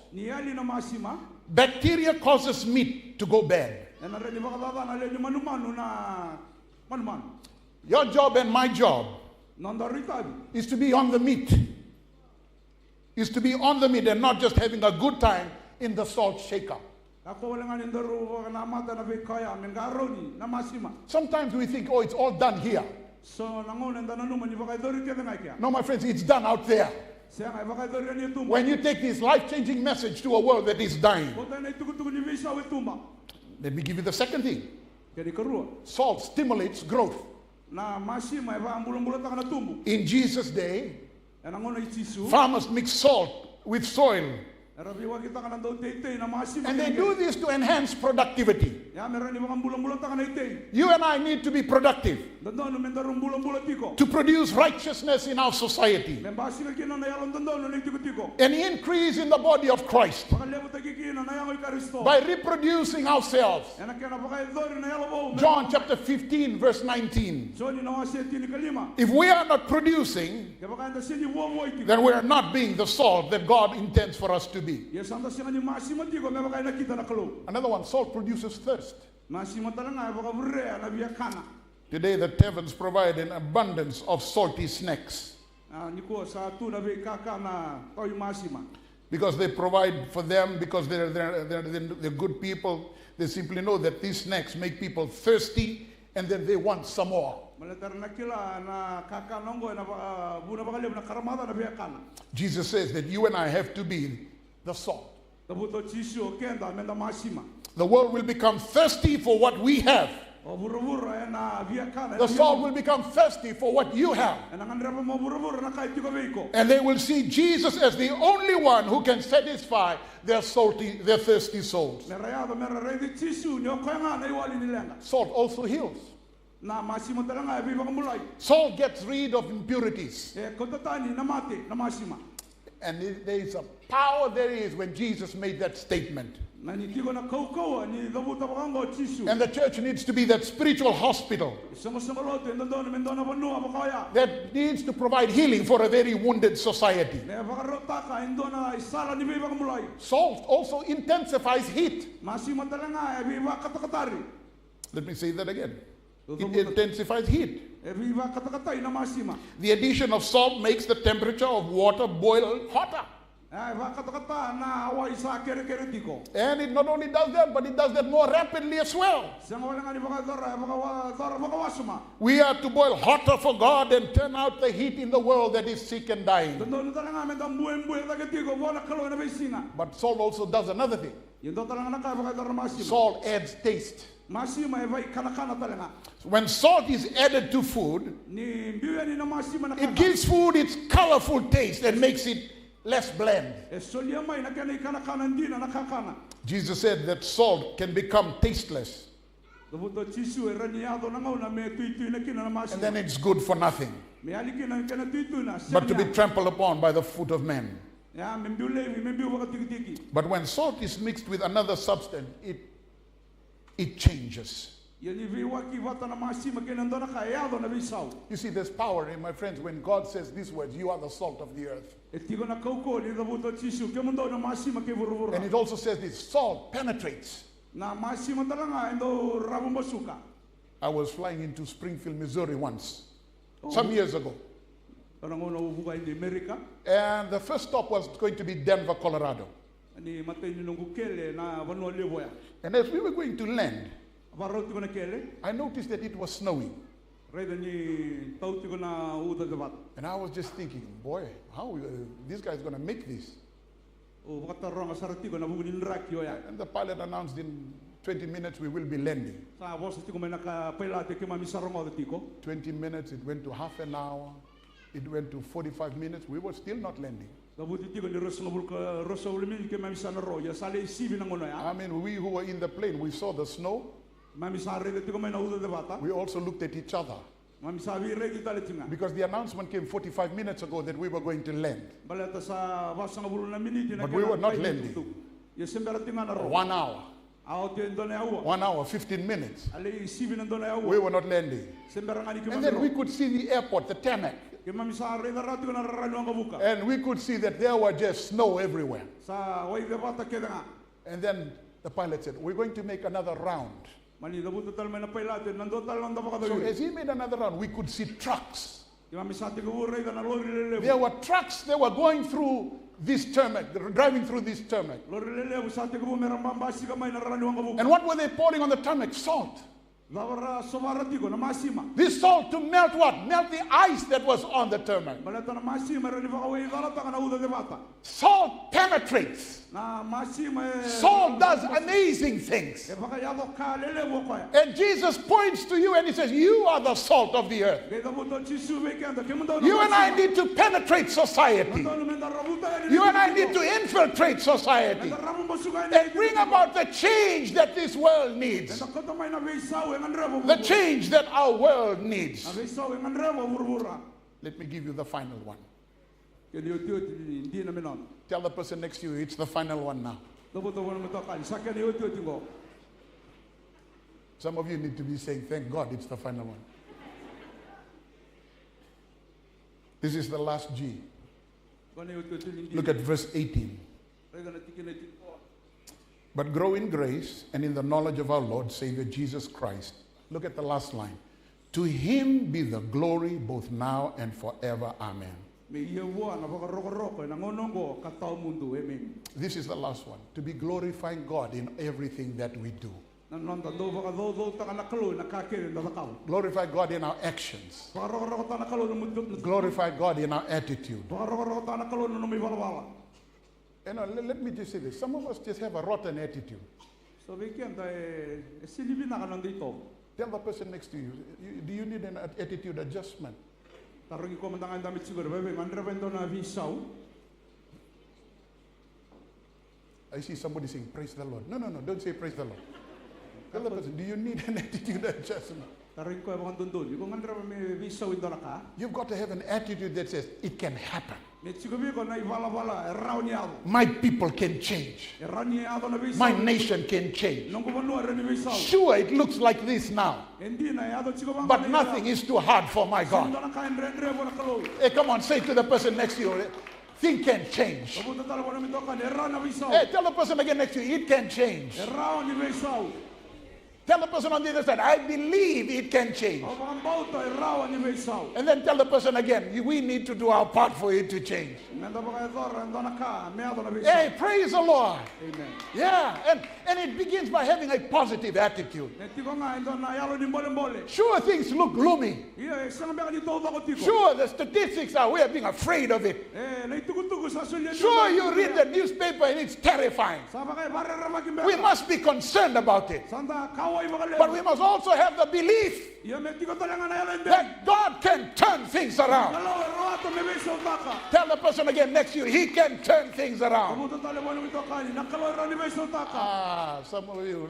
bacteria causes meat to go bad. Your job and my job is to be on the meat. Is to be on the meat and not just having a good time in the salt shaker. Sometimes we think, oh, it's all done here. No, my friends, it's done out there. When you take this life-changing message to a world that is dying. Let me give you the second thing. Salt stimulates growth. In Jesus' day, farmers mix salt with soil. And they do this to enhance productivity. You and I need to be productive to produce righteousness in our society. An increase in the body of Christ by reproducing ourselves. John chapter 15 verse 19. If we are not producing, then we are not being the salt that God intends for us to be. Another one, salt produces thirst. Today the taverns provide an abundance of salty snacks because they provide for them, because they're good people. They simply know that these snacks make people thirsty and then they want some more. Jesus says that you and I have to be the salt. The world will become thirsty for what we have. The salt will become thirsty for what you have. And they will see Jesus as the only one who can satisfy their thirsty souls. Salt also heals. Salt gets rid of impurities. And there is a power there is when Jesus made that statement. And the church needs to be that spiritual hospital that needs to provide healing for a very wounded society. Salt also intensifies heat. Let me say that again. It intensifies heat. The addition of salt makes the temperature of water boil hotter. And it not only does that, but it does that more rapidly as well. We are to boil hotter for God and turn out the heat in the world that is sick and dying. But salt also does another thing. Salt adds taste. When salt is added to food, it gives food its colorful taste and makes it less bland. Jesus said that salt can become tasteless, and then it's good for nothing, but to be trampled upon by the foot of men. But when salt is mixed with another substance, it changes. You see, there's power in my friends when God says these words, you are the salt of the earth. And it also says this, salt penetrates. I was flying into Springfield, Missouri once, some years ago. And the first stop was going to be Denver, Colorado. And as we were going to land, I noticed that it was snowing. And I was just thinking, boy, how this guy's going to make this? And the pilot announced in 20 minutes we will be landing. 20 minutes, it went to half an hour. It went to 45 minutes. We were still not landing. I mean, we who were in the plane, we saw the snow. We also looked at each other. Because the announcement came 45 minutes ago that we were going to land. But we were not landing. 1 hour. 1 hour, 15 minutes. We were not landing. And then we could see the airport, the tarmac. And we could see that there were just snow everywhere. And then the pilot said, we're going to make another round. So as he made another round, we could see trucks. There were trucks that were going through this tarmac, driving through this tarmac. And what were they pouring on the tarmac? Salt. This salt to melt what? Melt the ice that was on the turmeric. Salt penetrates. Salt does amazing things. And Jesus points to you and he says, you are the salt of the earth. You and I need to penetrate society. You and I need to infiltrate society and bring about the change that this world needs. The change that our world needs. Let me give you the final one. Tell the person next to you, it's the final one now. Some of you need to be saying, thank God it's the final one. This is the last G. Look at verse 18. But grow in grace and in the knowledge of our Lord, Savior Jesus Christ. Look at the last line. To him be the glory both now and forever. Amen. This is the last one. To be glorifying God in everything that we do. Glorify God in our actions. Glorify God in our attitude. You know, let me just say this. Some of us just have a rotten attitude. Tell the person next to you, do you need an attitude adjustment? I see somebody saying, praise the Lord. No, don't say praise the Lord. Tell the person, do you need an attitude adjustment? You've got to have an attitude that says, it can happen. My people can change. My nation can change. Sure, it looks like this now, but nothing is too hard for my God. Hey, come on, say to the person next to you, things can change. Hey, tell the person again next to you, it can change. Tell the person on the other side, I believe it can change. And then tell the person again, we need to do our part for it to change. Hey, praise the Lord. Amen. Yeah, and it begins by having a positive attitude. Sure, things look gloomy. Sure, the statistics are, we are being afraid of it. Sure, you read the newspaper and it's terrifying. We must be concerned about it. But we must also have the belief that God can turn things around. Tell the person again next to you, he can turn things around. Some of you,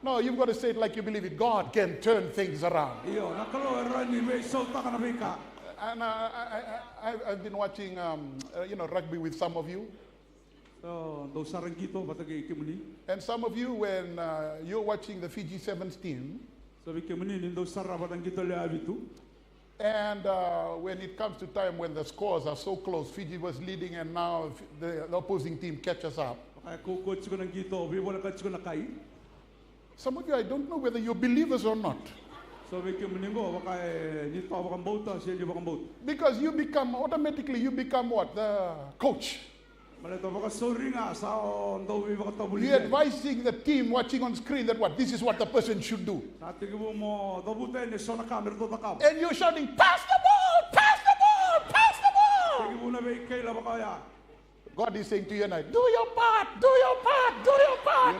no, you've got to say it like you believe it. God can turn things around. And I've been watching, rugby with some of you. And some of you, when you're watching the Fiji Sevens team, and when it comes to time when the scores are so close, Fiji was leading and now the opposing team catches up. Some of you, I don't know whether you're believers or not. Because you become what? The coach. You're advising the team watching on screen that what? This is what the person should do. And you're shouting, pass the ball, pass the ball, pass the ball. God is saying to you and I, do your part, do your part, do your part.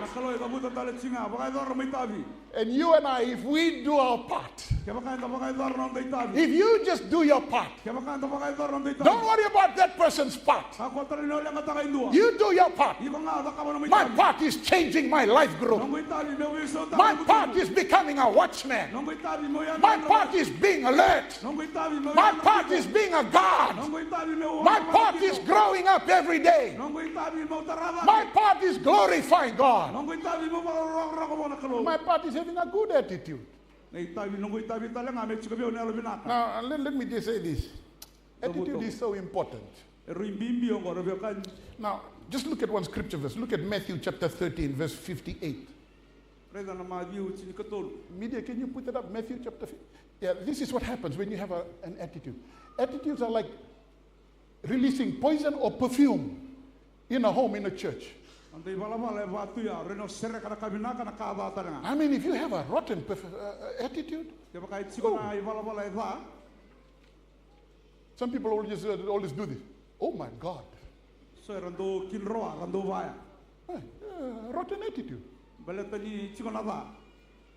And you and I, if we do our part, if you just do your part, don't worry about that person's part. You do your part. My part is changing my life group. My part is becoming a watchman. My part is being alert. My part is being a guard. My part is growing up every day. My part is glorifying God. My part is having a good attitude. Now, let me just say this. Attitude is so important. Now, just look at one scripture verse. Look at Matthew chapter 13, verse 58. Media, can you put it up? Matthew chapter 15. Yeah, this is what happens when you have an attitude. Attitudes are like releasing poison or perfume in a home, in a church. I mean, if you have a rotten attitude, some people always do this. Oh my God. Rotten attitude.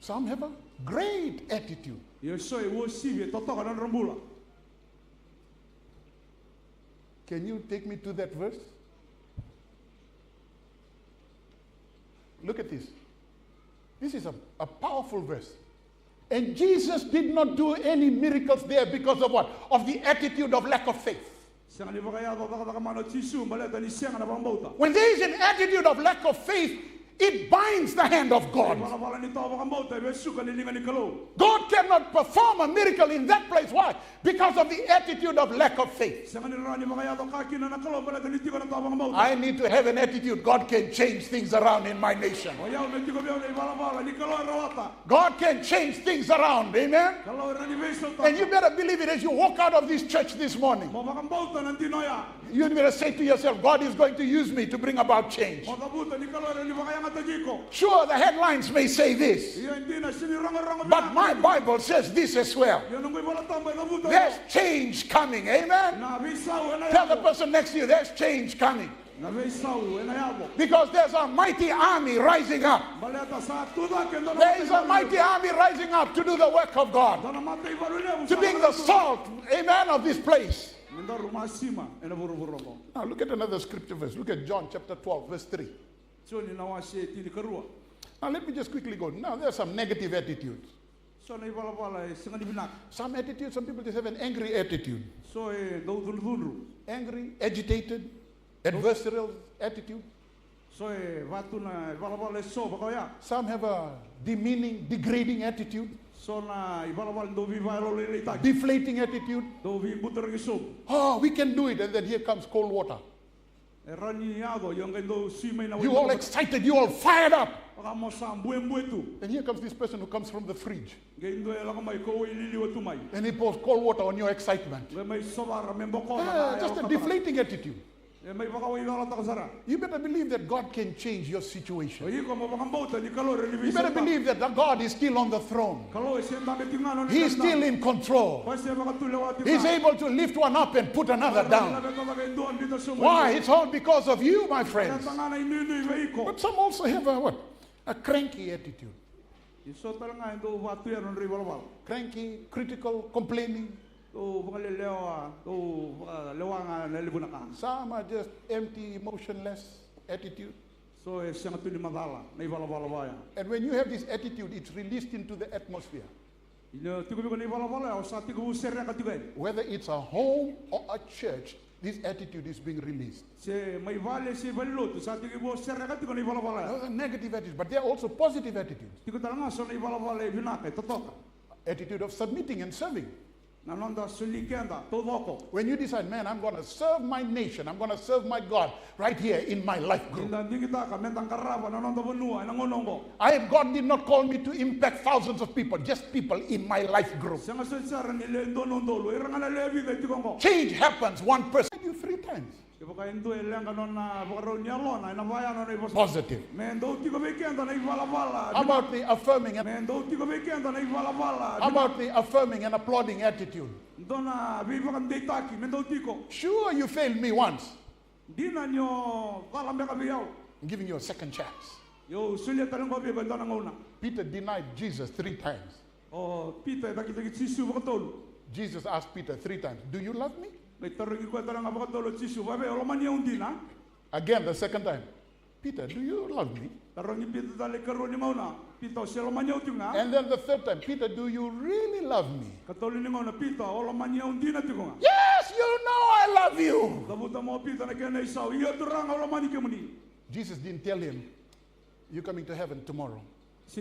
Some have a great attitude. Can you take me to that verse? Look at this. This is a powerful verse. And Jesus did not do any miracles there because of what? Of the attitude of lack of faith. When there is an attitude of lack of faith, it binds the hand of God. God cannot perform a miracle in that place. Why? Because of the attitude of lack of faith. I need to have an attitude. God can change things around in my nation. God can change things around. Amen? And you better believe it as you walk out of this church this morning. You better say to yourself, God is going to use me to bring about change. Sure, the headlines may say this, but my Bible says this as well. There's change coming. Amen? Tell the person next to you, there's change coming. Because there's a mighty army rising up. There is a mighty army rising up to do the work of God, to being the salt, amen, of this place. Now look at another scripture verse. Look at John chapter 12 verse 3. Now let me just quickly go. Now there are some negative attitudes. Some attitudes, some people just have an angry attitude. Angry, agitated, adversarial attitude. Some have a demeaning, degrading attitude. Deflating attitude. Oh, we can do it, and then here comes cold water. You all excited, you all fired up. And here comes this person who comes from the fridge. And he pours cold water on your excitement. Just a deflating attitude. You better believe that God can change your situation. You better believe that God is still on the throne. He is still in control. He's able to lift one up and put another down. Why? It's all because of you, my friends. But some also have a cranky attitude. Cranky, critical, complaining. Some are just empty, emotionless attitude. And when you have this attitude, it's released into the atmosphere. Whether it's a home or a church, this attitude is being released. Negative attitudes, but there are also positive attitudes. Attitude of submitting and serving. When you decide, man, I'm going to serve my nation, I'm going to serve my God right here in my life group. God did not call me to impact thousands of people, just people in my life group. Change happens, one person. I do 3 times. Positive. How about the affirming? How about the affirming and applauding attitude? Sure, you failed me once. I'm giving you a second chance. Peter denied Jesus 3 times. Jesus asked Peter 3 times, do you love me? Again, the second time, Peter, do you love me? And then the third time, Peter, do you really love me? Yes, you know I love you. Jesus didn't tell him, you're coming to heaven tomorrow. This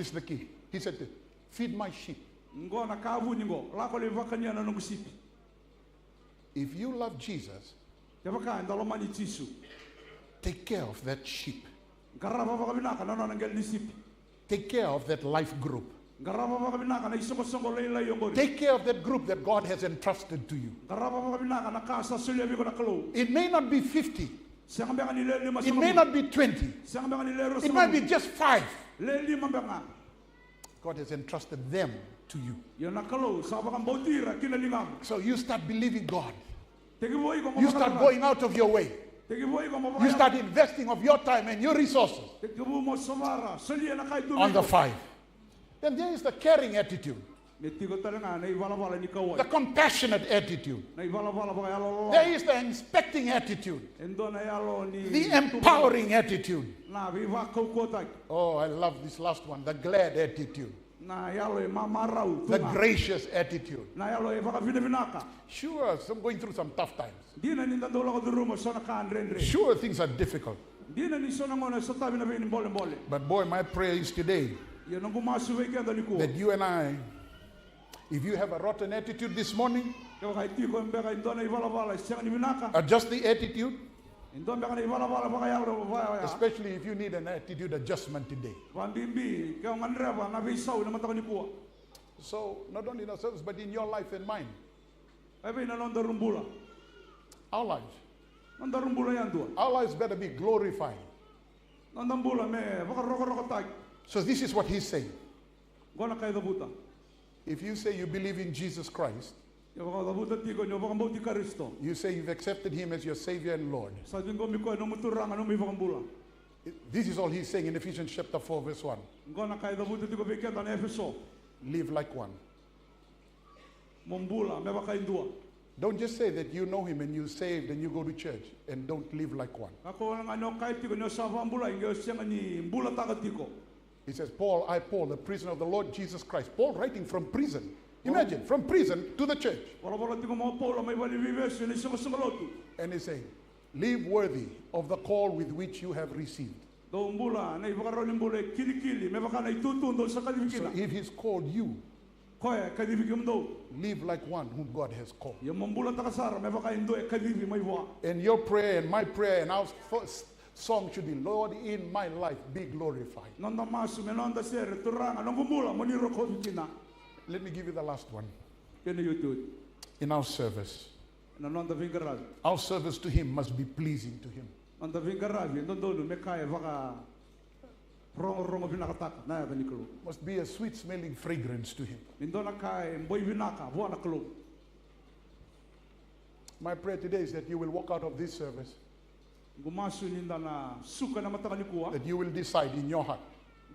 is the key. He said, feed my sheep. If you love Jesus, take care of that sheep. Take care of that life group. Take care of that group that God has entrusted to you. It may not be 50. It may not be 20. It might be just 5. God has entrusted them to you. So you start believing God. You start going out of your way. You start investing of your time and your resources on the 5. Then there is the caring attitude, the compassionate attitude. There is the inspecting attitude, the empowering attitude. Oh, I love this last one, the glad attitude, the gracious attitude. Sure, I'm going through some tough times. Sure, things are difficult. But boy, my prayer is today that you and I, if you have a rotten attitude this morning, adjust the attitude. Especially if you need an attitude adjustment today. So, not only in ourselves, but in your life and mine. Our lives. Our lives better be glorified. So this is what he's saying. If you say you believe in Jesus Christ, you say you've accepted him as your Savior and Lord. This is all he's saying in Ephesians chapter 4 verse 1. Live like one. Don't just say that you know him and you're saved and you go to church and don't live like one. He says, Paul, the prisoner of the Lord Jesus Christ. Paul writing from prison. Imagine, from prison to the church. And he's saying, live worthy of the call with which you have received. So if he's called you, live like one whom God has called. And your prayer and my prayer and our first song should be, Lord, in my life be glorified. Let me give you the last one. In our service. Our service to him must be pleasing to him. Must be a sweet smelling fragrance to him. My prayer today is that you will walk out of this service, that you will decide in your heart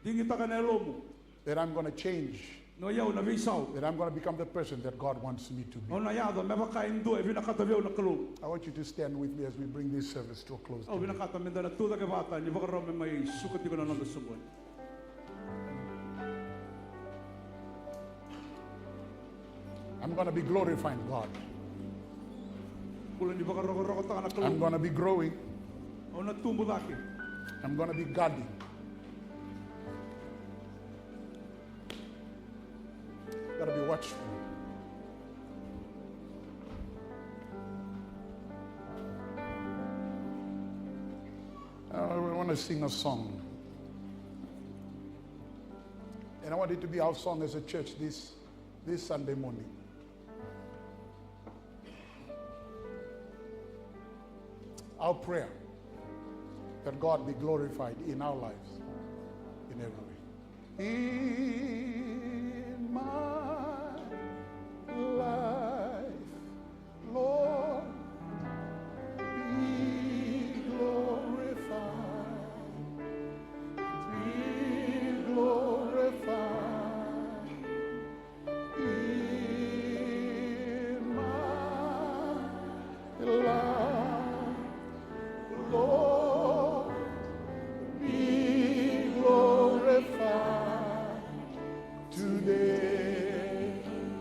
that I'm going to change, that I'm going to become the person that God wants me to be. I want you to stand with me as we bring this service to a close. I'm going to be glorifying God. I'm going to be growing. I'm going to be guarding. Got to be watchful. I want to sing a song. And I want it to be our song as a church this Sunday morning. Our prayer that God be glorified in our lives in every way. In my life, Lord, be glorified. Be glorified. In my life, Lord, be glorified today.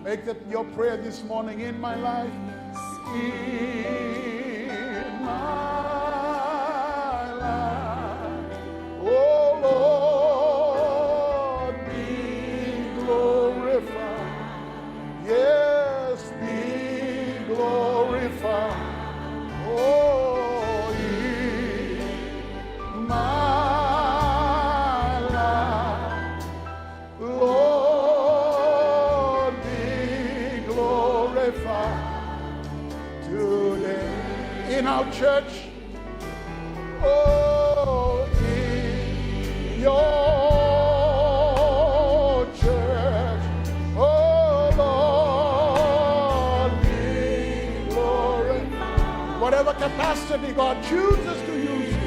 Make that your prayer this morning. In my life, in my life, oh Lord, be glorified. Yes, be glorified. Oh, in my life, Lord. now, church. Oh, in your church, oh Lord, be glorified. Whatever capacity God chooses to use you.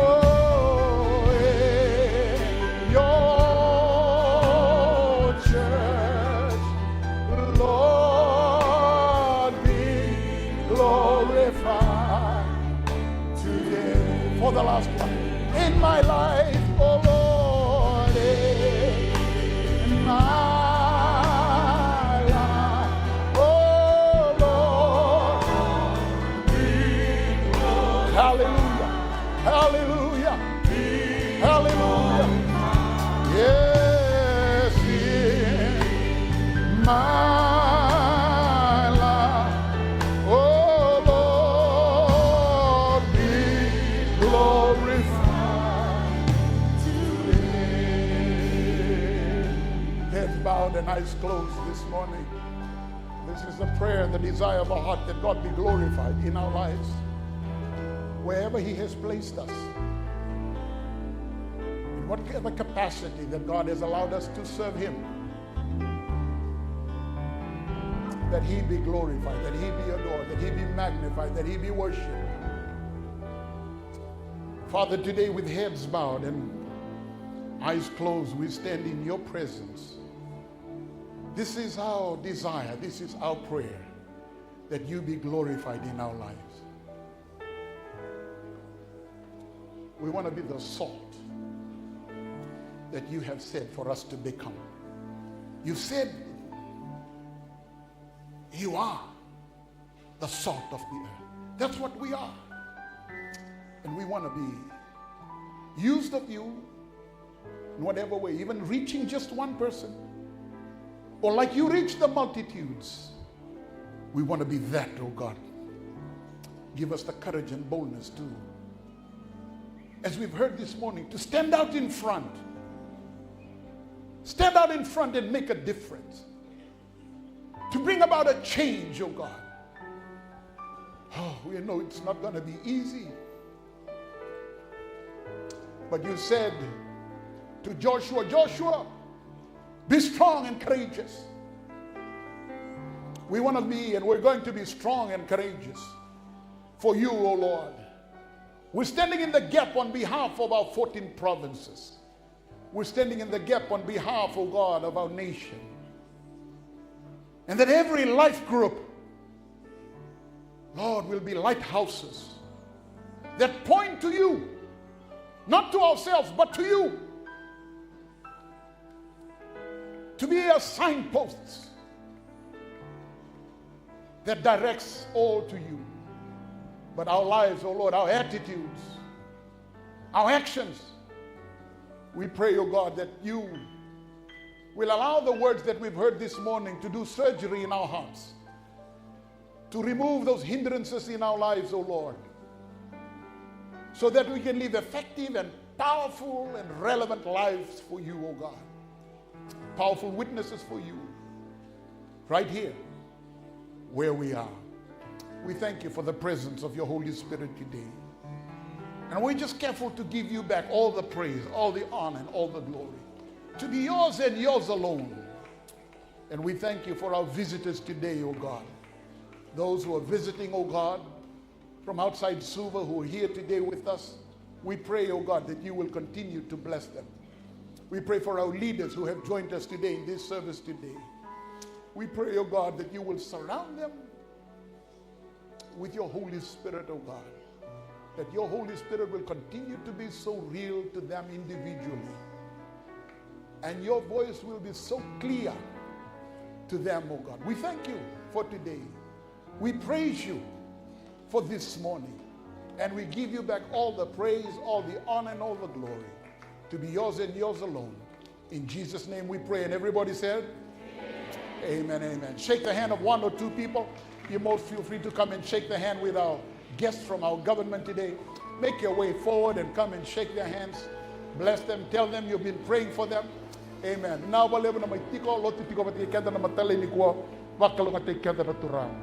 Oh, in your church, Lord, be glorified today. For the last one, in my life, oh Lord, in my life, oh Lord, be glorified. Hallelujah, hallelujah, hallelujah. Yes, in my life, oh Lord, be glorified today. Heads bowed and eyes closed this morning. This is the prayer, the desire of our heart, that God be glorified in our lives, wherever He has placed us, in whatever capacity that God has allowed us to serve Him. That He be glorified, that He be adored, that He be magnified, that He be worshipped. Father, today with heads bowed and eyes closed, we stand in your presence. This is our desire, this is our prayer, that you be glorified in our lives. We want to be the salt that you have said for us to become. You said you are the salt of the earth. That's what we are. And we want to be used of you in whatever way, even reaching just one person. Or like you reach the multitudes. We want to be that, oh God. Give us the courage and boldness to, as we've heard this morning, to stand out in front. Stand out in front and make a difference. To bring about a change, oh God. Oh, we know it's not going to be easy. But you said to Joshua, Joshua, be strong and courageous. We want to be, and we're going to be strong and courageous for you, oh Lord. We're standing in the gap on behalf of our 14 provinces. We're standing in the gap on behalf, oh God, of our nation. And that every life group, Lord, will be lighthouses that point to you, not to ourselves, but to you. To be a signpost that directs all to you. But our lives, oh Lord, our attitudes, our actions, we pray, oh God, that you will allow the words that we've heard this morning to do surgery in our hearts, to remove those hindrances in our lives, oh Lord, so that we can live effective and powerful and relevant lives for you, oh God. Powerful witnesses for you, right here, where we are. We thank you for the presence of your Holy Spirit today. And we're just careful to give you back all the praise, all the honor, and all the glory. To be yours and yours alone. And we thank you for our visitors today, oh God. Those who are visiting, oh God, from outside Suva, who are here today with us. We pray, oh God, that you will continue to bless them. We pray for our leaders who have joined us today in this service today. We pray, oh God, that you will surround them with your Holy Spirit, oh God. That your Holy Spirit will continue to be so real to them individually. And your voice will be so clear to them, oh God. We thank you for today. We praise you for this morning. And we give you back all the praise, all the honor, and all the glory. To be yours and yours alone. In Jesus' name we pray. And everybody said, amen, amen. Shake the hand of one or two people. You most feel free to come and shake the hand with our guests from our government today. Make your way forward and come and shake their hands. Bless them. Tell them you've been praying for them. Amen. Now, wala mo na may tiko, loto tiko pati kaya na matali ni ko, wakalo ka take kaya na turang.